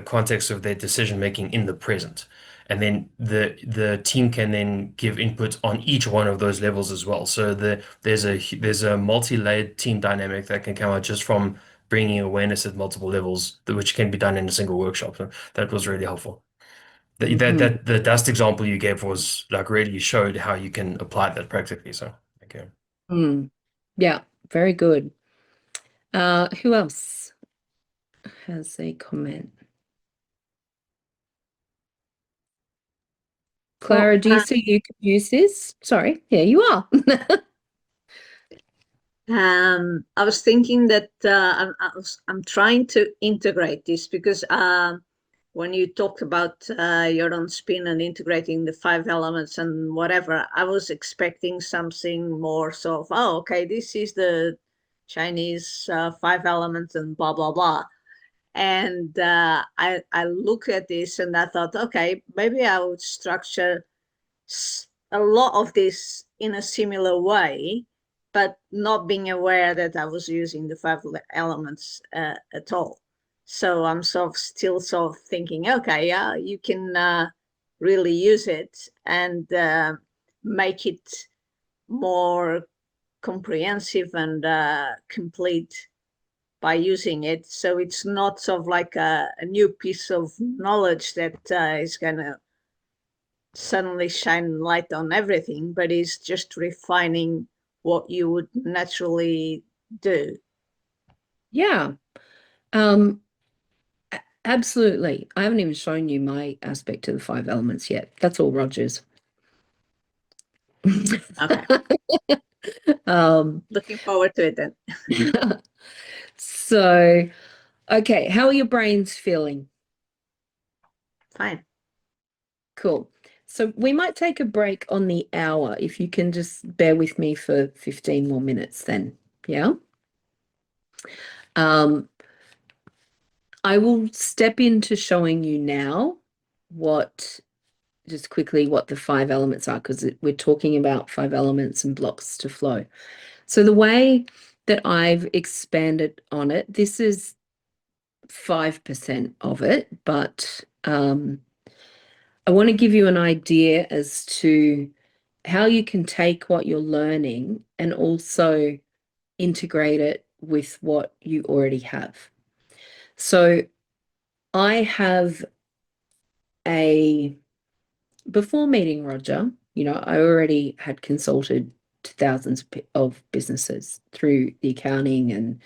context of their decision making in the present. And then the team can then give input on each one of those levels as well. So there's a multi-layered team dynamic that can come out just from bringing awareness at multiple levels, which can be done in a single workshop. So that was really helpful. That the dust example you gave was like really showed how you can apply that practically. So thank you. Yeah, very good. Who else has a comment? Clara, do you see you could use this? Sorry, yeah, you are. I was thinking that I'm trying to integrate this because when you talk about your own spin and integrating the 5 elements and whatever, I was expecting something more sort of, oh, okay, this is the Chinese 5 elements and blah, blah, blah. And I look at this and I thought, okay, maybe I would structure a lot of this in a similar way, but not being aware that I was using the 5 elements at all. So I'm still thinking, okay, yeah, you can really use it and make it more comprehensive and complete by using it. So it's not sort of like a new piece of knowledge that is going to suddenly shine light on everything, but is just refining what you would naturally do. Yeah. Absolutely. I haven't even shown you my aspect of the 5 elements yet. That's all Roger's. Okay. Looking forward to it then. So, okay, how are your brains feeling? Fine. Cool. So we might take a break on the hour, if you can just bear with me for 15 more minutes then. Yeah. I will step into showing you now just quickly what the 5 elements are, because we're talking about 5 elements and blocks to flow. So the way that I've expanded on it, this is 5% of it, but I want to give you an idea as to how you can take what you're learning and also integrate it with what you already have. So I have before meeting Roger, I already had consulted to thousands of businesses through the accounting and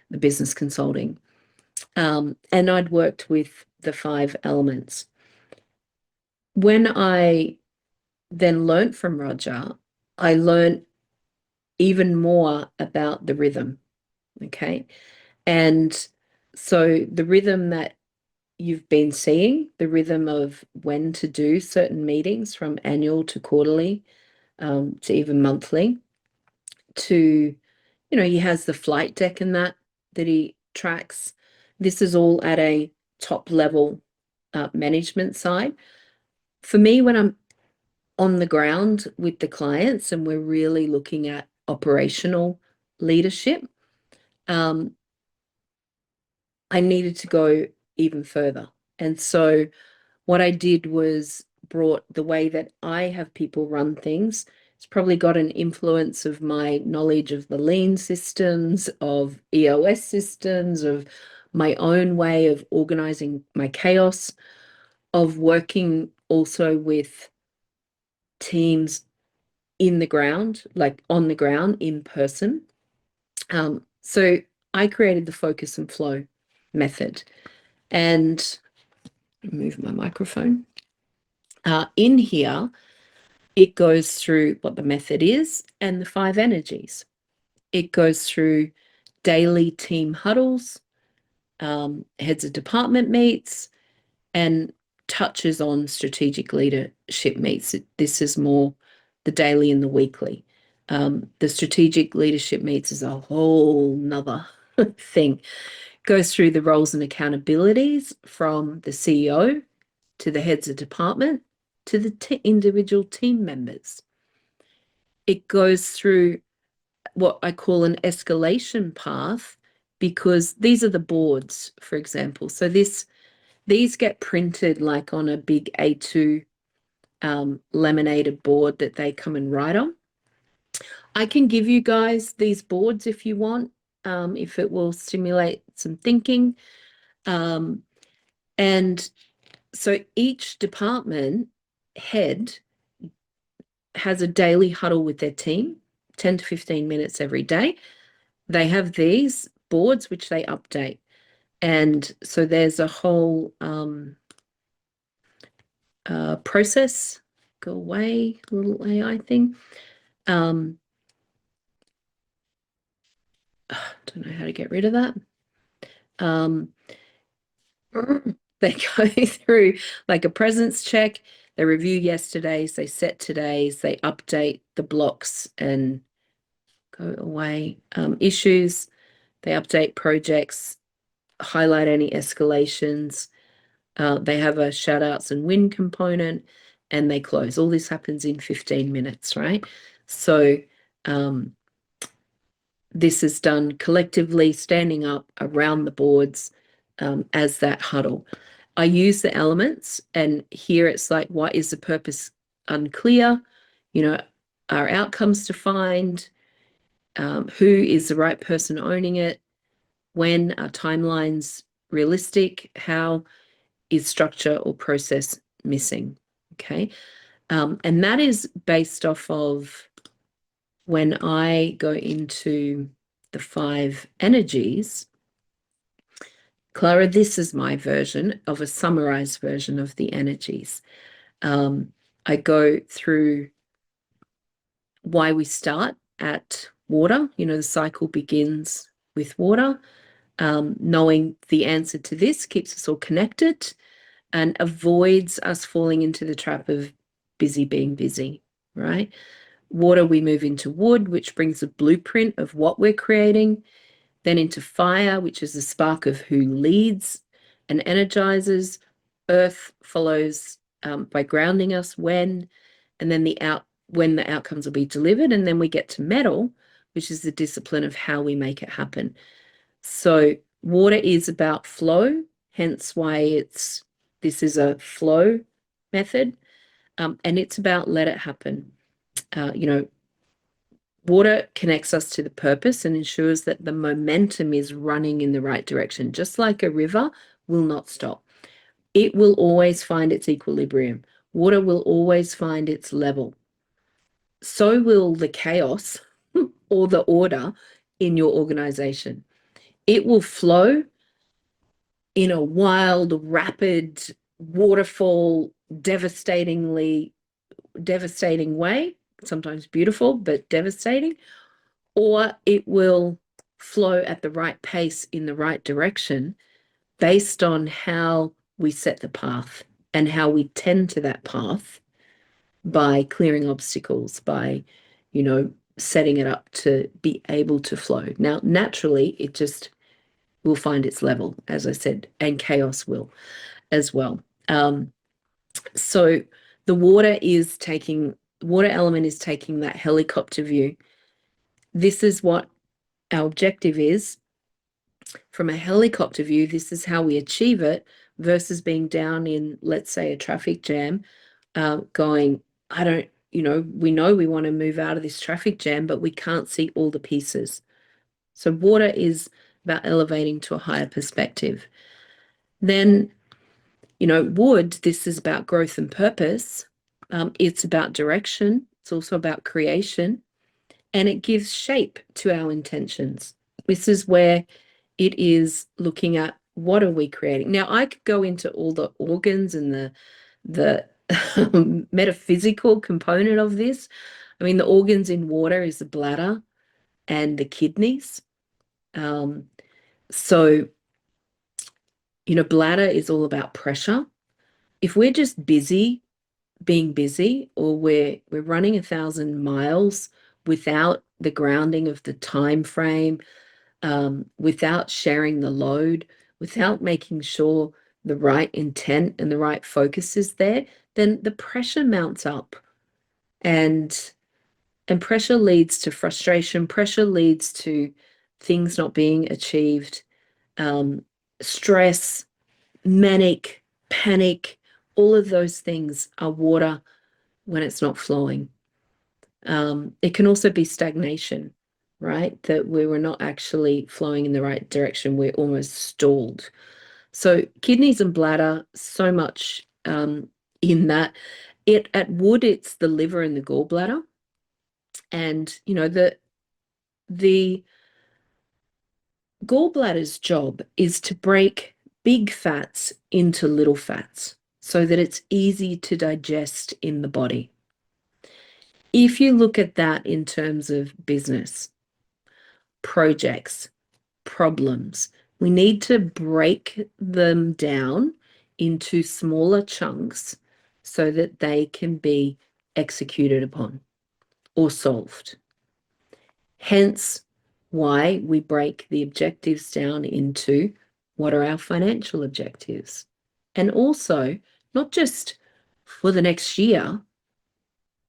the business consulting. And I'd worked with the 5 elements. When I then learned from Roger, I learned even more about the rhythm. Okay. And so the rhythm that you've been seeing, the rhythm of when to do certain meetings from annual to quarterly, to even monthly, to, he has the flight deck and that he tracks. This is all at a top level management side. For me, when I'm on the ground with the clients and we're really looking at operational leadership, I needed to go even further. And so what I did was brought the way that I have people run things. It's probably got an influence of my knowledge of the lean systems, of EOS systems, of my own way of organizing my chaos, of working also with teams in the ground, like on the ground in person. So I created the focus and flow method. And move my microphone. In here, it goes through what the method is and the 5 energies. It goes through daily team huddles, heads of department meets, and touches on strategic leadership meets. This is more the daily and the weekly. The strategic leadership meets is a whole nother thing. Goes through the roles and accountabilities from the CEO to the heads of department to the individual team members. It goes through what I call an escalation path, because these are the boards, for example. So these get printed like on a big A2 laminated board that they come and write on. I can give you guys these boards if you want, if it will stimulate some thinking. And so each department head has a daily huddle with their team, 10 to 15 minutes every day. They have these boards which they update. And so there's a whole process. Go away, little AI thing. Don't know how to get rid of that. They go through like a presence check. They review yesterday's, they set today's, they update the blocks and go away. Issues, they update projects, highlight any escalations. They have a shout outs and win component, and they close. All this happens in 15 minutes, right? So this is done collectively, standing up around the boards as that huddle. I use the elements, and here it's like, why is the purpose unclear? Are outcomes defined? Who is the right person owning it? When are timelines realistic? How is structure or process missing? Okay. And that is based off of when I go into the 5 energies. Clara, this is my version of a summarized version of the energies. I go through why we start at water. The cycle begins with water. Knowing the answer to this keeps us all connected and avoids us falling into the trap of busy being busy, right? Water, we move into wood, which brings a blueprint of what we're creating. Then into fire, which is the spark of who leads and energizes. Earth follows by grounding us when the outcomes will be delivered. And then we get to metal, which is the discipline of how we make it happen. So water is about flow, hence why this is a flow method. And it's about let it happen. Water connects us to the purpose and ensures that the momentum is running in the right direction. Just like a river will not stop. It will always find its equilibrium. Water will always find its level. so will the chaos or the order in your organization. It will flow in a wild, rapid, waterfall, devastating way, sometimes beautiful, but devastating, or it will flow at the right pace in the right direction based on how we set the path and how we tend to that path by clearing obstacles, by, setting it up to be able to flow. Now, naturally, it just will find its level, as I said, and chaos will as well. So the water element is taking that helicopter view. This is what our objective is. From a helicopter view, this is how we achieve it versus being down in, let's say, a traffic jam, going, we know we want to move out of this traffic jam, but we can't see all the pieces. So water is about elevating to a higher perspective. Then, wood, this is about growth and purpose. It's about direction. It's also about creation. And it gives shape to our intentions. This is where it is looking at what are we creating. Now, I could go into all the organs and the metaphysical component of this. I mean, the organs in water is the bladder and the kidneys. So, bladder is all about pressure. If we're just being busy, or we're running 1,000 miles without the grounding of the time frame, without sharing the load, without making sure the right intent and the right focus is there, then the pressure mounts up, and pressure leads to frustration. Pressure leads to things not being achieved, stress, manic, panic. All of those things are water when it's not flowing. It can also be stagnation, right? That we were not actually flowing in the right direction. We're almost stalled. So kidneys and bladder, so much in that. At wood, it's the liver and the gallbladder. And, the gallbladder's job is to break big fats into little fats so that it's easy to digest in the body. If you look at that in terms of business, projects, problems, we need to break them down into smaller chunks so that they can be executed upon or solved. Hence why we break the objectives down into what are our financial objectives. And also, not just for the next year,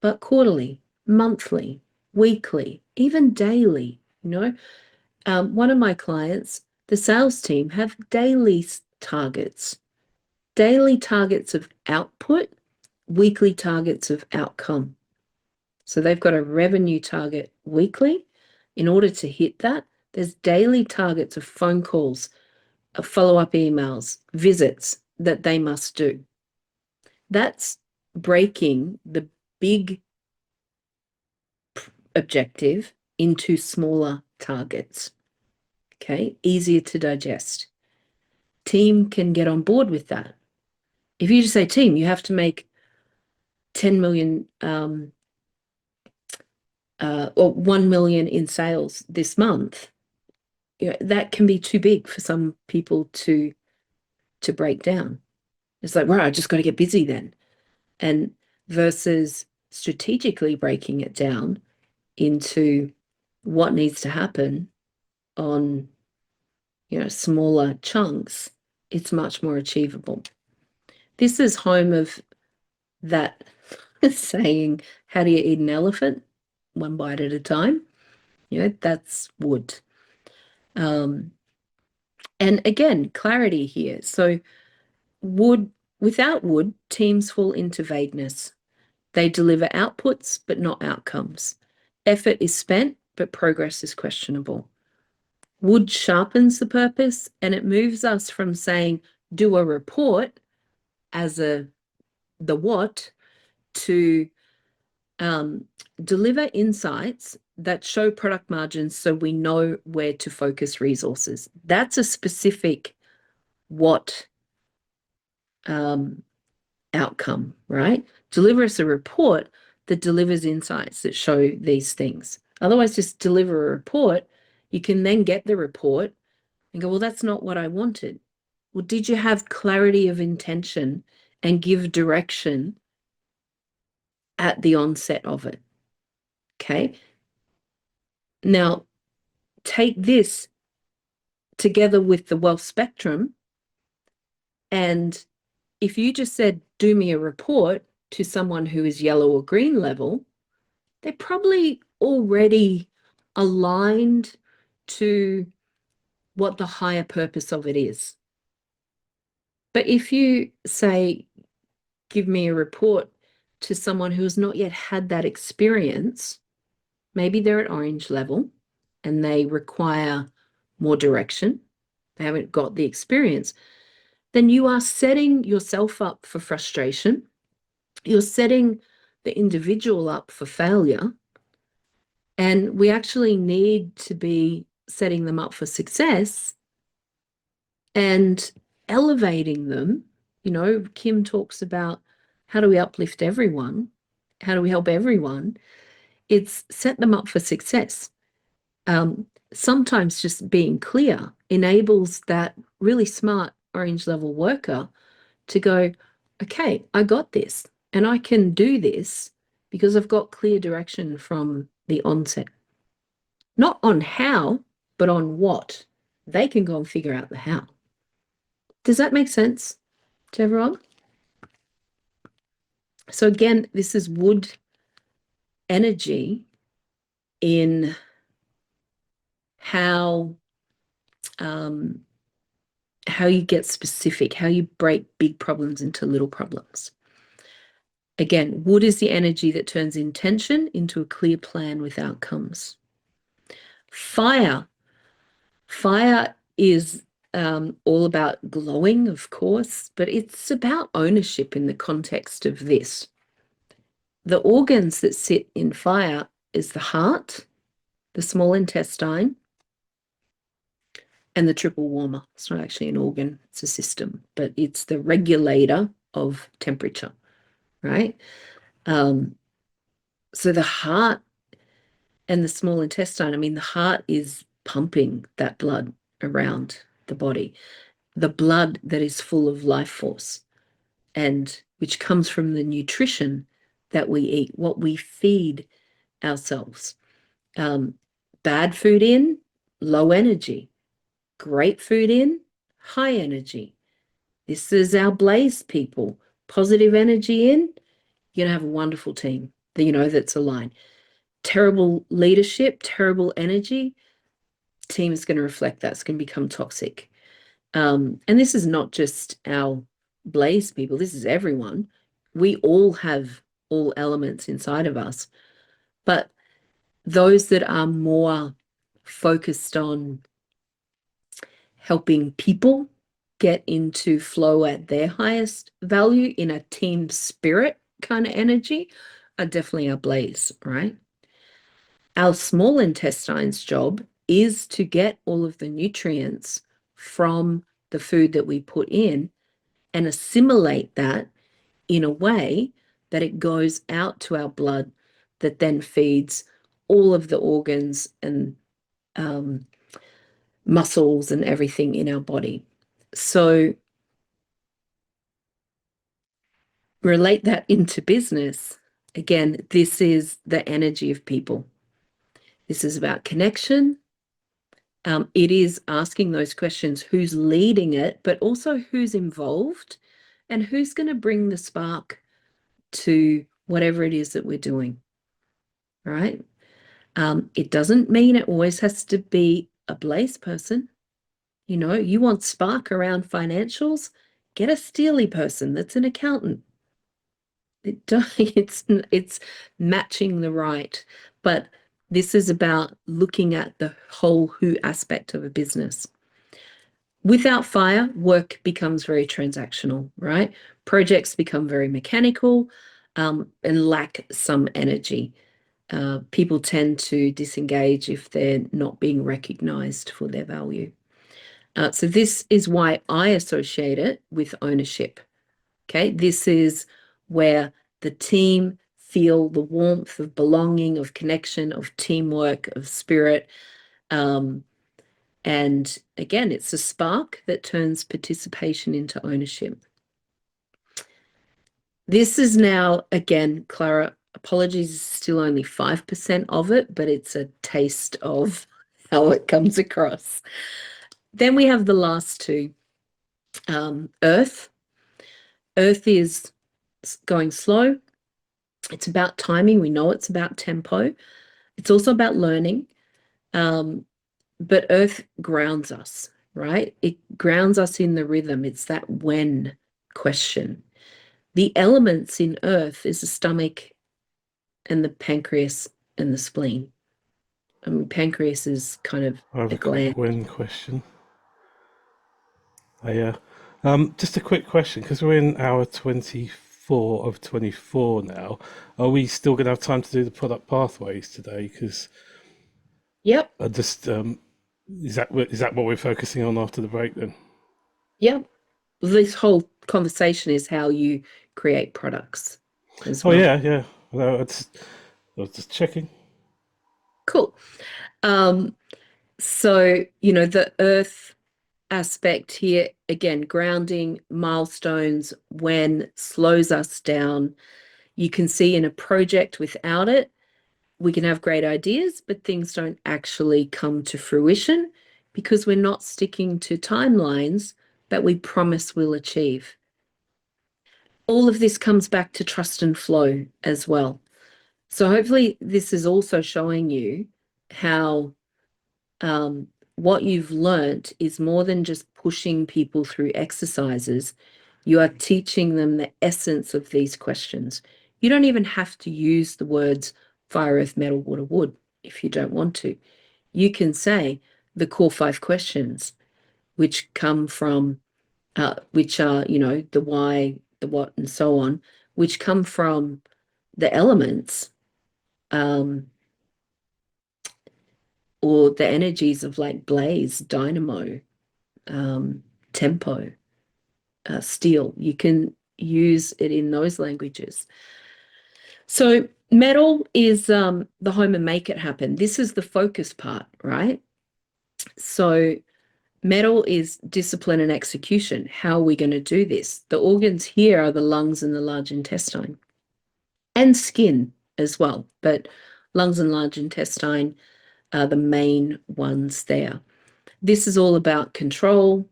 but quarterly, monthly, weekly, even daily. One of my clients, the sales team, have daily targets of output, weekly targets of outcome. So they've got a revenue target weekly. In order to hit that, there's daily targets of phone calls, of follow-up emails, visits that they must do. That's breaking the big objective into smaller targets. Okay, easier to digest. Team can get on board with that. If you just say, team, you have to make 10 million or 1 million in sales this month, that can be too big for some people to break down. It's like, right, I just got to get busy then. And versus strategically breaking it down into what needs to happen on, smaller chunks, it's much more achievable. This is home of that saying, how do you eat an elephant? One bite at a time. That's wood. And again, clarity here. So without wood, teams fall into vagueness. They deliver outputs, but not outcomes. Effort is spent, but progress is questionable. Wood sharpens the purpose, and it moves us from saying, do a report as the what, to deliver insights that show product margins so we know where to focus resources. That's a specific what outcome, right? Deliver us a report that delivers insights that show these things. Otherwise, just deliver a report. You can then get the report and go, well, that's not what I wanted. Well, did you have clarity of intention and give direction at the onset of it? Okay. Now, take this together with the wealth spectrum, and if you just said, do me a report to someone who is yellow or green level, they're probably already aligned to what the higher purpose of it is. But if you say, give me a report to someone who has not yet had that experience, maybe they're at orange level and they require more direction, they haven't got the experience, then you are setting yourself up for frustration. You're setting the individual up for failure. And we actually need to be setting them up for success and elevating them. You know, Kim talks about how do we uplift everyone? How do we help everyone? It's set them up for success. Sometimes just being clear enables that really smart orange level worker to go, okay, I got this and I can do this because I've got clear direction from the onset. Not on how, but on what. They can go and figure out the how. Does that make sense to everyone? So again, this is wood energy in how you get specific, how you break big problems into little problems. Again, wood is the energy that turns intention into a clear plan with outcomes. Fire is all about glowing, of course, but it's about ownership in the context of this. The organs that sit in fire is the heart, the small intestine, and the triple warmer. It's not actually an organ, it's a system, but it's the regulator of temperature, right? So the heart and the small intestine, I mean, the heart is pumping that blood around the body, the blood that is full of life force, and which comes from the nutrition that we eat, what we feed ourselves. Bad food in, low energy. Great food in, high energy. This is our blaze people. Positive energy in, you're going to have a wonderful team that you know that's aligned. Terrible leadership, terrible energy, team is going to reflect that. It's going to become toxic. And this is not just our blaze people. This is everyone. We all have all elements inside of us. But those that are more focused on helping people get into flow at their highest value in a team spirit kind of energy are definitely our blaze, right? Our small intestine's job is to get all of the nutrients from the food that we put in and assimilate that in a way that it goes out to our blood that then feeds all of the organs and muscles and everything in our body. So relate that into business. Again, this is the energy of people. This is about connection. It is asking those questions, who's leading it, but also who's involved and who's going to bring the spark to whatever it is that we're doing, right? It doesn't mean it always has to be a blaze person. You know, you want spark around financials, get a Steely person that's an accountant. It's matching the right, but this is about looking at the whole who aspect of a business. Without fire, work becomes very transactional, right? Projects become very mechanical. and lack some energy. People tend to disengage if they're not being recognized for their value. So this is why I associate it with ownership. Okay, this is where the team feel the warmth of belonging, of connection, of teamwork, of spirit. And again, it's a spark that turns participation into ownership. This is now, again, Clara, apologies, still only 5% of it, but it's a taste of how it comes across. Then we have the last two. Earth. Earth is going slow. It's about timing. We know it's about tempo. It's also about learning. But Earth grounds us, right? It grounds us in the rhythm. It's that when question. The elements in Earth is the stomach and the pancreas and the spleen. I mean, pancreas is kind of I've a got gland. one question. Yeah. Just a quick question, because we're in hour 24 of 24 now. Are we still going to have time to do the product pathways today? Because Yep. I just is that what we're focusing on after the break then? Yep. This whole conversation is how you create products as Oh well. yeah. Well, I was just checking. Cool. So, the Earth aspect here, again, grounding, milestones, when slows us down. You can see in a project without it, we can have great ideas, but things don't actually come to fruition because we're not sticking to timelines that we promise we'll achieve. All of this comes back to trust and flow as well. So hopefully this is also showing you how what you've learnt is more than just pushing people through exercises. You are teaching them the essence of these questions. You don't even have to use the words fire, earth, metal, water, wood if you don't want to. You can say the core 5 questions, which come from, which are, the why, the what, and so on, which come from the elements, or the energies of like blaze, dynamo, tempo, steel. You can use it in those languages. So metal is the home and make it happen. This is the focus part, right? So metal is discipline and execution. How are we going to do this? The organs here are the lungs and the large intestine, and skin as well, but lungs and large intestine are the main ones there. This is all about control,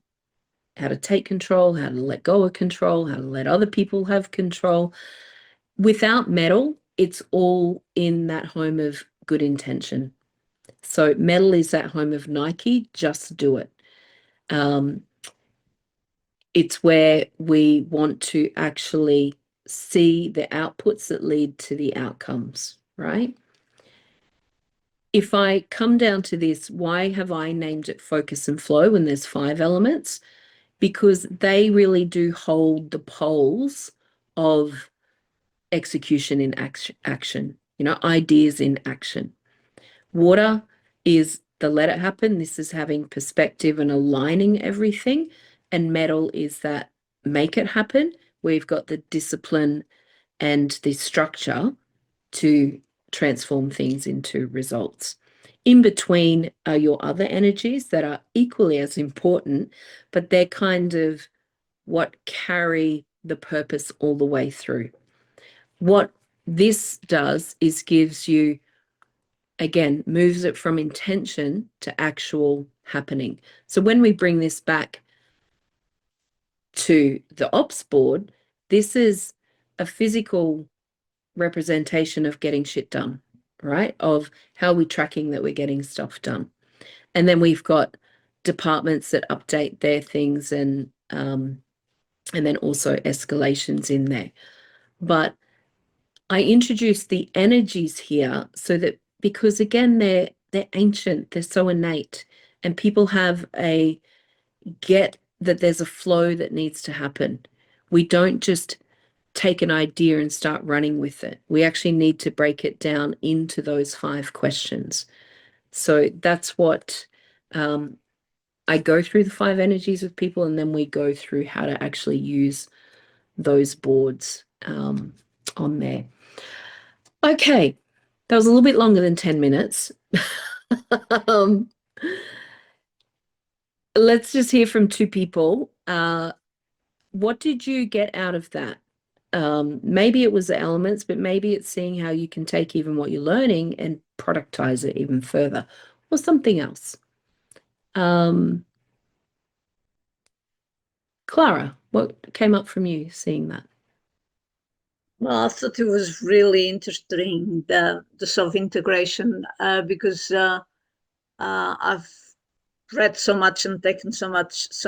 how to take control, how to let go of control, how to let other people have control. Without metal, it's all in that home of good intention. So metal is that home of Nike, just do it. It's where we want to actually see the outputs that lead to the outcomes, right? If I come down to this, why have I named it focus and flow when there's 5 elements? Because they really do hold the poles of execution in action, ideas in action. Water is the let it happen. This is having perspective and aligning everything. And metal is that make it happen. We've got the discipline and the structure to transform things into results. In between are your other energies that are equally as important, but they're kind of what carry the purpose all the way through. What this does is gives you, again, moves it from intention to actual happening. So when we bring this back to the ops board, this is a physical representation of getting shit done, right? Of how we're tracking that we're getting stuff done. And then we've got departments that update their things, and then also escalations in there. But I introduced the energies here so that, because again, they're ancient, they're so innate, and people have get that there's a flow that needs to happen. We don't just take an idea and start running with it. We actually need to break it down into those 5 questions. So that's what I go through the 5 energies with people, and then we go through how to actually use those boards on there. Okay, that was a little bit longer than 10 minutes. Let's just hear from 2 people. What did you get out of that? Maybe it was the elements, but maybe it's seeing how you can take even what you're learning and productize it even further, or something else. Clara, what came up from you seeing that? Well, I thought it was really interesting, the self-integration, because I've read so much and taken so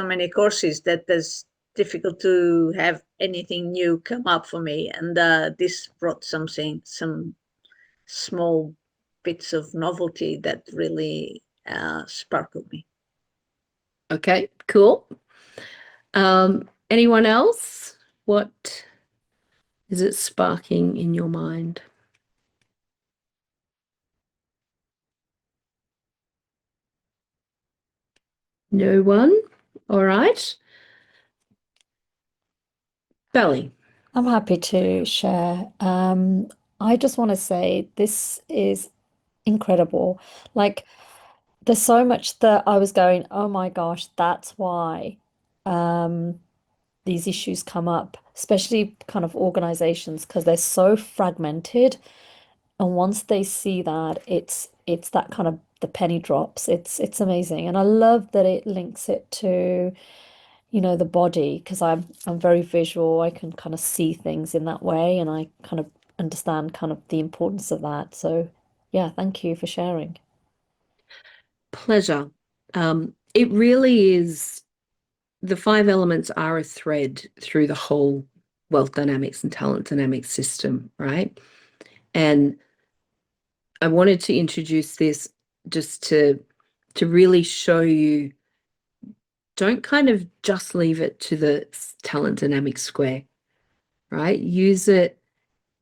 many courses that it's difficult to have anything new come up for me. And this brought some small bits of novelty that really sparkled me. Okay, cool. Anyone else? What is it sparking in your mind? No one? All right. Belly. I'm happy to share. I just want to say this is incredible. Like, there's so much that I was going, oh my gosh, that's why these issues come up, especially kind of organizations, because they're so fragmented. And once they see that, it's that kind of the penny drops. It's amazing. And I love that it links it to the body, because I'm very visual. I can kind of see things in that way, and I kind of understand kind of the importance of that. So yeah, thank you for sharing. Pleasure. It really is, the 5 elements are a thread through the whole wealth dynamics and talent dynamics system, right? And I wanted to introduce this just to really show you, don't kind of just leave it to the talent dynamic square, right? Use it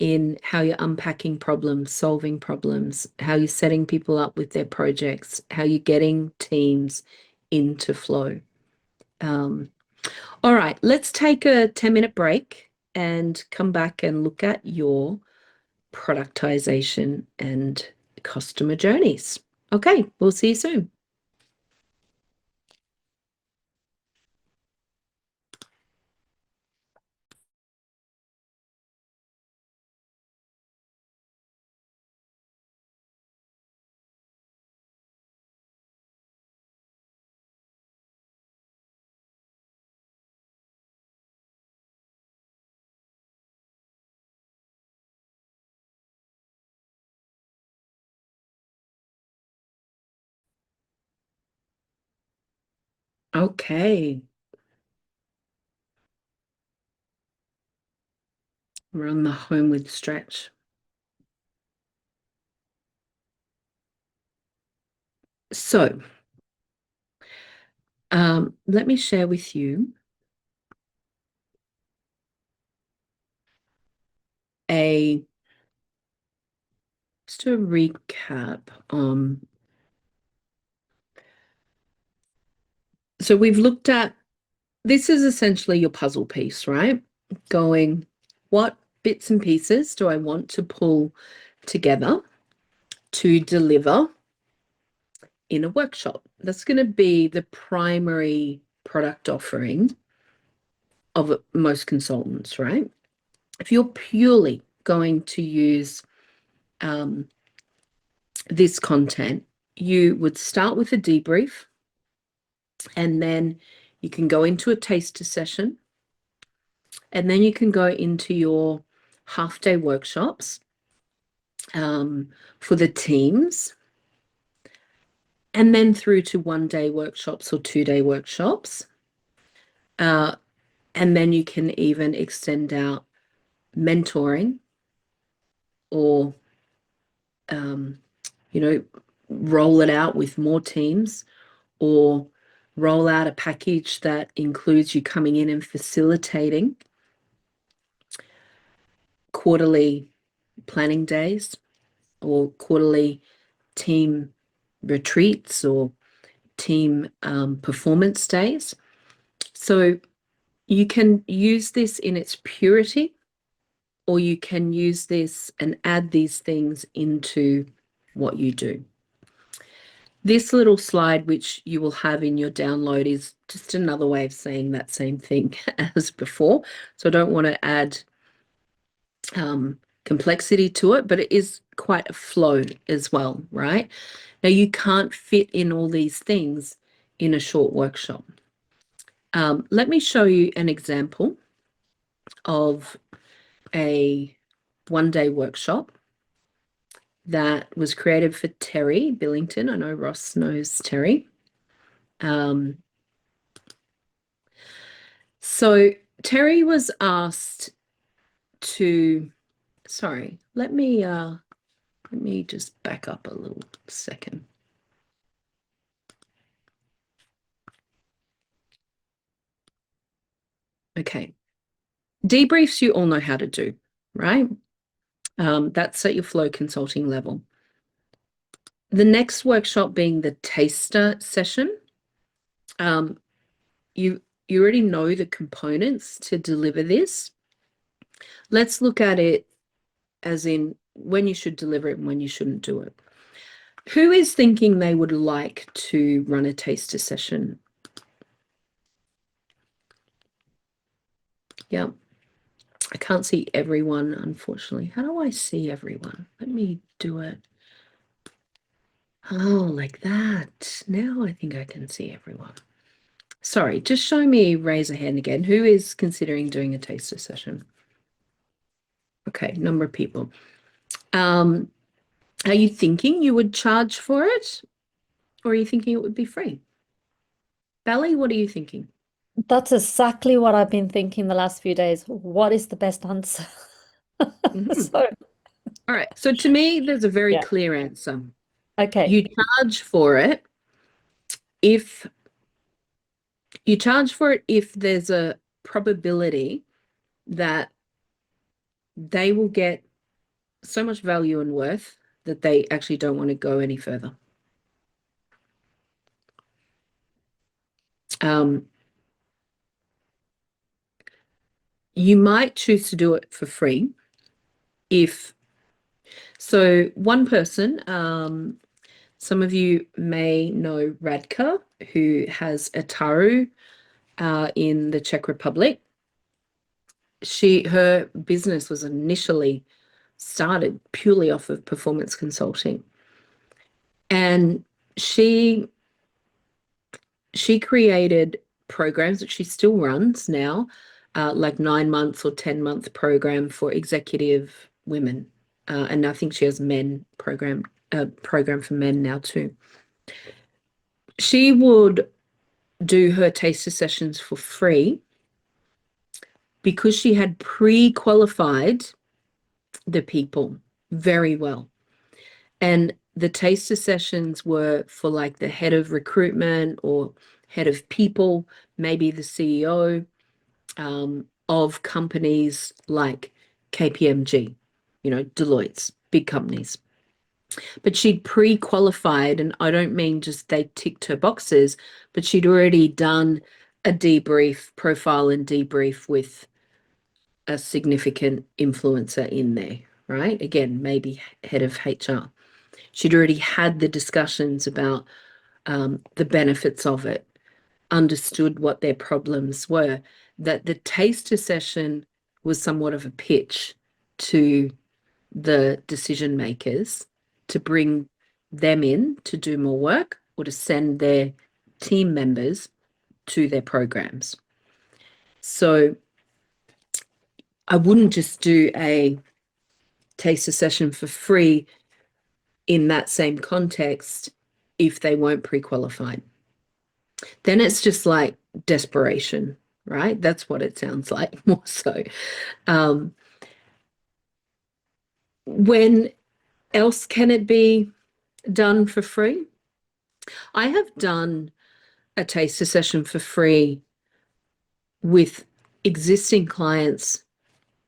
in how you're unpacking problems, solving problems, how you're setting people up with their projects, how you're getting teams into flow. All right, let's take a 10-minute break and come back and look at your productization and customer journeys. Okay, we'll see you soon. Okay. We're on the homeward stretch. So, let me share with you just a recap. So we've looked at, this is essentially your puzzle piece, right? Going, what bits and pieces do I want to pull together to deliver in a workshop? That's going to be the primary product offering of most consultants, right? If you're purely going to use this content, you would start with a debrief, and then you can go into a taster session, and then you can go into your half-day workshops for the teams, and then through to 1-day workshops or 2-day workshops. And then you can even extend out mentoring, or roll it out with more teams, or roll out a package that includes you coming in and facilitating quarterly planning days or quarterly team retreats or team performance days. So you can use this in its purity, or you can use this and add these things into what you do. This little slide, which you will have in your download, is just another way of saying that same thing as before. So I don't want to add complexity to it, but it is quite a flow as well, right? Now, you can't fit in all these things in a short workshop. Let me show you an example of a one-day workshop that was created for Terry Billington. I know Ross knows Terry. So Terry was asked to, sorry, let me just back up a little second. Okay. Debriefs you all know how to do, right? That's at your Flow Consulting level. The next workshop being the taster session. You already know the components to deliver this. Let's look at it as in when you should deliver it and when you shouldn't do it. Who is thinking they would like to run a taster session? Yeah. I can't see everyone, unfortunately. How do I see everyone? Let me do it. Oh, like that. Now I think I can see everyone. Sorry, just show me, raise a hand again. Who is considering doing a taster session? Okay, number of people. Are you thinking you would charge for it? Or are you thinking it would be free? Bally, what are you thinking? That's exactly what I've been thinking the last few days. What is the best answer? So, all right. So to me, there's a very Yeah. clear answer. okay. You charge for it if there's a probability that they will get so much value and worth that they actually don't want to go any further. You might choose to do it for free if so. One person, some of you may know Radka, who has Ataru in the Czech Republic. Her business was initially started purely off of performance consulting, and she created programs that she still runs now, like 9-month or 10-month program for executive women, and I think she has program for men now too. She would do her taster sessions for free because she had pre-qualified the people very well. And the taster sessions were for like the head of recruitment or head of people, maybe the CEO of companies like KPMG, Deloitte's, big companies. But she'd pre-qualified, and I don't mean just they ticked her boxes, but she'd already done a debrief, profile and debrief with a significant influencer in there, right? Again, maybe head of HR. She'd already had the discussions about the benefits of it, understood what their problems were, that the taster session was somewhat of a pitch to the decision makers to bring them in to do more work or to send their team members to their programs. So I wouldn't just do a taster session for free in that same context if they weren't pre-qualified. Then it's just like desperation, right? That's what it sounds like more so. When else can it be done for free? I have done a taster session for free with existing clients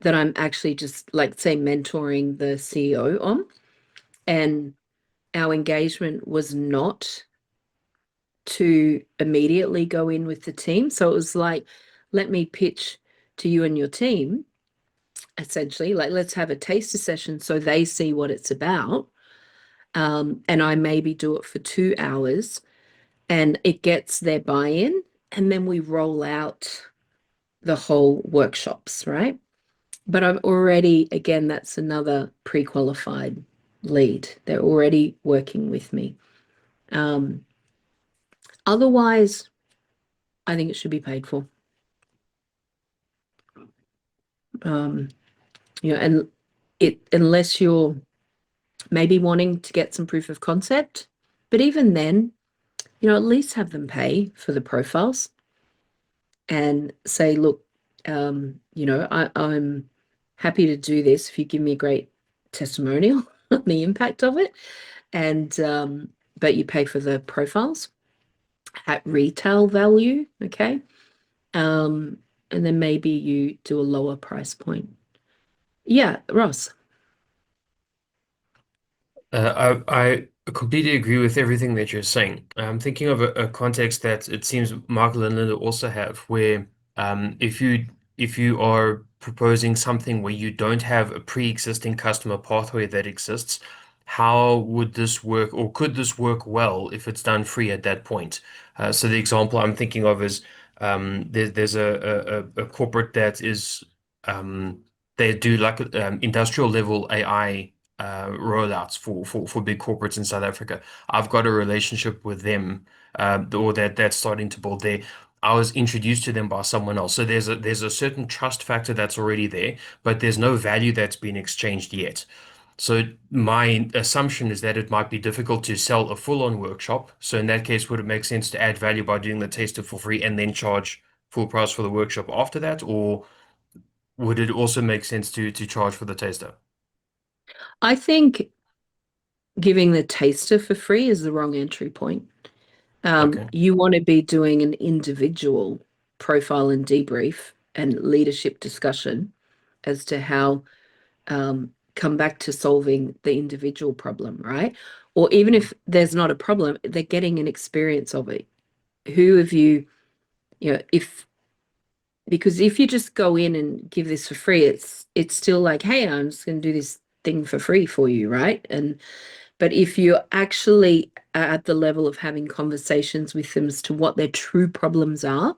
that I'm actually just like say mentoring the CEO on, and our engagement was not to immediately go in with the team. So it was like, let me pitch to you and your team, essentially, like let's have a taster session so they see what it's about. And I maybe do it for 2 hours and it gets their buy-in, and then we roll out the whole workshops, right? But I'm already, again, that's another pre-qualified lead. They're already working with me. Otherwise, I think it should be paid for. And unless you're maybe wanting to get some proof of concept, but even then, at least have them pay for the profiles and say, look, I'm happy to do this if you give me a great testimonial on the impact of it, and but you pay for the profiles at retail value, okay? And then maybe you do a lower price point. Yeah, Ross. I completely agree with everything that you're saying. I'm thinking of a context that it seems Michael and Linda also have, where if you are proposing something where you don't have a pre-existing customer pathway that exists, how would this work, or could this work well if it's done free at that point? So the example I'm thinking of is there's a corporate that is they do like industrial level AI rollouts for big corporates in South Africa. I've got a relationship with them, or that's starting to build there. I was introduced to them by someone else. So there's a certain trust factor that's already there, but there's no value that's been exchanged yet. So my assumption is that it might be difficult to sell a full-on workshop. So in that case, would it make sense to add value by doing the taster for free and then charge full price for the workshop after that? Or would it also make sense to charge for the taster? I think giving the taster for free is the wrong entry point. Okay. You want to be doing an individual profile and debrief and leadership discussion as to how come back to solving the individual problem, right? Or even if there's not a problem, they're getting an experience of it. Who have you, because if you just go in and give this for free, it's still like, hey, I'm just going to do this thing for free for you, right? But if you actually are at the level of having conversations with them as to what their true problems are,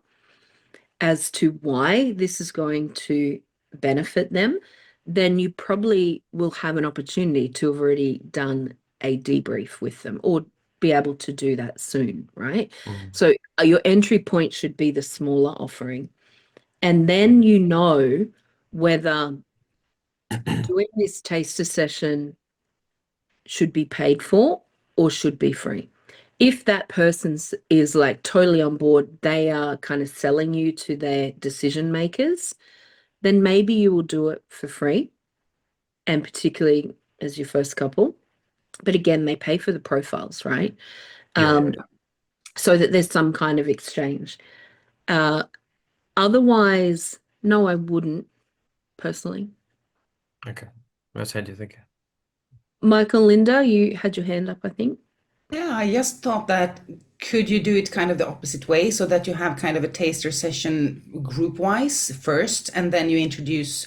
as to why this is going to benefit them, then you probably will have an opportunity to have already done a debrief with them or be able to do that soon, right? So your entry point should be the smaller offering. And then whether doing this taster session should be paid for or should be free. If that person is like totally on board, they are kind of selling you to their decision makers, then maybe you will do it for free, and particularly as your first couple. But again, they pay for the profiles, right? So that there's some kind of exchange. Otherwise, no, I wouldn't personally. Okay. That's handy, thank you. Michael, Linda, you had your hand up, I think. Yeah, I just thought that could you do it kind of the opposite way so that you have kind of a taster session group wise first, and then you introduce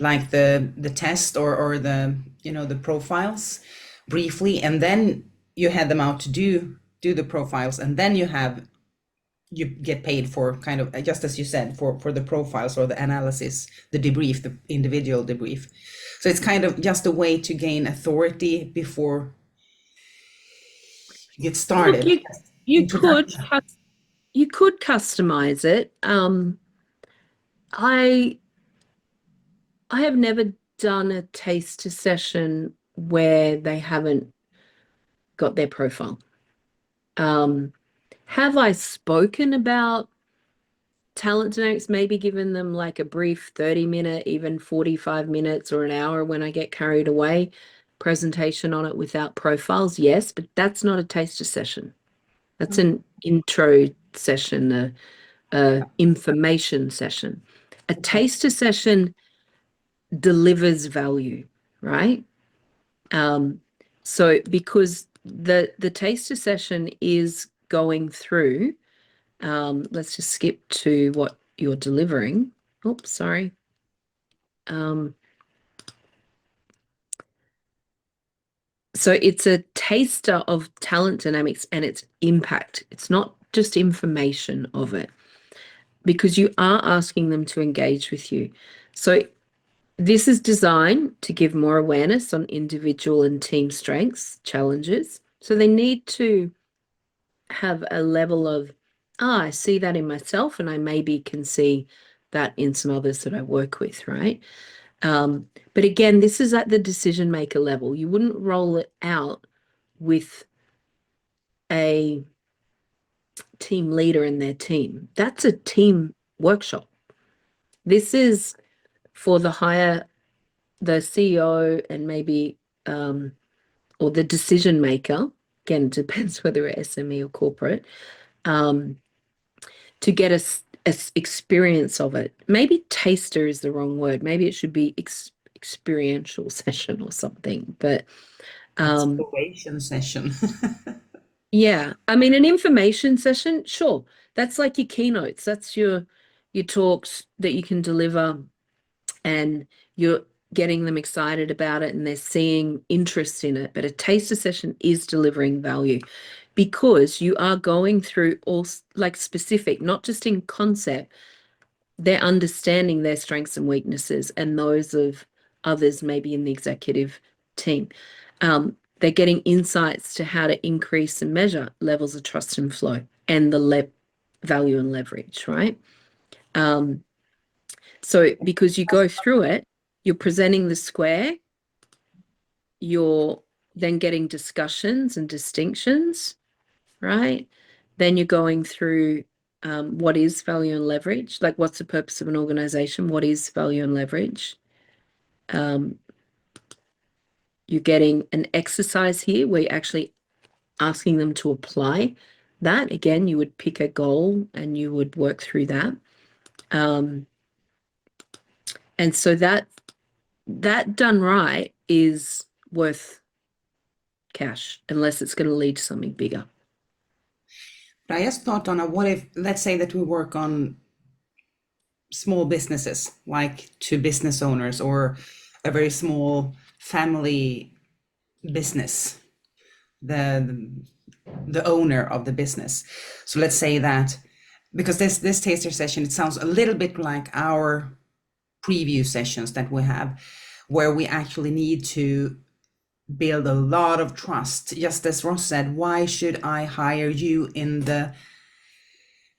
like the test or the the profiles briefly, and then you head them out to do the profiles, and then you get paid for kind of, just as you said, for the profiles or the analysis, the debrief, the individual debrief. So it's kind of just a way to gain authority before you get started. Look, you could customize it. I have never done a taster session where they haven't got their profile. Have I spoken about talent dynamics, maybe given them like a brief 30-minute, even 45 minutes or an hour when I get carried away presentation on it without profiles? Yes, but that's not a taster session. That's an intro session, a information session. A taster session delivers value, right? So because the taster session is going through, let's just skip to what you're delivering. Oops, sorry. So it's a taster of talent dynamics and its impact. It's not just information of it, because you are asking them to engage with you. So this is designed to give more awareness on individual and team strengths, challenges. So they need to have a level of, I see that in myself, and I maybe can see that in some others that I work with, right? But again, this is at the decision maker level. You wouldn't roll it out with a team leader in their team. That's a team workshop. This is for the CEO and maybe or the decision maker. Again, it depends whether we're SME or corporate, to get a experience of it. Maybe taster is the wrong word. Maybe it should be experiential session or something. But Exploration session. yeah, I mean, an information session, sure. That's like your keynotes. That's your talks that you can deliver, and you're getting them excited about it and they're seeing interest in it. But a taster session is delivering value, because you are going through all like specific, not just in concept, they're understanding their strengths and weaknesses and those of others maybe in the executive team. They're getting insights to how to increase and measure levels of trust and flow and the value and leverage, right? So because you go through it, you're presenting the square, you're then getting discussions and distinctions, right? Then you're going through what is value and leverage, like what's the purpose of an organization, what is value and leverage. You're getting an exercise here where you're actually asking them to apply that. Again, you would pick a goal and you would work through that. And so that done right is worth cash, unless it's going to lead to something bigger. But I just thought, Donna, what if, let's say that we work on small businesses, like 2 business owners or a very small family business, the owner of the business. So let's say that, because this taster session, it sounds a little bit like our preview sessions that we have, where we actually need to build a lot of trust. Just as Ross said, why should I hire you in the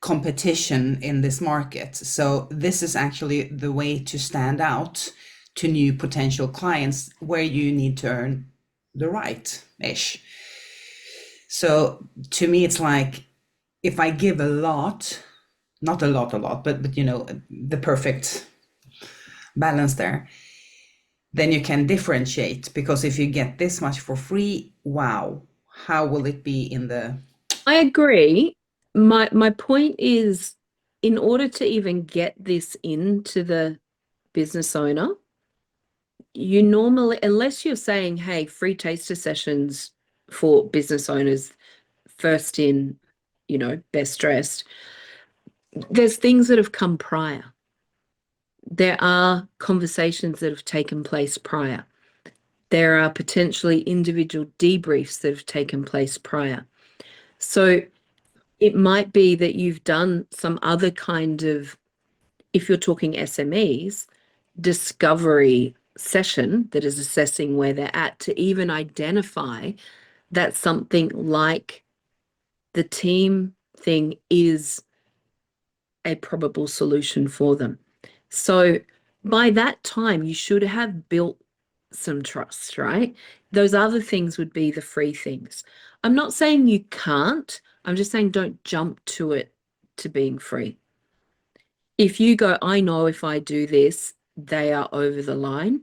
competition in this market? So this is actually the way to stand out to new potential clients, where you need to earn the right-ish. So to me, it's like, if I give a lot, not a lot, but you know, the perfect balance there, then you can differentiate, because if you get this much for free, wow, how will it be in the... I agree. My point is, in order to even get this into the business owner, you normally, unless you're saying, hey, free taster sessions for business owners, first in, best dressed, there's things that have come prior. There are conversations that have taken place prior. There are potentially individual debriefs that have taken place prior. So it might be that you've done some other kind of, if you're talking SMEs, discovery session that is assessing where they're at, to even identify that something like the team thing is a probable solution for them. So by that time, you should have built some trust, right? Those other things would be the free things. I'm not saying you can't. I'm just saying don't jump to it to being free. If you go, I know if I do this, they are over the line,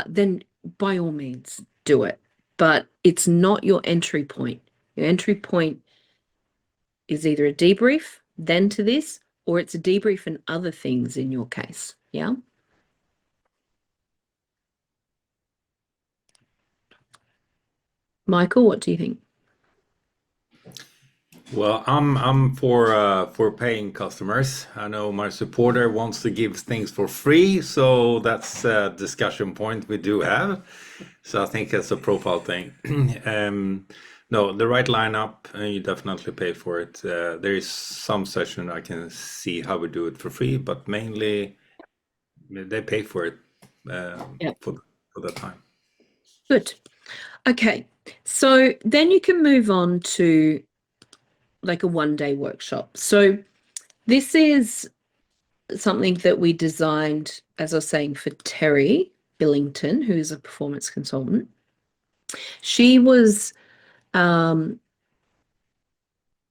then by all means do it. But it's not your entry point. Your entry point is either a debrief, then to this, or it's a debrief and other things in your case. Yeah. Michael, what do you think? Well, I'm for paying customers. I know my supporter wants to give things for free, so that's a discussion point we do have. So I think that's a profile thing. No, the right lineup, you definitely pay for it. There is some session I can see how we do it for free, but mainly they pay for it Yep. for the time. Good. Okay. So then you can move on to like a one-day workshop. So this is something that we designed, as I was saying, for Terry Billington, who is a performance consultant. She was,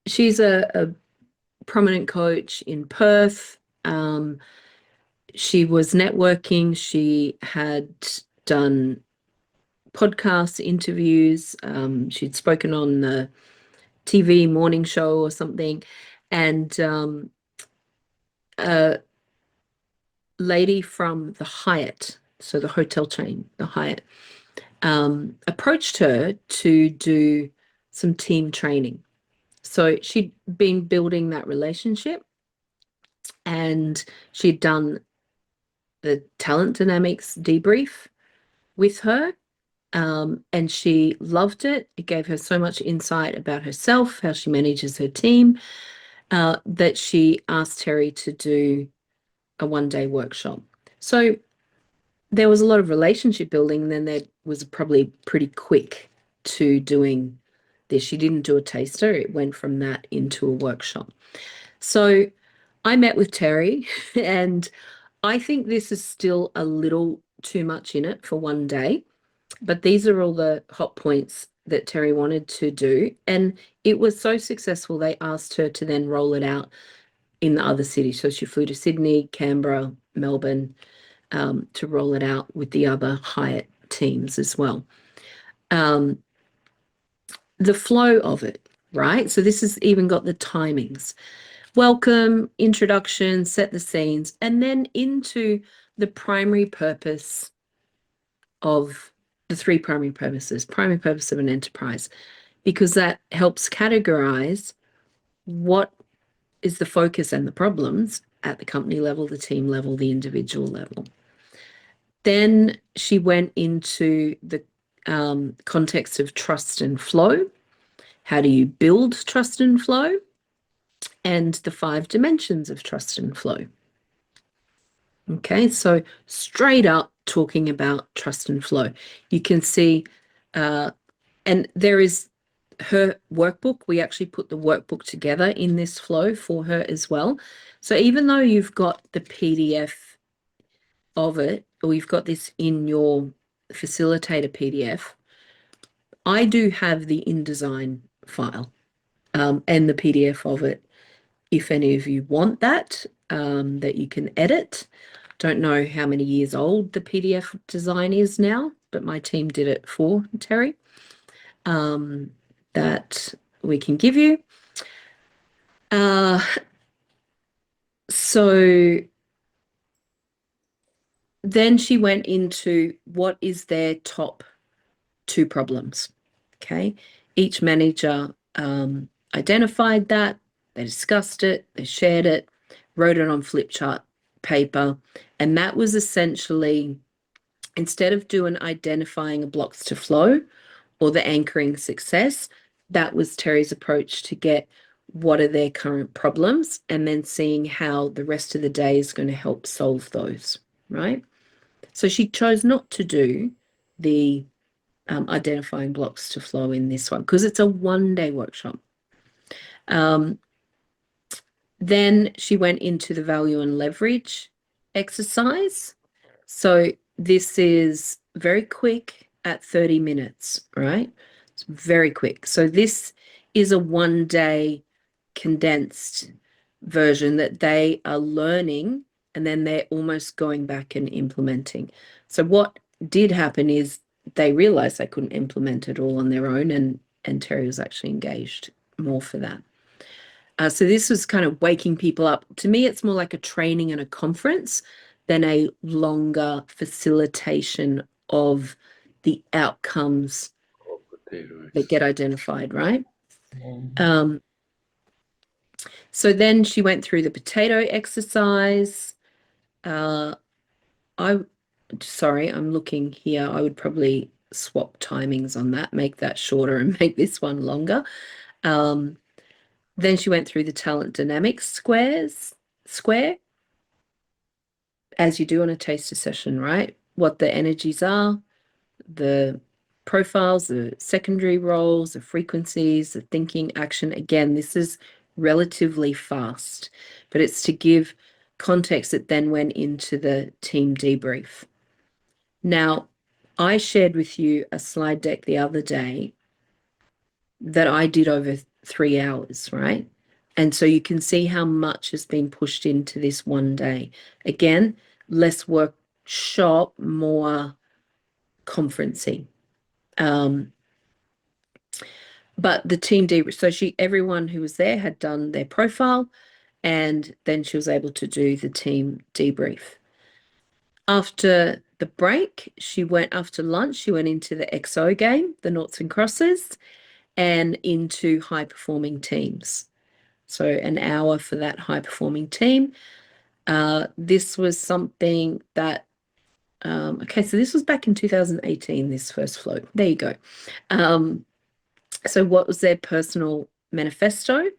she's a prominent coach in Perth. She was networking. She had done podcast interviews. She'd spoken on the TV morning show or something. And a lady from the Hyatt, so the hotel chain, the Hyatt, approached her to do some team training. So she'd been building that relationship, and she'd done the talent dynamics debrief with her, and she loved it. It gave her so much insight about herself, how she manages her team, that she asked Terry to do a one-day workshop. So there was a lot of relationship building, and then there was probably pretty quick to doing this. She didn't do a taster. It went from that into a workshop. So I met with Terry, and I think this is still a little too much in it for one day, but these are all the hot points that Terry wanted to do. And it was so successful, they asked her to then roll it out in the other cities. So she flew to Sydney, Canberra, Melbourne, to roll it out with the other Hyatt teams as well. The flow of it, right? So this has even got the timings. Welcome, introduction, set the scenes, and then into the primary purpose of the three primary purposes, primary purpose of an enterprise, because that helps categorize what is the focus and the problems at the company level, the team level, the individual level. Then she went into the context of trust and flow. How do you build trust and flow? And the 5 dimensions of trust and flow. Okay, so straight up talking about trust and flow. You can see, and there is her workbook. We actually put the workbook together in this flow for her as well. So even though you've got the PDF of it, or you've got this in your facilitator PDF, I do have the InDesign file and the PDF of it. If any of you want that, that you can edit. Don't know how many years old the PDF design is now, but my team did it for Terry. That we can give you. So then she went into what is their top 2 problems. Okay, each manager identified that, they discussed it, they shared it, wrote it on flip chart paper, and that was essentially, instead of doing identifying blocks to flow or the anchoring success, that was Terry's approach to get what are their current problems, and then seeing how the rest of the day is going to help solve those, right? So she chose not to do the identifying blocks to flow in this one because it's a one-day workshop. Then she went into the value and leverage exercise. So this is very quick at 30 minutes, right? It's very quick. So this is a one-day condensed version that they are learning, and then they're almost going back and implementing. So what did happen is they realized they couldn't implement it all on their own, and Terry was actually engaged more for that. So this was kind of waking people up. To me, it's more like a training and a conference than a longer facilitation of the outcomes that get identified, right? So then she went through the potato exercise. Sorry, I'm looking here. I would probably swap timings on that, make that shorter and make this one longer. Then she went through the talent dynamics square, as you do on a taster session, right? What the energies are, the profiles, the secondary roles, the frequencies, the thinking, action. Again, this is relatively fast, but it's to give context that then went into the team debrief. Now, I shared with you a slide deck the other day that I did over 3 hours, right? And so you can see how much has been pushed into this one day. Again, less workshop, more conferencing. But the team debrief, so everyone who was there had done their profile, and then she was able to do the team debrief. After the break, after lunch, she went into the XO game, the noughts and crosses, and into high performing teams. So an hour for that high performing team. This was something that, okay, so this was back in 2018, this first float. There you go. So what was their personal manifesto?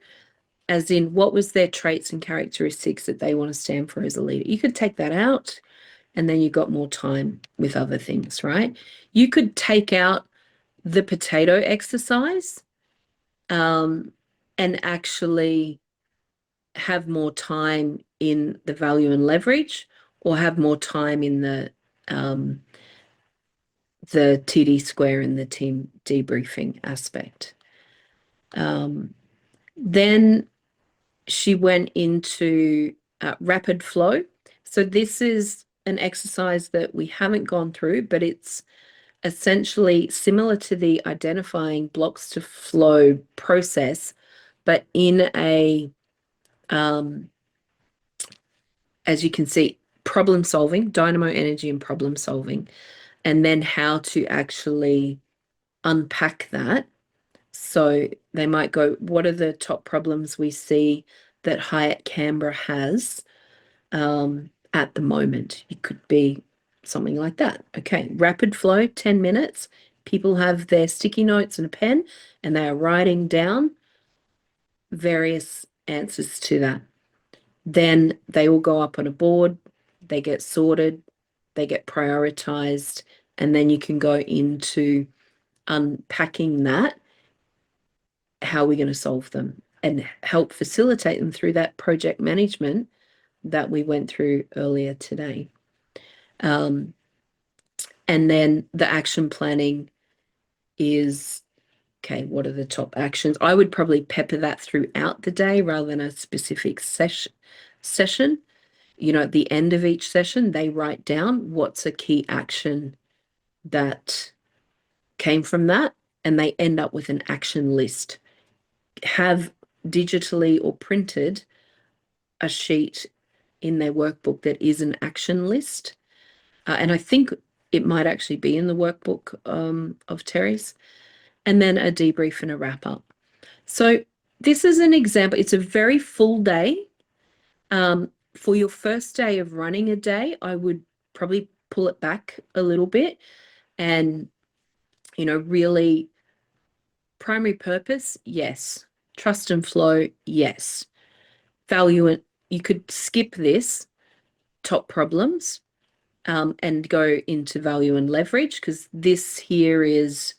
As in, what was their traits and characteristics that they want to stand for as a leader? You could take that out, and then you got more time with other things, right? You could take out the potato exercise and actually have more time in the value and leverage, or have more time in the TD square and the team debriefing aspect. Then she went into rapid flow. So this is an exercise that we haven't gone through, but it's essentially similar to the identifying blocks to flow process, but in a, as you can see, problem solving, dynamo energy and problem solving, and then how to actually unpack that. So they might go, what are the top problems we see that Hyatt Canberra has at the moment? It could be something like that. Okay, rapid flow, 10 minutes. People have their sticky notes and a pen, and they are writing down various answers to that. Then they all go up on a board, they get sorted, they get prioritized, and then you can go into unpacking that. How are we going to solve them, and help facilitate them through that project management that we went through earlier today. And then the action planning is, okay, what are the top actions? I would probably pepper that throughout the day rather than a specific session. You know, at the end of each session, they write down what's a key action that came from that, and they end up with an action list. Have digitally or printed a sheet in their workbook that is an action list. And I think it might actually be in the workbook of Terry's. And then a debrief and a wrap up. So this is an example. It's a very full day. For your first day of running a day, I would probably pull it back a little bit and, you know, really primary purpose, yes. Trust and flow, yes. Value, and you could skip this, top problems, and go into value and leverage, because this here is,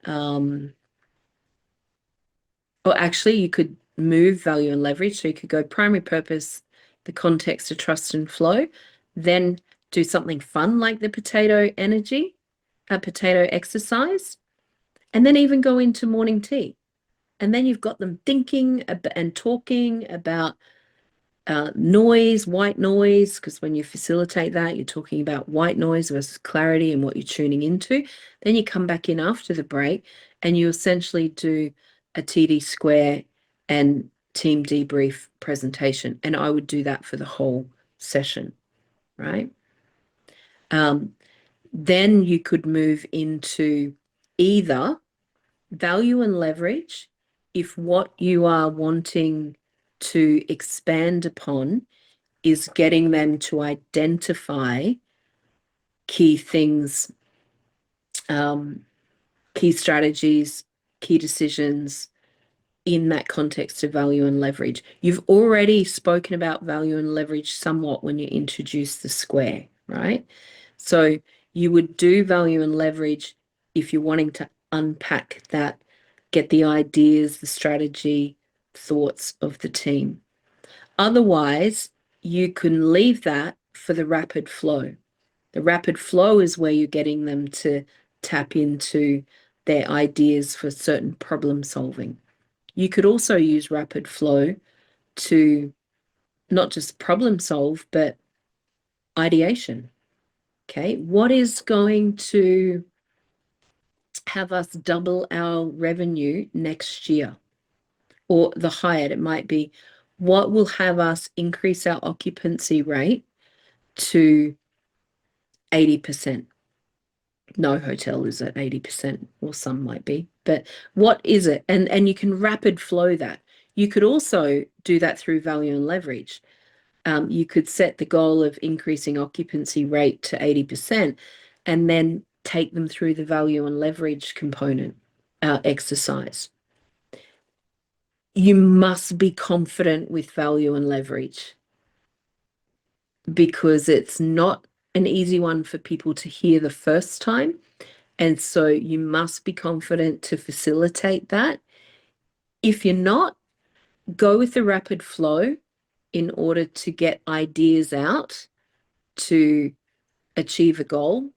or actually you could move value and leverage. So you could go primary purpose, the context of trust and flow, then do something fun like the potato exercise, and then even go into morning tea. And then you've got them thinking and talking about noise, white noise, because when you facilitate that, you're talking about white noise versus clarity and what you're tuning into. Then you come back in after the break and you essentially do a TD square and team debrief presentation. And I would do that for the whole session, right? Then you could move into either value and leverage, if what you are wanting to expand upon is getting them to identify key things, key strategies, key decisions in that context of value and leverage. You've already spoken about value and leverage somewhat when you introduced the square, right? So you would do value and leverage if you're wanting to unpack that, get the ideas, the strategy, thoughts of the team. Otherwise, you can leave that for the rapid flow. The rapid flow is where you're getting them to tap into their ideas for certain problem solving. You could also use rapid flow to not just problem solve, but ideation. Okay, what is going to have us double our revenue next year? Or the higher, it might be, what will have us increase our occupancy rate to 80%? No hotel is at 80%, or some might be, but what is it? And you can rapid flow that. You could also do that through value and leverage. You could set the goal of increasing occupancy rate to 80% and then take them through the value and leverage component exercise. You must be confident with value and leverage, because it's not an easy one for people to hear the first time. And so you must be confident to facilitate that. If you're not, go with the rapid flow in order to get ideas out to achieve a goal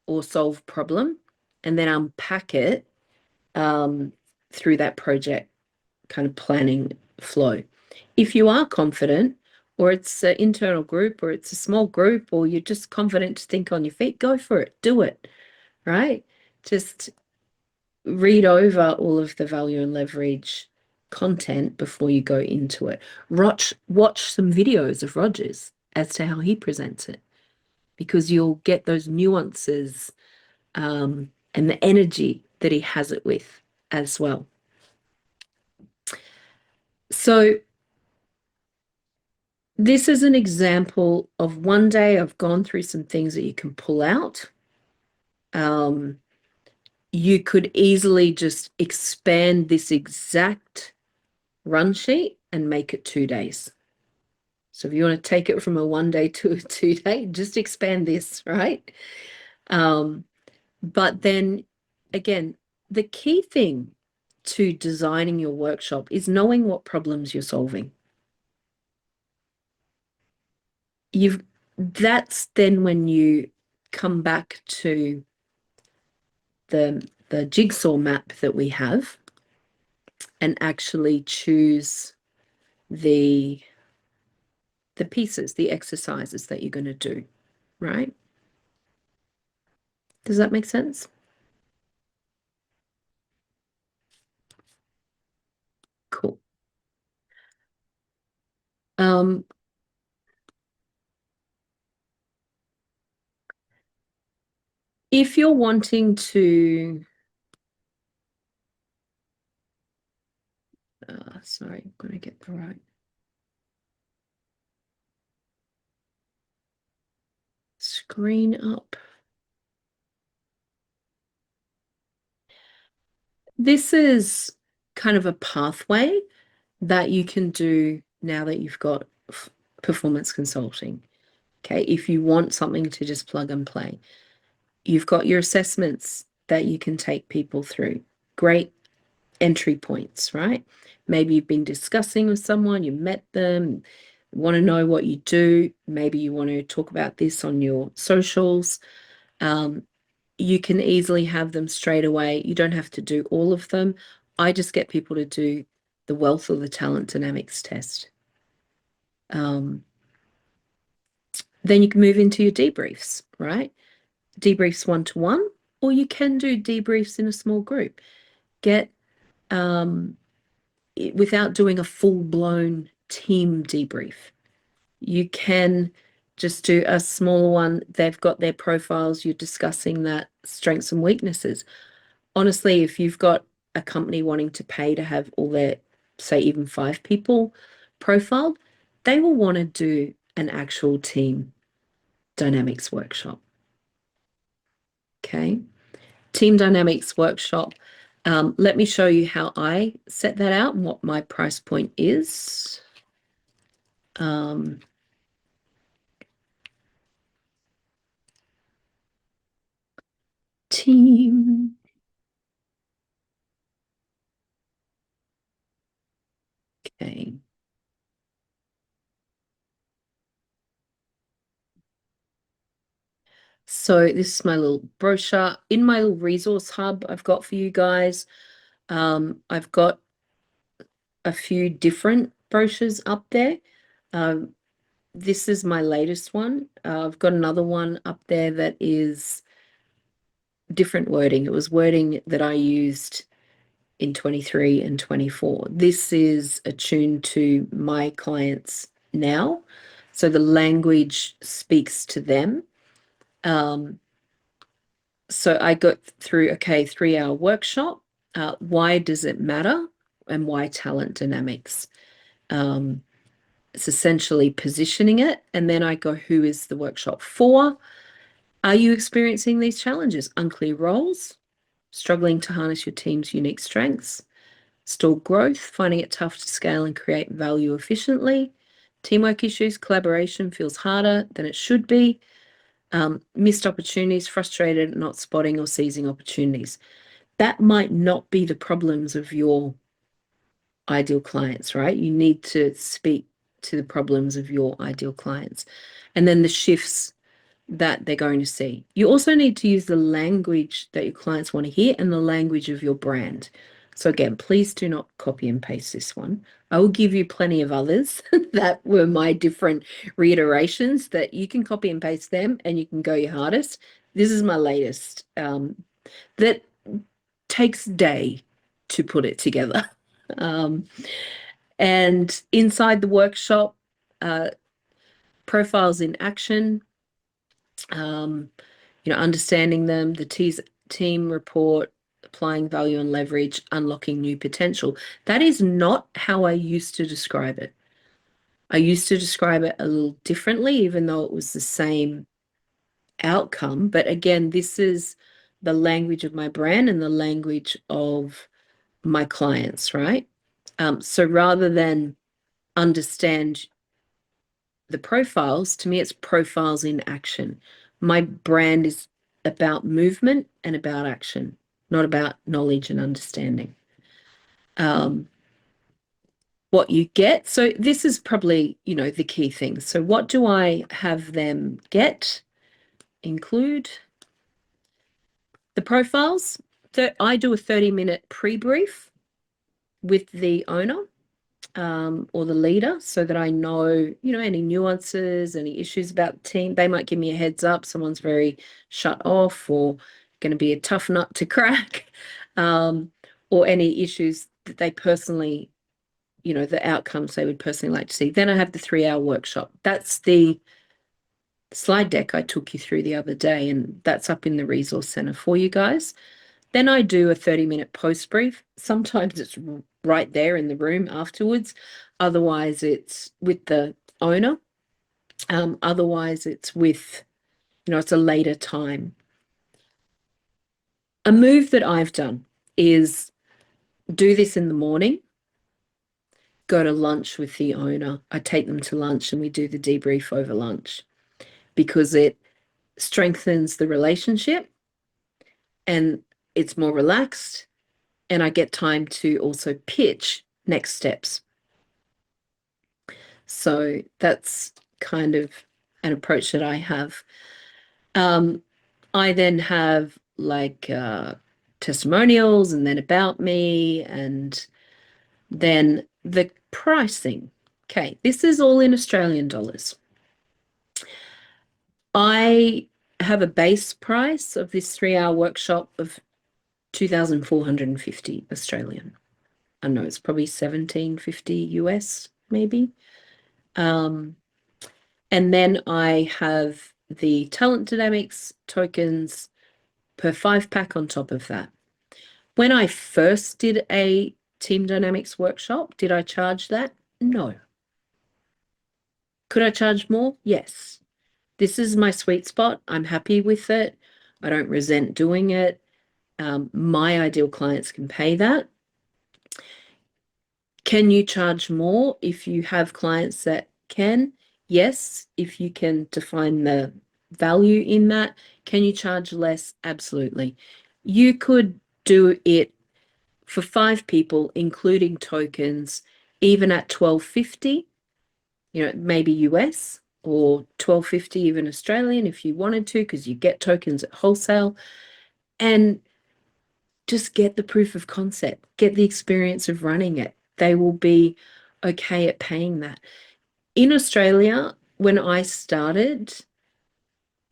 or solve a problem, and then unpack it through that project kind of planning flow. If you are confident, or it's an internal group, or it's a small group, or you're just confident to think on your feet, go for it, do it, right? Just read over all of the value and leverage content before you go into it. Watch some videos of Rogers as to how he presents it, because you'll get those nuances and the energy that he has it with as well. So this is an example of one day I've gone through some things that you can pull out. You could easily just expand this exact run sheet and make it 2 days. So if you want to take it from a 1 day to a 2 day, just expand this, right? But then again, the key thing to designing your workshop is knowing what problems you're solving. That's then when you come back to the jigsaw map that we have and actually choose the pieces, the exercises that you're going to do, right? Does that make sense? Cool. If you're wanting to, sorry, I'm going to get the right screen up. This is kind of a pathway that you can do now that you've got performance consulting. Okay, if you want something to just plug and play, you've got your assessments that you can take people through. Great entry points, right? Maybe you've been discussing with someone, you met them, want to know what you do. Maybe you want to talk about this on your socials. You can easily have them straight away. You don't have to do all of them. I just get people to do the wealth or the talent dynamics test. Then you can move into your debriefs, right? Debriefs 1-to-1, or you can do debriefs in a small group. Get without doing a full-blown team debrief. You can just do a smaller one. They've got their profiles. You're discussing that, strengths and weaknesses. Honestly, if you've got a company wanting to pay to have all their, say, even 5 people profiled, they will want to do an actual team dynamics workshop. Okay, team dynamics workshop. Let me show you how I set that out and what my price point is. Team. Okay. So this is my little brochure. In my little resource hub I've got for you guys, I've got a few different brochures up there. This is my latest one. I've got another one up there that is different wording. It was wording that I used in 23 and 24. This is attuned to my clients now. So the language speaks to them. So I got through, okay, 3-hour workshop. Why does it matter? And why talent dynamics? It's essentially positioning it. And then I go, who is the workshop for? Are you experiencing these challenges? Unclear roles, struggling to harness your team's unique strengths, stalled growth, finding it tough to scale and create value efficiently, teamwork issues, collaboration feels harder than it should be, missed opportunities, frustrated at not spotting or seizing opportunities. That might not be the problems of your ideal clients, right? You need to speak to the problems of your ideal clients and then the shifts that they're going to see. You also need to use the language that your clients want to hear and the language of your brand. So again, please do not copy and paste this one. I will give you plenty of others that were my different reiterations that you can copy and paste them and you can go your hardest. This is my latest that takes a day to put it together. And inside the workshop, profiles in action, understanding them, the team report, applying value and leverage, unlocking new potential. That is not how I used to describe it. I used to describe it a little differently, even though it was the same outcome. But again, this is the language of my brand and the language of my clients, right? So rather than understand the profiles, to me, it's profiles in action. My brand is about movement and about action, not about knowledge and understanding. What you get, so this is probably, the key thing. So what do I have them get? Include the profiles. I do a 30-minute pre-brief with the owner or the leader so that I know, any nuances, any issues about the team. They might give me a heads up. Someone's very shut off or going to be a tough nut to crack, or any issues that they personally, the outcomes they would personally like to see. Then I have the 3-hour workshop. That's the slide deck I took you through the other day, and that's up in the resource center for you guys. Then I do a 30-minute post brief. Sometimes it's right there in the room afterwards. Otherwise, it's with the owner. Otherwise, it's with, it's a later time. A move that I've done is do this in the morning, go to lunch with the owner. I take them to lunch and we do the debrief over lunch because it strengthens the relationship and it's more relaxed. And I get time to also pitch next steps. So that's kind of an approach that I have. I then have testimonials and then about me and then the pricing. Okay, this is all in Australian dollars. I have a base price of this 3-hour workshop of 2,450 Australian. I know it's probably 1750 US, maybe. And then I have the talent dynamics tokens per 5-pack on top of that. When I first did a team dynamics workshop, did I charge that? No. Could I charge more? Yes. This is my sweet spot. I'm happy with it. I don't resent doing it. My ideal clients can pay that. Can you charge more if you have clients that can? Yes, if you can define the value in that. Can you charge less? Absolutely. You could do it for 5 people, including tokens, even at $12.50, maybe US, or $12.50 even Australian if you wanted to, because you get tokens at wholesale. And just get the proof of concept, get the experience of running it. They will be okay at paying that. In Australia, when I started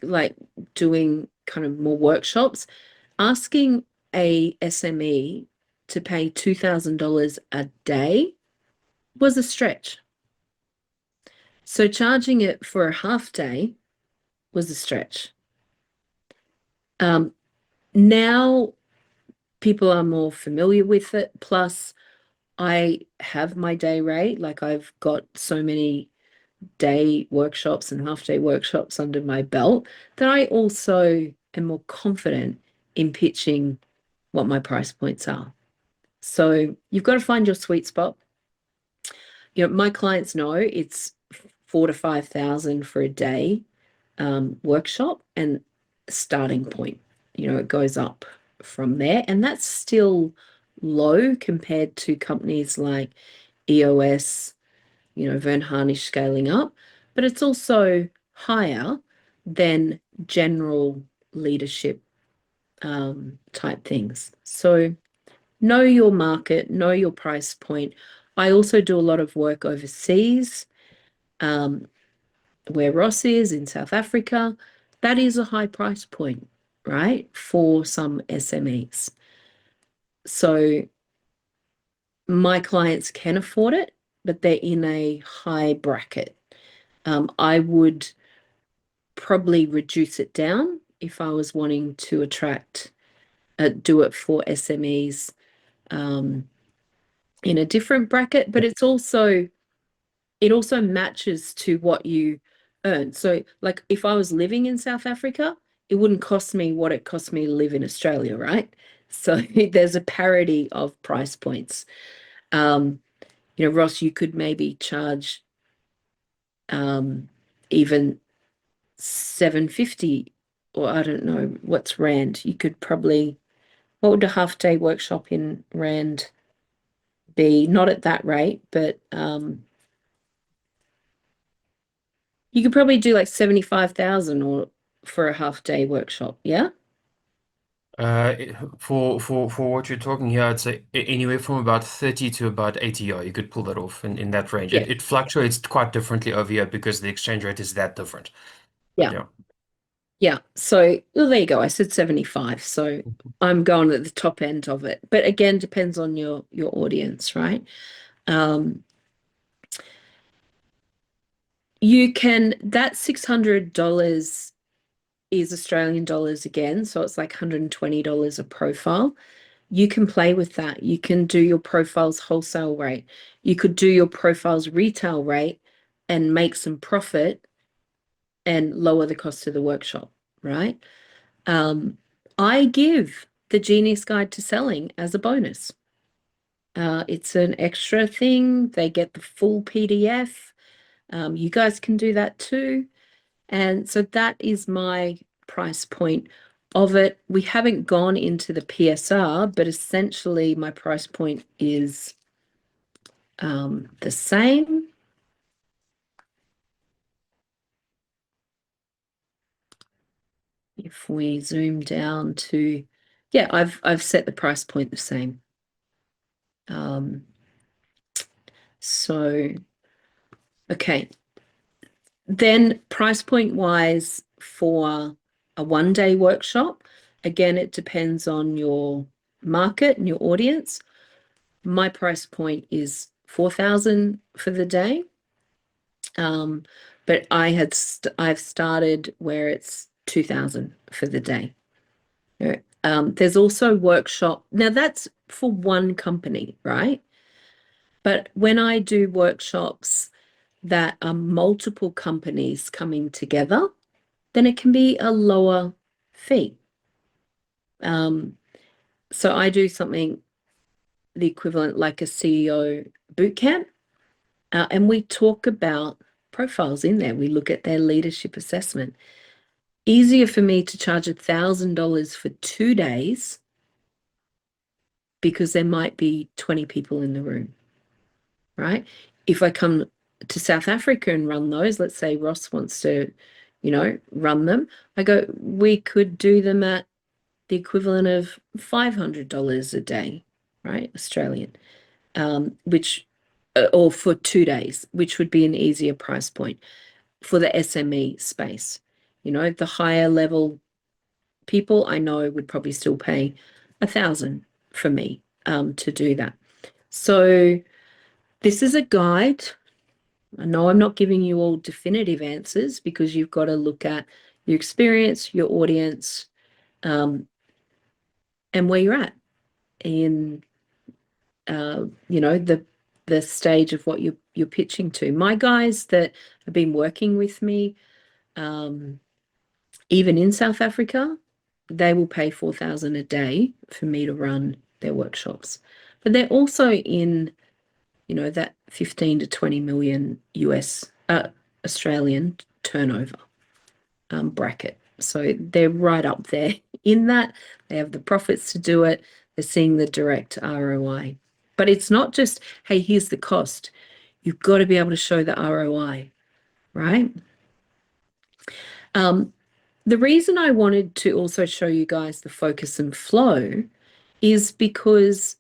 like doing kind of more workshops, asking a SME to pay $2,000 a day was a stretch. So charging it for a half day was a stretch. Now people are more familiar with it. Plus, I have my day rate. Like, I've got so many day workshops and half day workshops under my belt that I also am more confident in pitching what my price points are. So you've got to find your sweet spot. My clients know it's 4,000 to 5,000 for a day workshop, and starting point, it goes up from there, and that's still low compared to companies like EOS, Vern Harnish scaling up, but it's also higher than general leadership type things. So know your market, know your price point. I also do a lot of work overseas, where Ross is in South Africa. That is a high price point, right, for some SMEs. So my clients can afford it, but they're in a high bracket. I would probably reduce it down if I was wanting to do it for SMEs in a different bracket, but it also matches to what you earn. So like if I was living in South Africa, it wouldn't cost me what it cost me to live in Australia, right? So there's a parity of price points. Ross, you could maybe charge even $7.50, or I don't know what's Rand. You could probably, what would a half day workshop in Rand be? Not at that rate, but you could probably do like 75,000 or for a half day workshop. Yeah. For what you're talking here, I'd say anywhere from about 30 to about 80. Yeah, you could pull that off in that range. Yeah. It fluctuates quite differently over here because the exchange rate is that different. Yeah. Yeah. So, well, there you go. I said 75. So I'm going at the top end of it. But again, depends on your audience, right? That $600 is Australian dollars again. So it's like $120 a profile. You can play with that. You can do your profile's wholesale rate. You could do your profile's retail rate and make some profit and lower the cost of the workshop, right? I give the Genius Guide to Selling as a bonus. It's an extra thing. They get the full PDF. You guys can do that too. And so that is my price point of it. We haven't gone into the PSR, but essentially my price point is the same. If we zoom down to, yeah, I've set the price point the same. So, okay. Then price point wise for a 1-day workshop, again, it depends on your market and your audience. My price point is 4,000 for the day. But I've started where it's 2,000 for the day. There's also workshop. Now that's for one company, right? But when I do workshops that are multiple companies coming together, then it can be a lower fee. So I do something the equivalent like a CEO boot camp, and we talk about profiles in there. We look at their leadership assessment. Easier for me to charge $1,000 for 2 days because there might be 20 people in the room, right? If I come to South Africa and run those, let's say Ross wants to, run them, I go, we could do them at the equivalent of $500 a day, right? Australian, which, or for 2 days, which would be an easier price point for the SME space. The higher level people I know would probably still pay $1,000 for me to do that. So this is a guide. I know I'm not giving you all definitive answers because you've got to look at your experience, your audience, and where you're at in the stage of what you're pitching to. My guys that have been working with me, even in South Africa, they will pay $4,000 a day for me to run their workshops. But they're also in, that 15 to 20 million Australian turnover bracket. So they're right up there in that. They have the profits to do it. They're seeing the direct ROI. But it's not just, hey, here's the cost. You've got to be able to show the ROI, right? The reason I wanted to also show you guys the focus and flow is because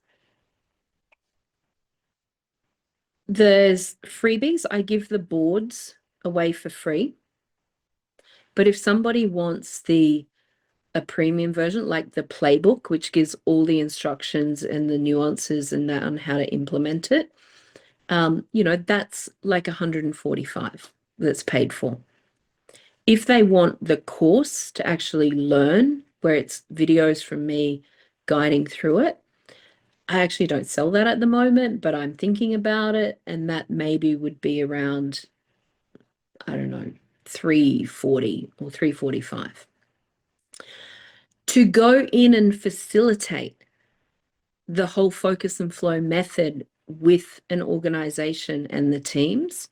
there's freebies. I give the boards away for free. But if somebody wants a premium version, like the playbook, which gives all the instructions and the nuances and that on how to implement it, that's like $145 that's paid for. If they want the course to actually learn, where it's videos from me guiding through it, I actually don't sell that at the moment, but I'm thinking about it, and that maybe would be around, I don't know, $340 or $345. To go in and facilitate the whole focus and flow method with an organization and the teams,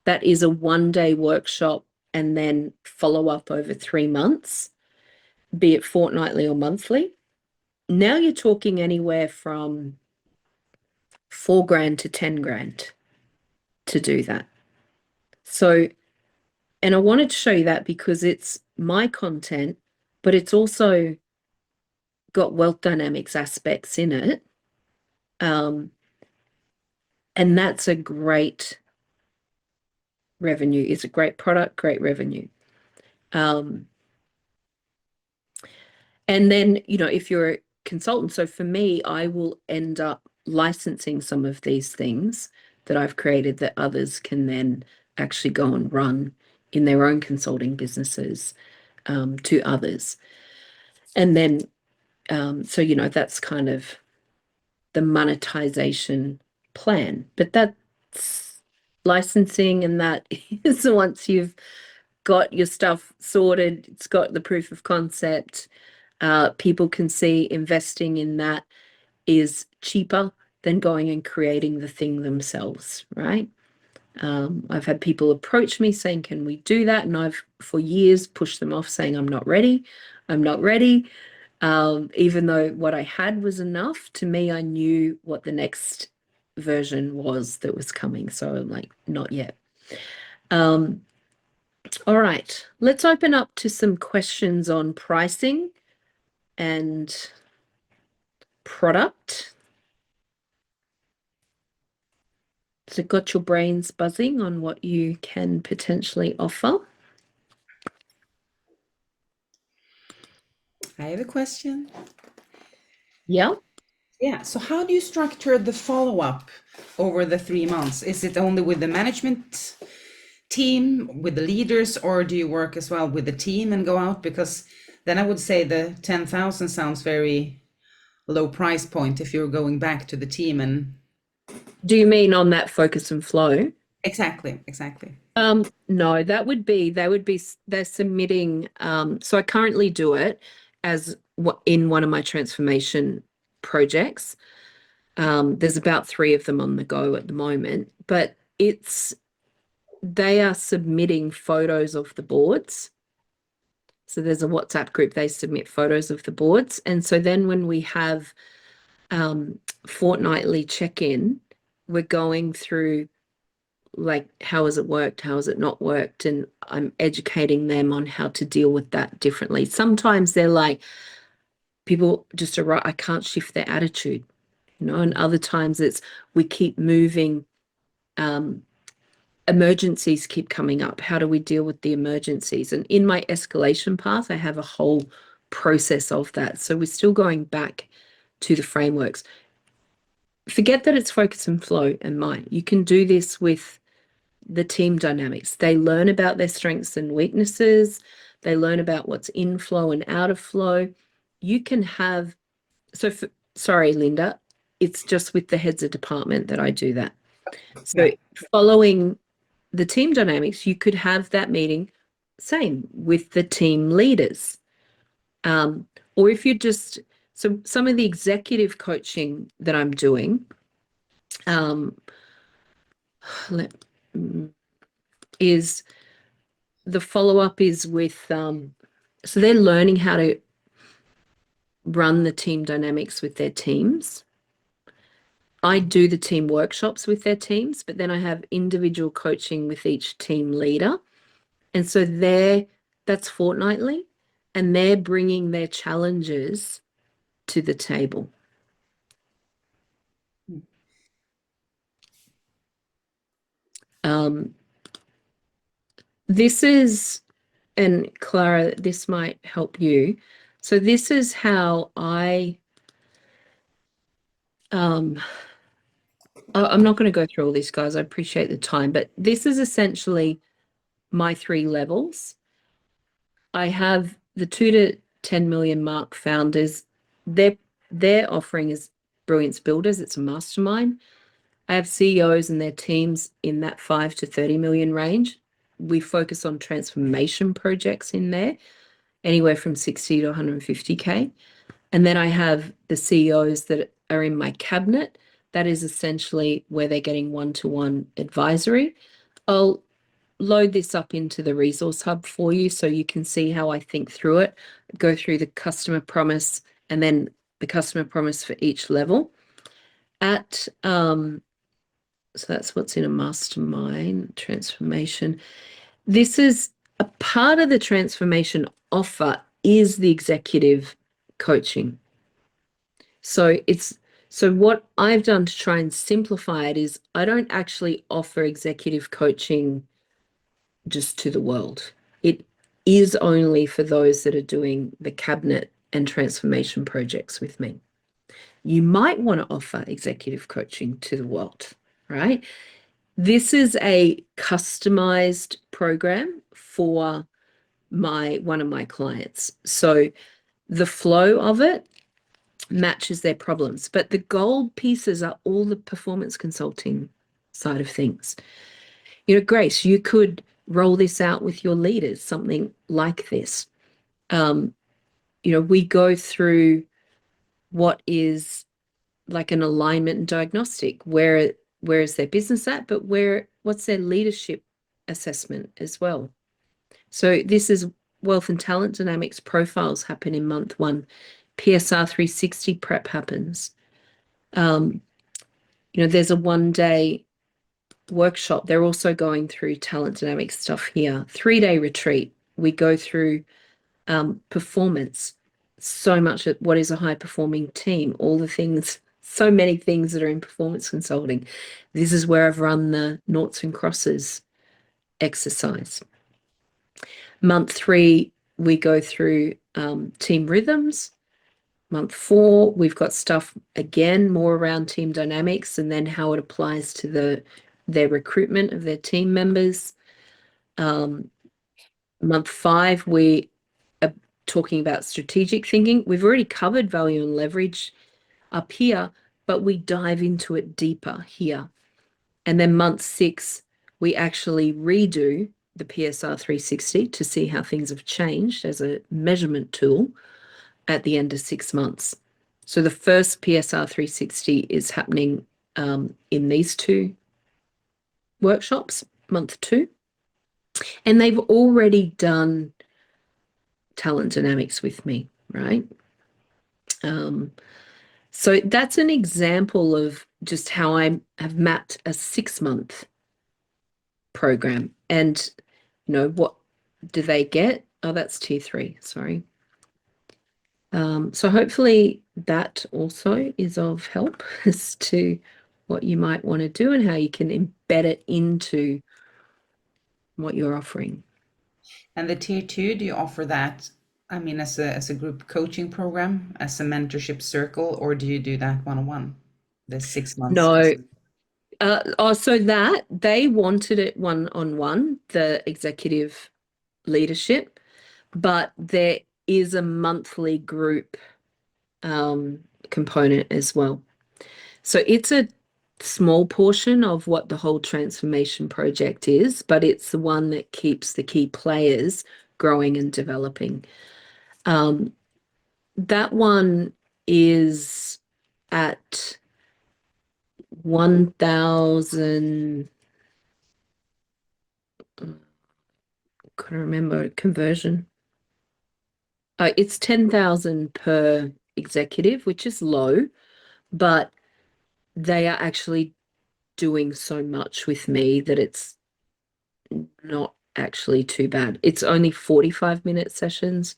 that is a 1-day workshop and then follow up over 3 months, be it fortnightly or monthly. Now you're talking anywhere from $4,000 to $10,000 to do that. So, and I wanted to show you that because it's my content, but it's also got wealth dynamics aspects in it. And that's a great revenue. It's a great product, great revenue. And then, if you're a consultant, so for me, I will end up licensing some of these things that I've created that others can then actually go and run in their own consulting businesses to others. And then, so, that's kind of the monetization plan. But that's licensing, and that is once you've got your stuff sorted, it's got the proof of concept, people can see investing in that is cheaper than going and creating the thing themselves, right? I've had people approach me saying, can we do that? And I've, for years, pushed them off saying, I'm not ready. Even though what I had was enough, to me, I knew what the next version was that was coming. So I'm like, not yet. All right, let's open up to some questions on pricing and product. So got your brains buzzing on what you can potentially offer? I have a question. Yeah. Yeah, so how do you structure the follow-up over the 3 months? Is it only with the management team, with the leaders, or do you work as well with the team and go out? Because then I would say the 10,000 sounds very low price point if you're going back to the team and Do you mean on that focus and flow? exactly. No, they're submitting. So I currently do it as in one of my transformation projects. There's about 3 of them on the go at the moment, but they are submitting photos of the boards. So there's a WhatsApp group, they submit photos of the boards. And so then when we have fortnightly check-in, we're going through like, how has it worked? How has it not worked? And I'm educating them on how to deal with that differently. Sometimes they're like, people just arrive, I can't shift their attitude, and other times it's, we keep moving, emergencies keep coming up. How do we deal with the emergencies? And in my escalation path, I have a whole process of that. So we're still going back to the frameworks. Forget that it's focus and flow and mind. You can do this with the team dynamics. They learn about their strengths and weaknesses. They learn about what's in flow and out of flow. You can have, sorry, Linda, it's just with the heads of department that I do that. So following the team dynamics, you could have that meeting, same with the team leaders. Or if you're just, so some of the executive coaching that I'm doing, is the follow-up is with, so they're learning how to run the team dynamics with their teams. I do the team workshops with their teams, but then I have individual coaching with each team leader. And so that's fortnightly, and they're bringing their challenges to the table. This is, and Clara, this might help you. So this is how I'm not going to go through all this, guys. I appreciate the time, but this is essentially my 3 levels. I have the 2 to 10 million mark founders. Their offering is Brilliance Builders. It's a mastermind. I have CEOs and their teams in that 5 to 30 million range. We focus on transformation projects in there, anywhere from 60 to 150K. And then I have the CEOs that are in my cabinet. That is essentially where they're getting one-to-one advisory. I'll load this up into the resource hub for you so you can see how I think through it, go through the customer promise and then the customer promise for each level. So that's what's in a mastermind transformation. This is a part of the transformation offer is the executive coaching. So what I've done to try and simplify it is I don't actually offer executive coaching just to the world. It is only for those that are doing the cabinet and transformation projects with me. You might want to offer executive coaching to the world, right? This is a customized program for one of my clients. So the flow of it matches their problems, but the gold pieces are all the performance consulting side of things. Grace, you could roll this out with your leaders, something like this. We go through what is like an alignment and diagnostic. Where is their business at, but what's their leadership assessment as well? So this is wealth and talent dynamics profiles happen in month 1. PSR 360 prep happens. There's a 1-day workshop. They're also going through talent dynamics stuff here. 3-day retreat. We go through performance. So much of what is a high performing team, all the things, so many things that are in performance consulting. This is where I've run the noughts and crosses exercise. Month 3, we go through team rhythms. Month 4, we've got stuff again more around team dynamics and then how it applies to their recruitment of their team members. Month 5, we are talking about strategic thinking. We've already covered value and leverage up here, but we dive into it deeper here. And then month 6, we actually redo the PSR 360 to see how things have changed as a measurement tool at the end of 6 months. So the first PSR 360 is happening in these 2 workshops, month 2. And they've already done talent dynamics with me, right? So that's an example of just how I have mapped a 6-month program. And, you know, what do they get? Oh, that's tier 3, sorry. So hopefully that also is of help as to what you might want to do and how you can embed it into what you're offering. And the tier 2, do you offer that, I mean, as a group coaching program, as a mentorship circle, or do you do that one-on-one? The 6 months? No. So that they wanted it one-on-one, the executive leadership, but there is a monthly group component as well. So it's a small portion of what the whole transformation project is, but it's the one that keeps the key players growing and developing. That one is at 1,000. Couldn't remember conversion. It's 10,000 per executive, which is low, but they are actually doing so much with me that it's not actually too bad. It's only 45-minute sessions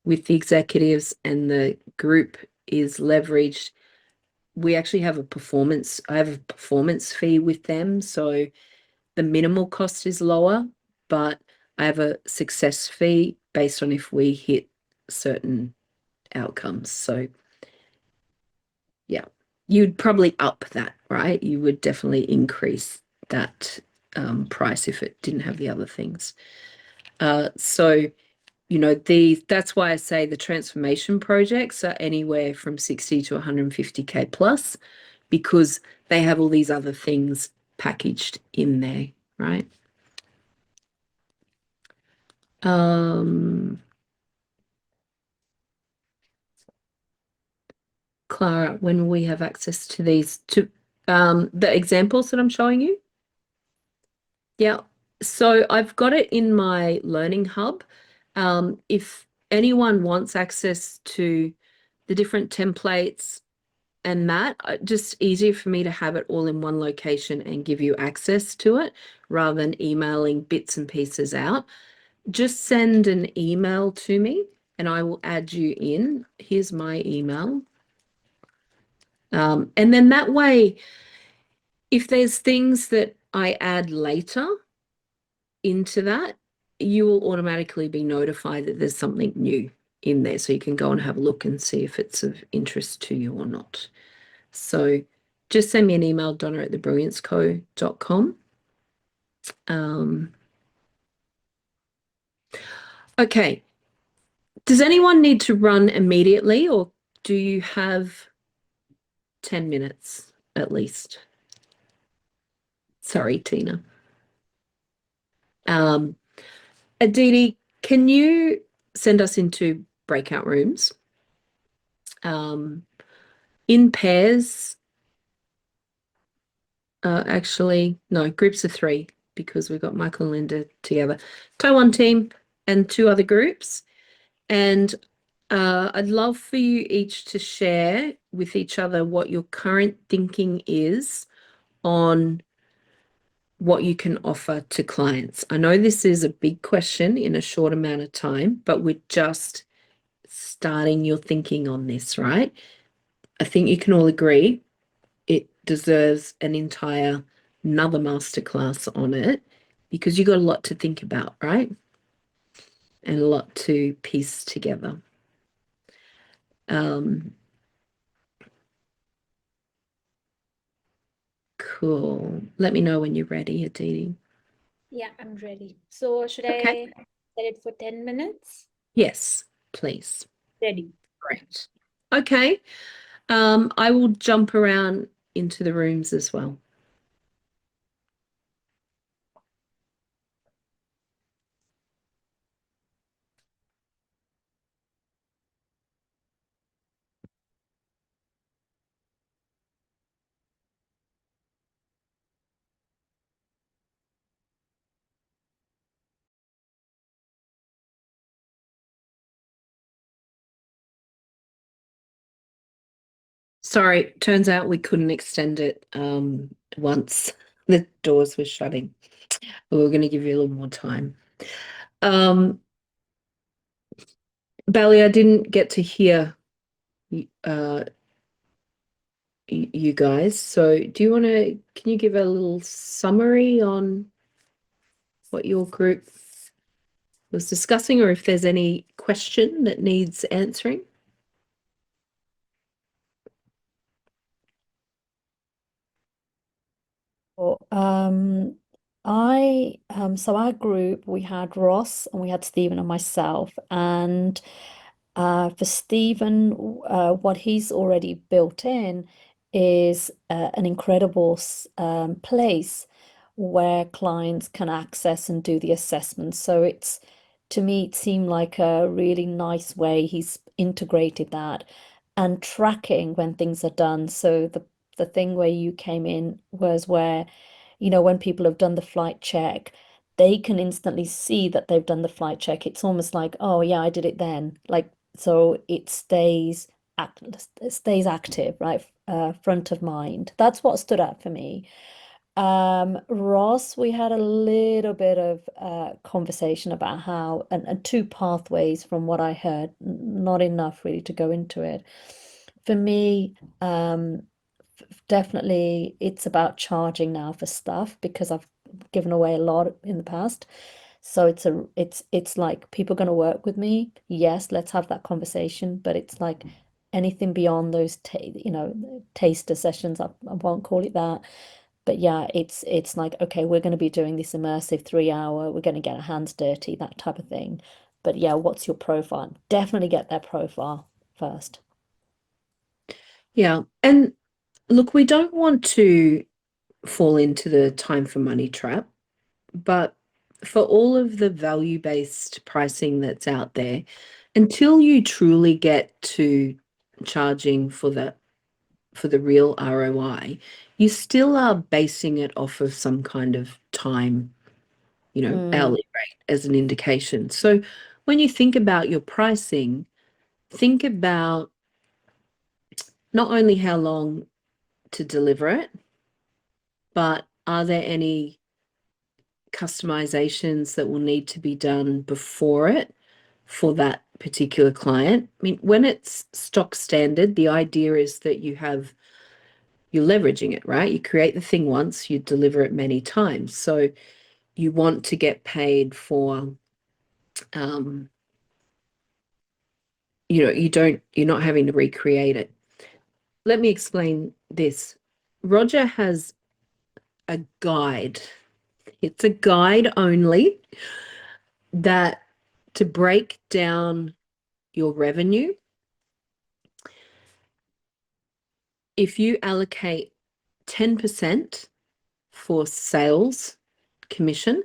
with the executives, and the group is leveraged. We actually have I have a performance fee with them, so the minimal cost is lower, but I have a success fee based on if we hit certain outcomes. So yeah, you'd probably up that, right? You would definitely increase that price if it didn't have the other things. So, you know, that's why I say the transformation projects are anywhere from 60 to 150K plus, because they have all these other things packaged in there, right? Clara, when will we have access to these, to the examples that I'm showing you? Yeah, so I've got it in my learning hub. If anyone wants access to the different templates and that, just easier for me to have it all in one location and give you access to it rather than emailing bits and pieces out. Just send an email to me and I will add you in. Here's my email. And then that way, if there's things that I add later into that, you will automatically be notified that there's something new in there. So you can go and have a look and see if it's of interest to you or not. So just send me an email, donna@thebrillianceco.com. Okay. Does anyone need to run immediately, or do you have 10 minutes at least? Sorry, Tina. Aditi, can you send us into breakout rooms? In pairs. Actually, no, groups of 3, because we've got Michael and Linda together. Taiwan team and 2 other groups. And I'd love for you each to share with each other what your current thinking is on what you can offer to clients. I know this is a big question in a short amount of time, but we're just starting your thinking on this, right? I think you can all agree it deserves another masterclass on it, because you got a lot to think about, right? And a lot to piece together. Cool. Let me know when you're ready, Aditi. Yeah, I'm ready. So should Okay. I set it for 10 minutes? Yes, please. Ready. Great. Okay. I will jump around into the rooms as well. Sorry, turns out we couldn't extend it once the doors were shutting. We were going to give you a little more time. Bally, I didn't get to hear you guys. So do you want to, can you give a little summary on what your group was discussing, or if there's any question that needs answering? Well, so our group, we had Ross and we had Stephen and myself. And for Stephen, what he's already built in is an incredible place where clients can access and do the assessments. So it's, to me, it seemed like a really nice way he's integrated that and tracking when things are done. So the thing where you came in was where, when people have done the flight check, they can instantly see that they've done the flight check. It's almost like, oh yeah, I did it then. Like, so it stays active, right? Front of mind. That's what stood out for me. Ross, we had a little bit of conversation about how, and two pathways from what I heard, not enough really to go into it. For me, definitely it's about charging now for stuff because I've given away a lot in the past. So it's like people are going to work with me. Yes, let's have that conversation, but it's like anything beyond those taster sessions, I won't call it that. But yeah, it's like, okay, we're going to be doing this immersive 3 hour, we're going to get our hands dirty, that type of thing. But yeah, what's your profile? Definitely get their profile first. Yeah. And look, we don't want to fall into the time for money trap, but for all of the value-based pricing that's out there, until you truly get to charging for the real ROI, you still are basing it off of some kind of time, hourly rate as an indication. So when you think about your pricing, think about not only how long to deliver it, but are there any customizations that will need to be done before it for that particular client? I mean, when it's stock standard, the idea is that you're leveraging it, right? You create the thing once, you deliver it many times. So you want to get paid for, you're not having to recreate it. Let me explain this. Roger has a guide. It's a guide only that to break down your revenue, if you allocate 10% for sales commission,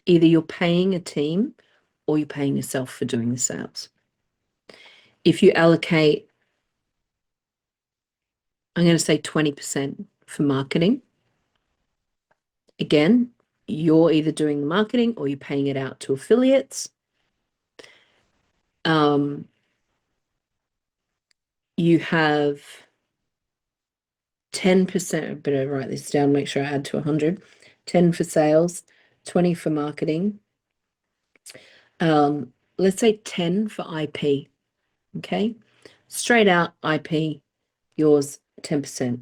either you're paying a team or you're paying yourself for doing the sales. If you allocate, I'm going to say 20% for marketing, again, you're either doing the marketing or you're paying it out to affiliates. You have 10%, I better write this down, make sure I add to 100, 10 for sales, 20 for marketing. Let's say 10 for IP, okay? Straight out IP, yours 10%.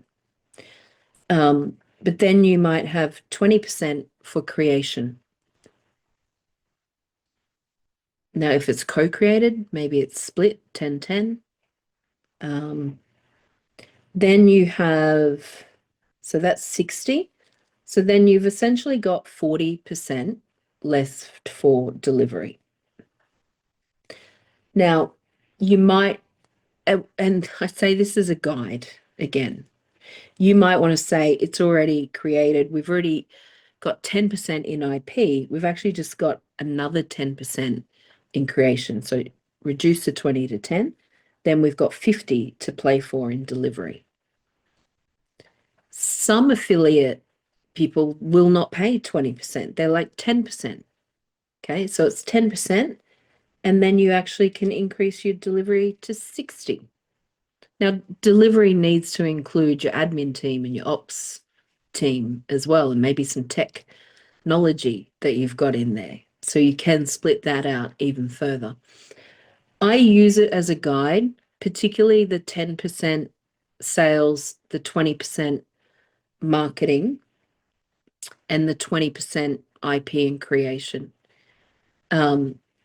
But then you might have 20% for creation. Now, if it's co-created, maybe it's split 10-10. Then you have, so that's 60. So then you've essentially got 40% left for delivery. Now, you might, and I say this as a guide again, you might want to say it's already created. We've already got 10% in IP. We've actually just got another 10% in creation. So reduce the 20 to 10. Then we've got 50 to play for in delivery. Some affiliate people will not pay 20%. They're like 10%. Okay, so it's 10%. And then you actually can increase your delivery to 60. Now, delivery needs to include your admin team and your ops team as well, and maybe some technology that you've got in there. So you can split that out even further. I use it as a guide, particularly the 10% sales, the 20% marketing, and the 20% IP and creation.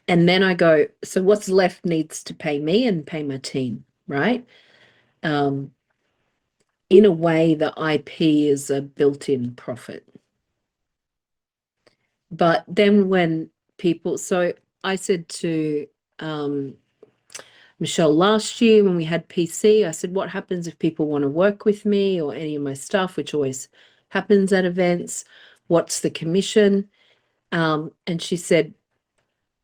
And then I go, so what's left needs to pay me and pay my team, right? In a way, the IP is a built-in profit. But then when people, so I said to Michelle last year when we had PC, I said, what happens if people want to work with me or any of my stuff, which always happens at events? What's the commission? And she said,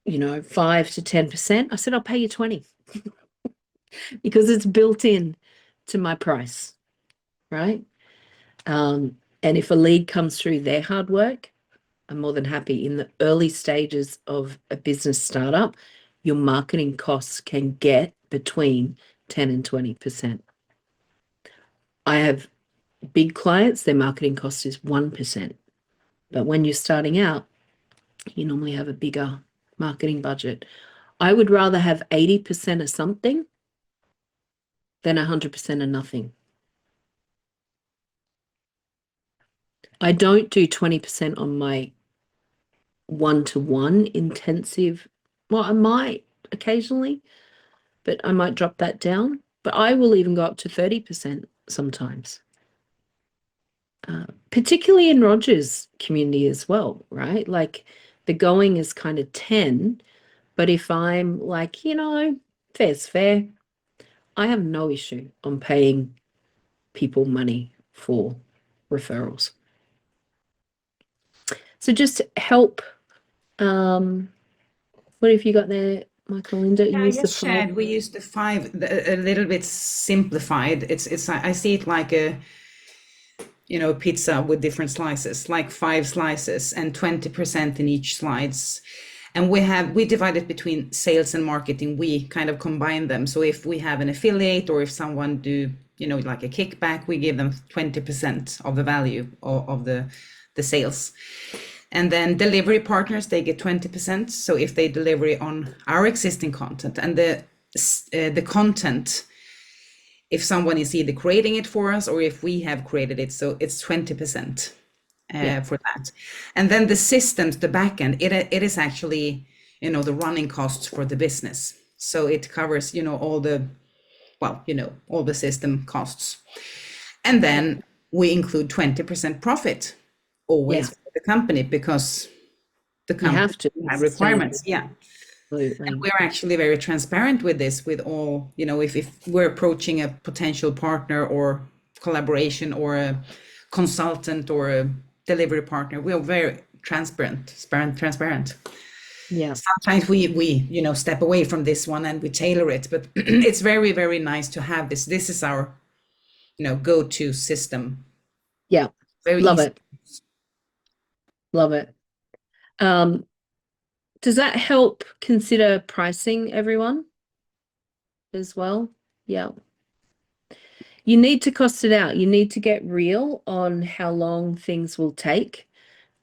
5 to 10%. I said, I'll pay you 20 because it's built in to my price, right? And if a lead comes through their hard work, I'm more than happy. In the early stages of a business startup, your marketing costs can get between 10 and 20%. I have big clients, their marketing cost is 1%. But when you're starting out, you normally have a bigger marketing budget. I would rather have 80% of something than 100% of nothing. I don't do 20% on my one-to-one intensive. Well, I might occasionally, but I might drop that down. But I will even go up to 30% sometimes. Particularly in Roger's community as well, right? Like the going is kind of 10, but if I'm like, fair's fair, I have no issue on paying people money for referrals. So just help. What have you got there, Michael, Linda? Yeah, I Use the just shared. We use the 5 a little bit simplified. It's I see it like a pizza with different slices, like 5 slices and 20% in each slice. And we divide it between sales and marketing. We kind of combine them. So if we have an affiliate or if someone do, like a kickback, we give them 20% of the value of the sales. And then delivery partners, they get 20%. So if they deliver on our existing content and the content, if someone is either creating it for us or if we have created it, so it's 20% for that. And then the systems, the backend, it is actually, the running costs for the business. So it covers, all the system costs. And then we include 20% profit always for the company because the company have to have requirements. Yeah. Absolutely. And we're actually very transparent with this, with all, if we're approaching a potential partner or collaboration or a consultant or a delivery partner, we are very transparent. Yeah. Sometimes we step away from this one and we tailor it, but it's very, very nice to have this. This is our, go-to system. Yeah. Very Love easy. it. Love it. Does that help consider pricing, everyone, as well? Yeah. You need to cost it out. You need to get real on how long things will take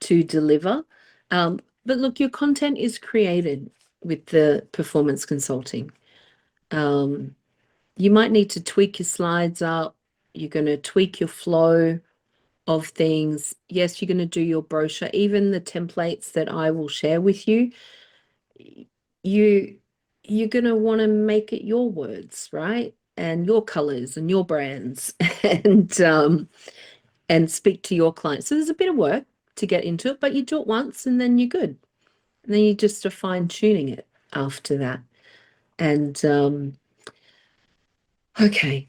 to deliver. But look, your content is created with the performance consulting. You might need to tweak your slides up. You're going to tweak your flow of things. Yes, you're going to do your brochure, even the templates that I will share with you. You're going to want to make it your words, right? And your colors and your brands and speak to your clients. So there's a bit of work to get into it, but you do it once and then you're good. And then you just are fine tuning it after that. And okay.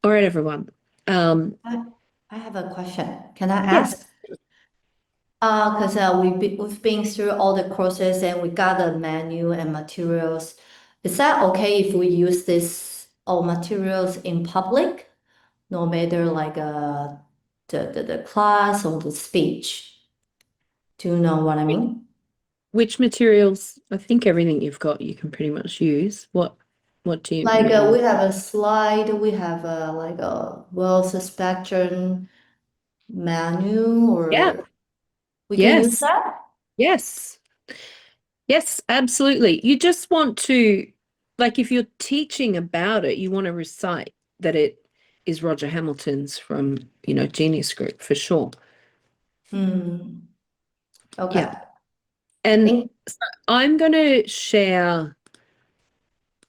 All right, everyone. I have a question. Can I Yes. ask? Because we've been through all the courses and we got the menu and materials. Is that okay if we use this all materials in public, no matter like the class or the speech? Do you know what I mean? Which materials? I think everything you've got you can pretty much use. What do you Like mean? we have a slide, we have like a wealth spectrum menu, Yeah. or we can use Yes. that? Yes. Yes, absolutely. You just want to, like, if you're teaching about it, you want to recite that it is Roger Hamilton's from, Genius Group for sure. Hmm. Okay. Yeah. And Thank so I'm going to share,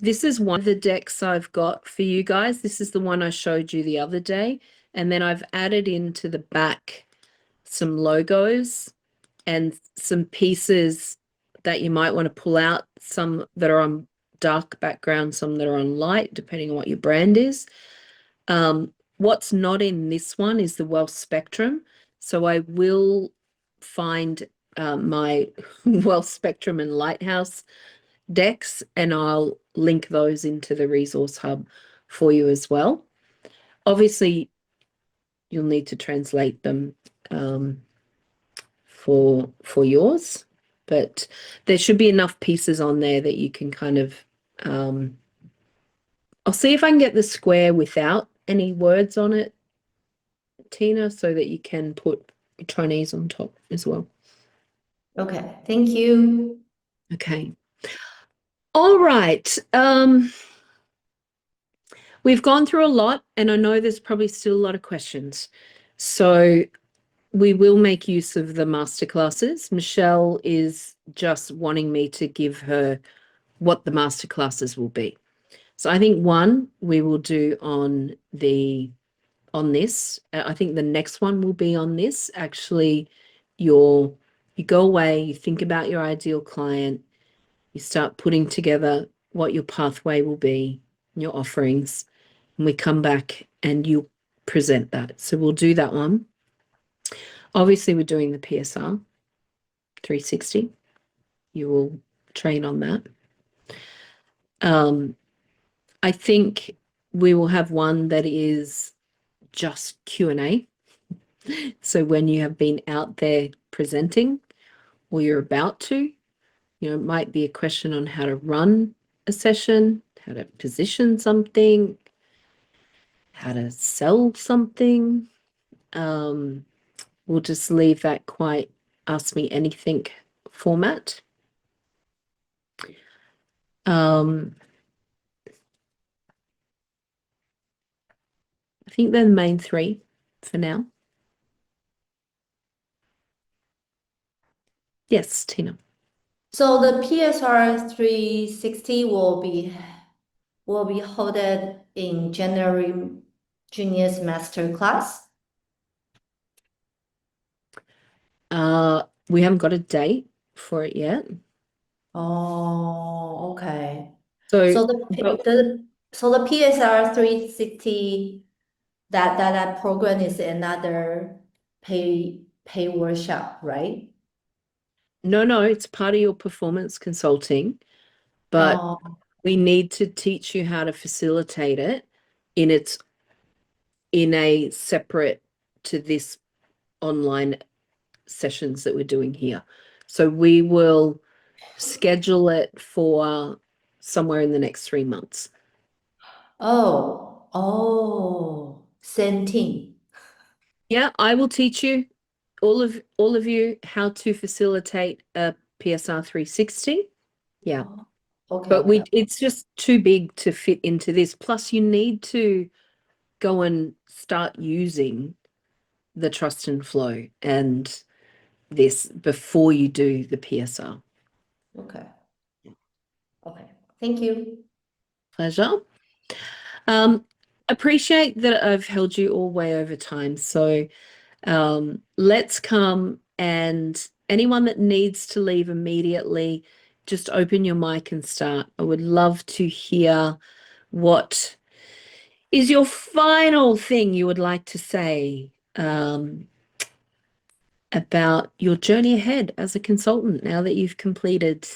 this is one of the decks I've got for you guys. This is the one I showed you the other day. And then I've added into the back some logos and some pieces that you might want to pull out, some that are on dark background, some that are on light, depending on what your brand is. What's not in this one is the wealth spectrum. So I will find my wealth spectrum and lighthouse decks, and I'll link those into the resource hub for you as well. Obviously, you'll need to translate them for yours, but there should be enough pieces on there that you can kind of I'll see if I can get the square without any words on it, Tina, so that you can put Chinese on top as well. Okay, thank you. Okay. All right. We've gone through a lot, and I know there's probably still a lot of questions. So we will make use of the masterclasses. Michelle is just wanting me to give her what the masterclasses will be. So I think one we will do on this. I think the next one will be on this. Actually, you go away, you think about your ideal client, you start putting together what your pathway will be, your offerings, and we come back and you present that. So we'll do that one. Obviously, we're doing the PSR 360. You will train on that. I think we will have one that is just Q&A. So when you have been out there presenting or you're about to, it might be a question on how to run a session, how to position something, how to sell something. We'll just leave that quite ask me anything format. I think they're the main three for now. Yes, Tina. So the PSR 360 will be held in January Genius Master Class. We haven't got a date for it yet. Oh, okay. So So the PSR 360 that program is another pay workshop, right? no, it's part of your performance consulting, but Oh, we need to teach you how to facilitate it in a separate to this online sessions that we're doing here. So we will schedule it for somewhere in the next 3 months. same team. Yeah, I will teach you, all of you, how to facilitate a PSR 360. Yeah. Okay, But okay. it's just too big to fit into this. Plus, you need to go and start using the Trust and Flow and this before you do the PSR. Okay. Thank you. Pleasure. Appreciate that I've held you all way over time. So let's come, and anyone that needs to leave immediately, just open your mic and start. I would love to hear what is your final thing you would like to say about your journey ahead as a consultant now that you've completed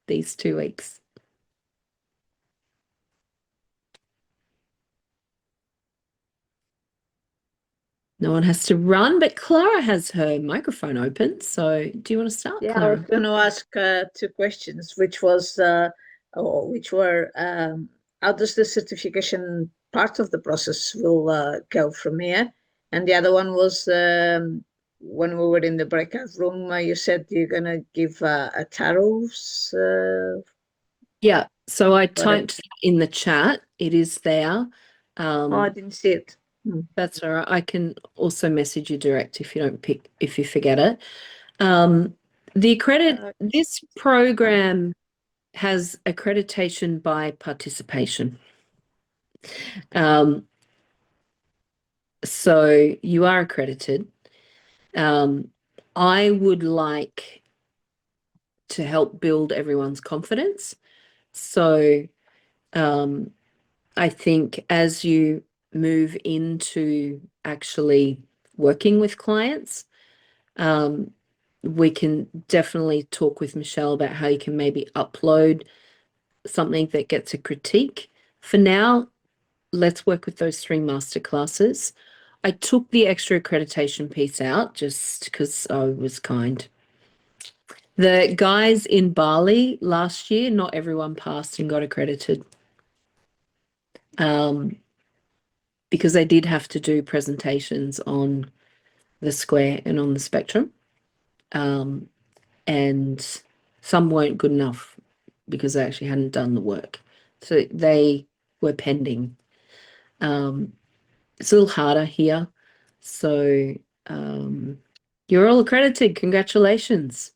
these 2 weeks. No one has to run, but Clara has her microphone open. So do you want to start, Yeah, I Clara? was going to ask 2 questions, which were how does the certification part of the process will go from here? And the other one was when we were in the breakout room, you said you're going to give a tarot's. Yeah. So I Whatever. typed in the chat. It is there. Oh, I didn't see it. That's all right. I can also message you direct if you forget it. This program has accreditation by participation. So you are accredited. I would like to help build everyone's confidence. So I think as you move into actually working with clients, we can definitely talk with Michelle about how you can maybe upload something that gets a critique. For now, let's work with those 3 masterclasses. I took the extra accreditation piece out just because I was kind. The guys in Bali last year, not everyone passed and got accredited. Because they did have to do presentations on the square and on the spectrum. And some weren't good enough because they actually hadn't done the work. So they were pending. It's a little harder here. So you're all accredited. Congratulations.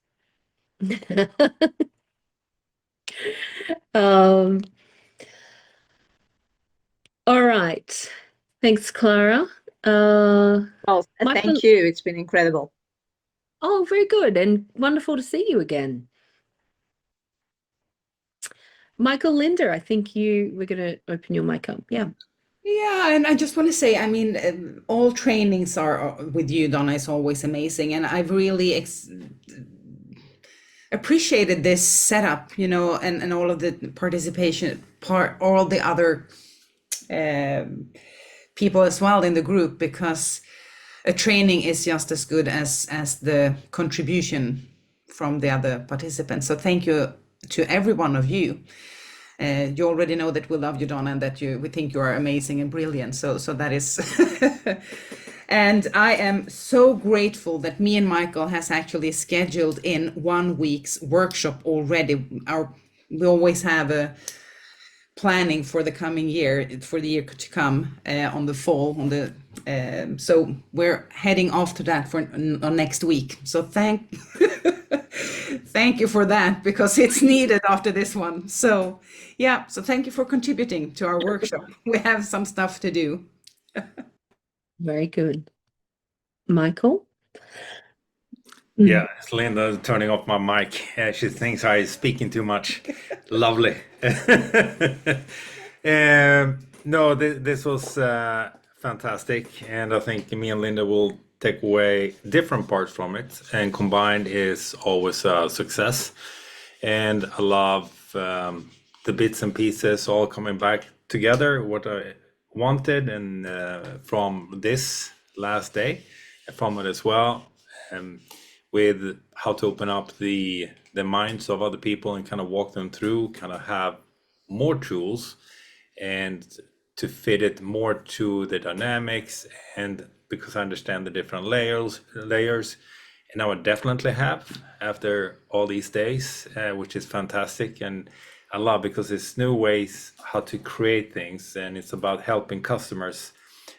All right. Thanks, Clara. Well, Michael- thank you. It's been incredible. Oh, very good. And wonderful to see you again. Michael, Linda, I think we're going to open your mic up. Yeah. Yeah, and I just want to say, I mean, all trainings are with you, Donna, is always amazing, and I've really appreciated this setup, you know, and all of the participation all the other people as well in the group, because a training is just as good as the contribution from the other participants. So thank you to every one of you. You already know that we love you, Donna, and that we think you are amazing and brilliant. So that is, and I am so grateful that me and Michael has actually scheduled in 1 week's workshop already. We always have a planning for the coming year, for the year to come, on the fall, so we're heading off to that for next week. So thank you for that, because it's needed after this one. So yeah, so thank you for contributing to our workshop. We have some stuff to do. Very good. Michael? Yeah, it's Linda turning off my mic. She thinks I'm speaking too much. Lovely. No, this was fantastic, and I think me and Linda will take away different parts from it, and combined is always a success. And I love the bits and pieces all coming back together, what I wanted, and from this last day, from it as well. With how to open up the minds of other people and kind of walk them through, kind of have more tools and to fit it more to the dynamics, and because I understand the different layers, and now I definitely have after all these days, which is fantastic. And I love, because it's new ways how to create things, and it's about helping customers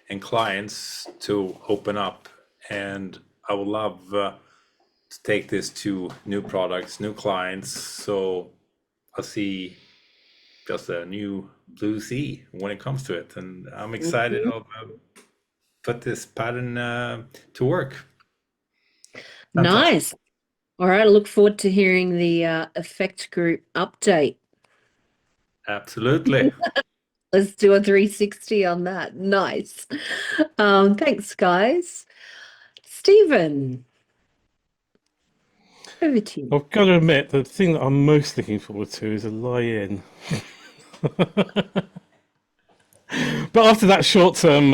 and clients to open up. And I would love to take this to new products, new clients. So I see just a new blue sea when it comes to it, and I'm excited of put this pattern to work. Fantastic. Nice. All right, I look forward to hearing the Effect Group update. Absolutely. Let's do a 360 on that. Nice. Thanks, guys. Stephen, over to you. I've got to admit, the thing that I'm most looking forward to is a lie-in. But after that short-term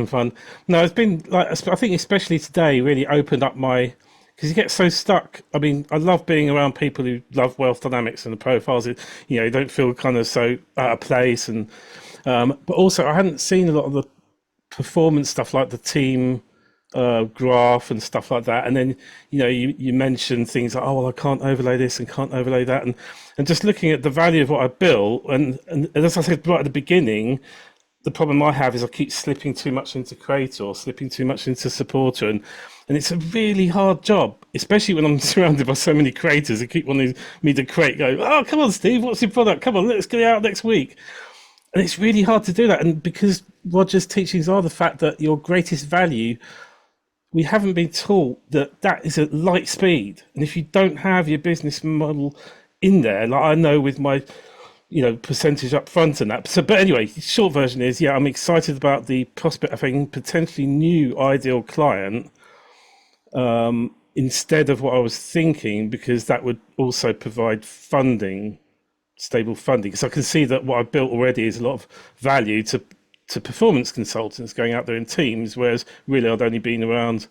fun, no, it's been like I think especially today really opened up my because you get so stuck. I mean, I love being around people who love wealth dynamics and the profiles. You don't feel kind of so out of place, and but also I hadn't seen a lot of the performance stuff like the team graph and stuff like that. And then you mentioned things like, oh well, I can't overlay this and can't overlay that, and just looking at the value of what I built, and as I said right at the beginning, the problem I have is I keep slipping too much into creator or slipping too much into supporter, and it's a really hard job, especially when I'm surrounded by so many creators who keep wanting me to create. Go, oh come on, Steve, what's your product? Come on, let's get it out next week. And it's really hard to do that. And because Roger's teachings are the fact that your greatest value, we haven't been taught that is at light speed. And if you don't have your business model in there, like I know with my percentage up front and that. So, but anyway, short version is, I'm excited about the prospect of having potentially new ideal client instead of what I was thinking, because that would also provide stable funding. Because I can see that what I've built already is a lot of value to performance consultants going out there in teams, whereas really I'd only been around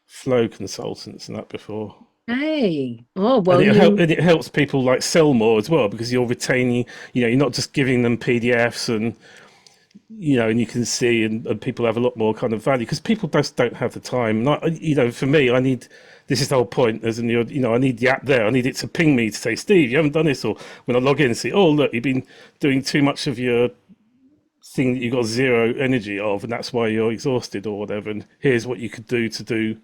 flow consultants and that before. Hey, oh well, and it helps people like sell more as well, because you're retaining, you're not just giving them PDFs and and you can see, and people have a lot more kind of value, because people just don't have the time. For me, this is the whole point. I need the app there. I need it to ping me to say, Steve, you haven't done this, or when I log in and see, oh look, you've been doing too much of your thing that you've got zero energy of, and that's why you're exhausted or whatever. And here's what you could do to do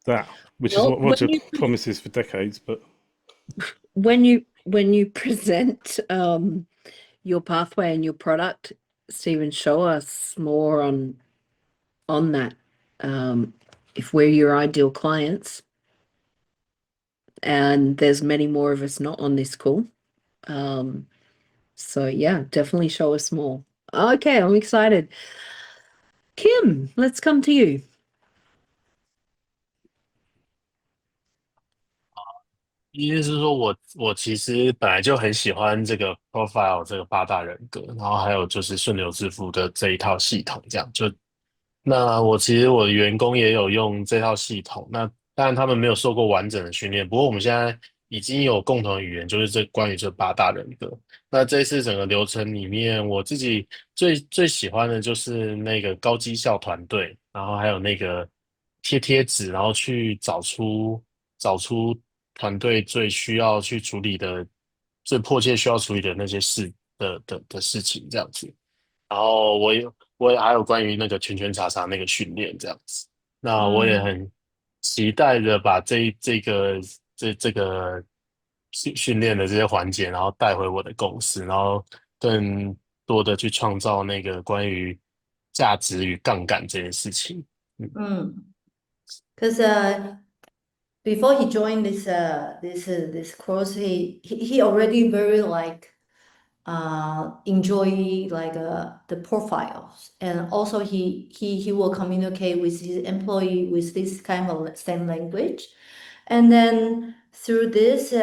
that, which is what Roger promises for decades. But when you present your pathway and your product, Stephen, show us more on that. If we're your ideal clients, and there's many more of us not on this call, so yeah, definitely show us more. Okay, I'm excited. Kim, let's come to you. 意思是说我其实本来就很喜欢这个 profile 这个8大人格，然后还有就是顺流致富的这一套系统，这样那其实我的员工也有用这套系统，那当然他们没有受过完整的训练，不过我们现在已经有共同的语言，就是关于这8大人格。那这一次整个流程里面，我自己最喜欢的就是那个高绩效团队，然后还有那个贴纸，然后去找出团队最需要去处理的、最迫切需要处理的那些事的事情，这样子。然后我也还有关于那个圈圈叉叉那个训练这样子。那我也很期待的把这个训练的这些环节，然后带回我的公司，然后更多的去创造那个关于价值与杠杆这件事情。Because before he joined this course, he already very enjoy the profiles, and also he will communicate with his employee with this kind of same language, and then through this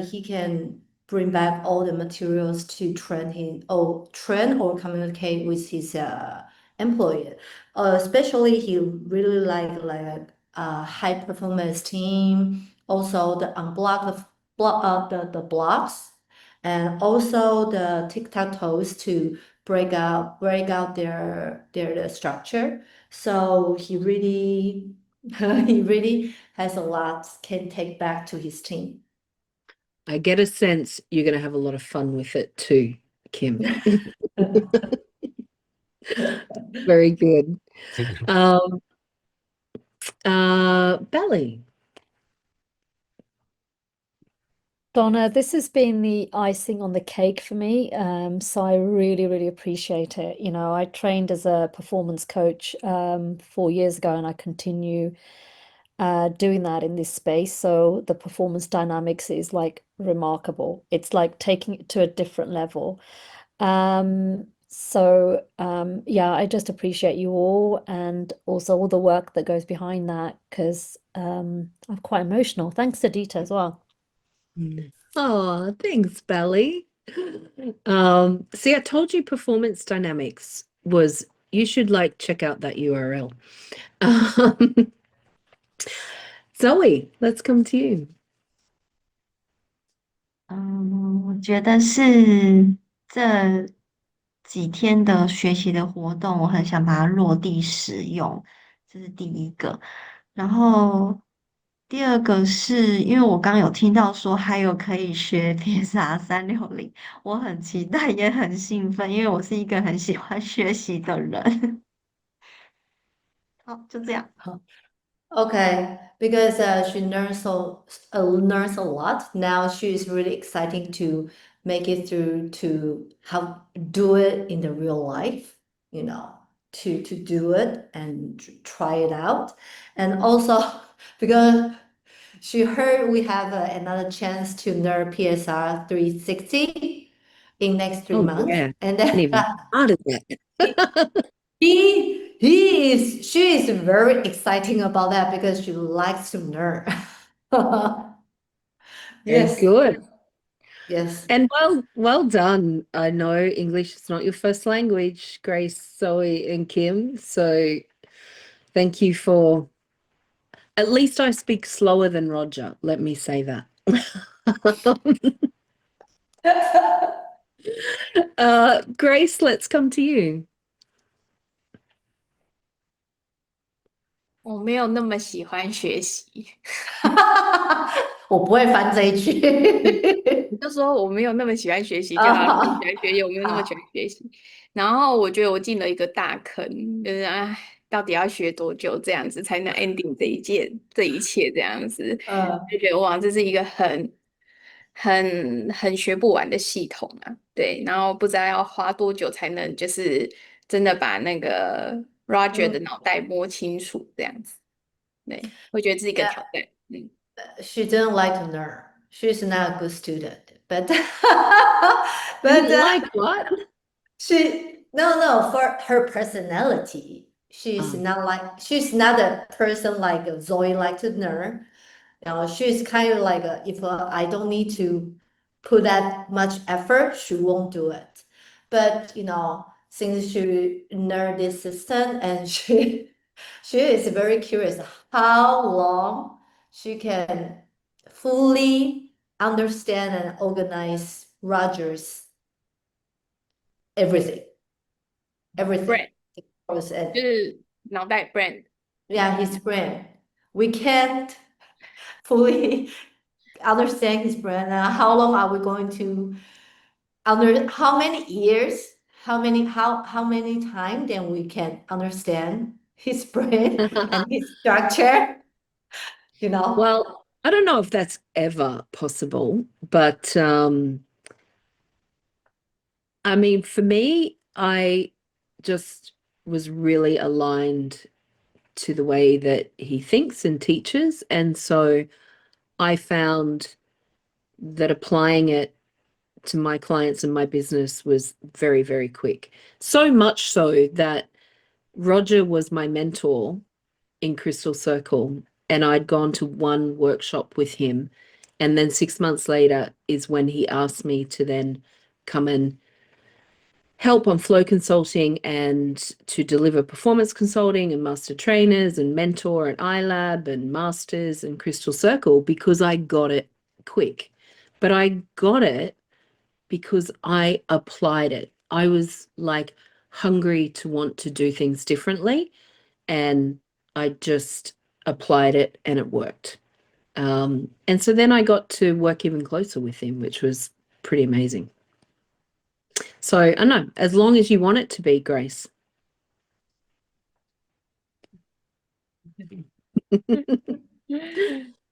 he can bring back all the materials to train or communicate with his employee. Especially he really like a high performance team, also the unblock the blocks, and also the tic-tac-toes to break out their structure. So he really has a lot can take back to his team. I get a sense you're going to have a lot of fun with it too, Kim. Very good. Bally. Donna, this has been the icing on the cake for me. So I really, really appreciate it. I trained as a performance coach 4 years ago, and I continue doing that in this space. So the performance dynamics is like remarkable. It's like taking it to a different level. Yeah, I just appreciate you all and also all the work that goes behind that because I'm quite emotional. Thanks, Adita, as well. Oh, thanks, Belly. See, I told you performance dynamics was, you should like check out that URL. Zoe, let's come to you. 我觉得是这几天的学习的活动，我很想把它落地使用，这是第一个。然后第二个是因为我刚有听到说还有可以学 PSR 360，我很期待也很兴奋，因为我是一个很喜欢学习的人。好，就这样。 Okay, because she learns learns a lot. Now she's really exciting to make it through to how do it in the real life, you know, to do it and try it out. And also because she heard we have another chance to learn PSR 360 in next 3 Oh, months. yeah. And Haven't then even started that. she is very exciting about that because she likes to learn. Very Yes, good. yes. And well done. I know English is not your first language, Grace, Zoe, and Kim. So thank you for, at least I speak slower than Roger. Let me say that. Grace, let's come to you. 我没有那么喜欢学习，我不会翻这一句。你就说我没有那么喜欢学习就好了。你喜欢学习，我没有那么喜欢学习。然后我觉得我进了一个大坑，就是到底要学多久这样子才能 ending 这一切这样子，就觉得哇，这是一个很学不完的系统啊。对，然后不知道要花多久才能就是真的把那个 Roger 的脑袋摸清楚这样子。对，我觉得这是一个挑战。She didn't like to learn. She's not a good student, but Didn't like what? No, for her personality, she's not a person like Zoe like to learn. You know, she's kind of like if I don't need to put that much effort, she won't do it. But you know, since she learned this system and she is very curious how long she can fully understand and organize Roger's everything. Brain And 就是脑袋 brain。 yeah, his brain. We can't fully understand his brain. How long are we going to how many years? How many time then we can understand his brain and his structure? You know? Well, I don't know if that's ever possible, but I mean, for me, I just was really aligned to the way that he thinks and teaches. And so I found that applying it to my clients and my business was very, very quick. So much so that Roger was my mentor in Crystal Circle, and I'd gone to one workshop with him. And then 6 months later is when he asked me to then come and help on Flow Consulting and to deliver performance consulting and master trainers and mentor at iLab and masters and Crystal Circle, because I got it quick. But I got it because I applied it. I was like hungry to want to do things differently, and I just applied it and it worked. And so then I got to work even closer with him, which was pretty amazing. So I know, as long as you want it to be, Grace.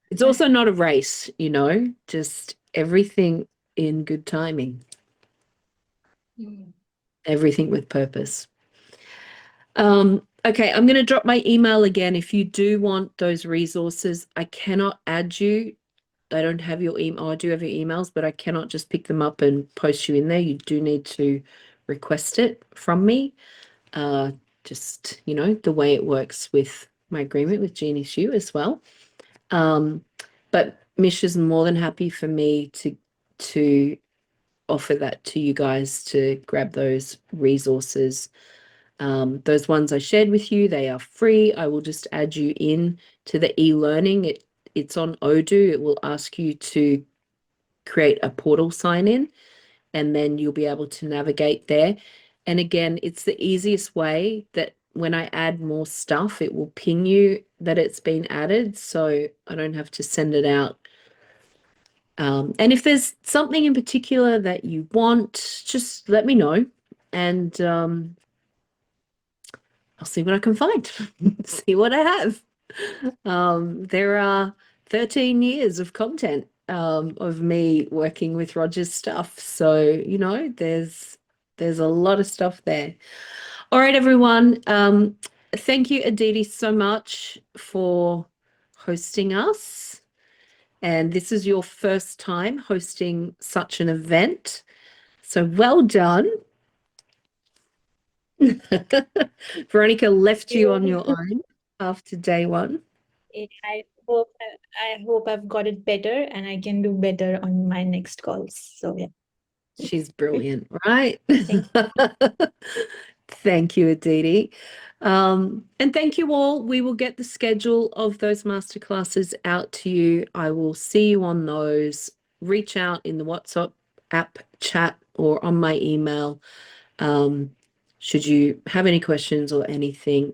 It's also not a race, you know, just everything in good timing. Everything with purpose. Okay, I'm going to drop my email again. If you do want those resources, I cannot add you. I don't have your email. I do have your emails, but I cannot just pick them up and post you in there. You do need to request it from me. Just, you know, the way it works with my agreement with Genie Shu as well. But Mish is more than happy for me to offer that to you guys to grab those resources. Those ones I shared with you, they are free. I will just add you in to the e-learning. It's on Odoo. It will ask you to create a portal sign in, and then you'll be able to navigate there. And again, it's the easiest way that when I add more stuff, it will ping you that it's been added, so I don't have to send it out. And if there's something in particular that you want, just let me know, and I'll see what I can find, see what I have. There are 13 years of content of me working with Roger's stuff. So, you know, there's a lot of stuff there. All right, everyone. Thank you, Aditi, so much for hosting us. And this is your first time hosting such an event. So well done. Veronica left you on your own after day one. I hope I've got it better and I can do better on my next calls. So yeah. She's brilliant, right? Thank Thank you, Aditi. And thank you all. We will get the schedule of those masterclasses out to you. I will see you on those. Reach out in the WhatsApp app chat or on my email. Should you have any questions or anything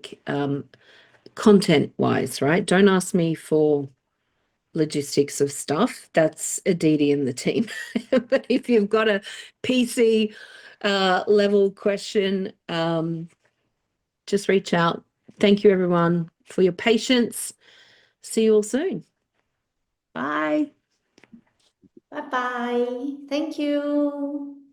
content-wise, right? Don't ask me for logistics of stuff. That's Aditi and the team. But if you've got a PC level question, just reach out. Thank you, everyone, for your patience. See you all soon. Bye. Bye bye. Thank you.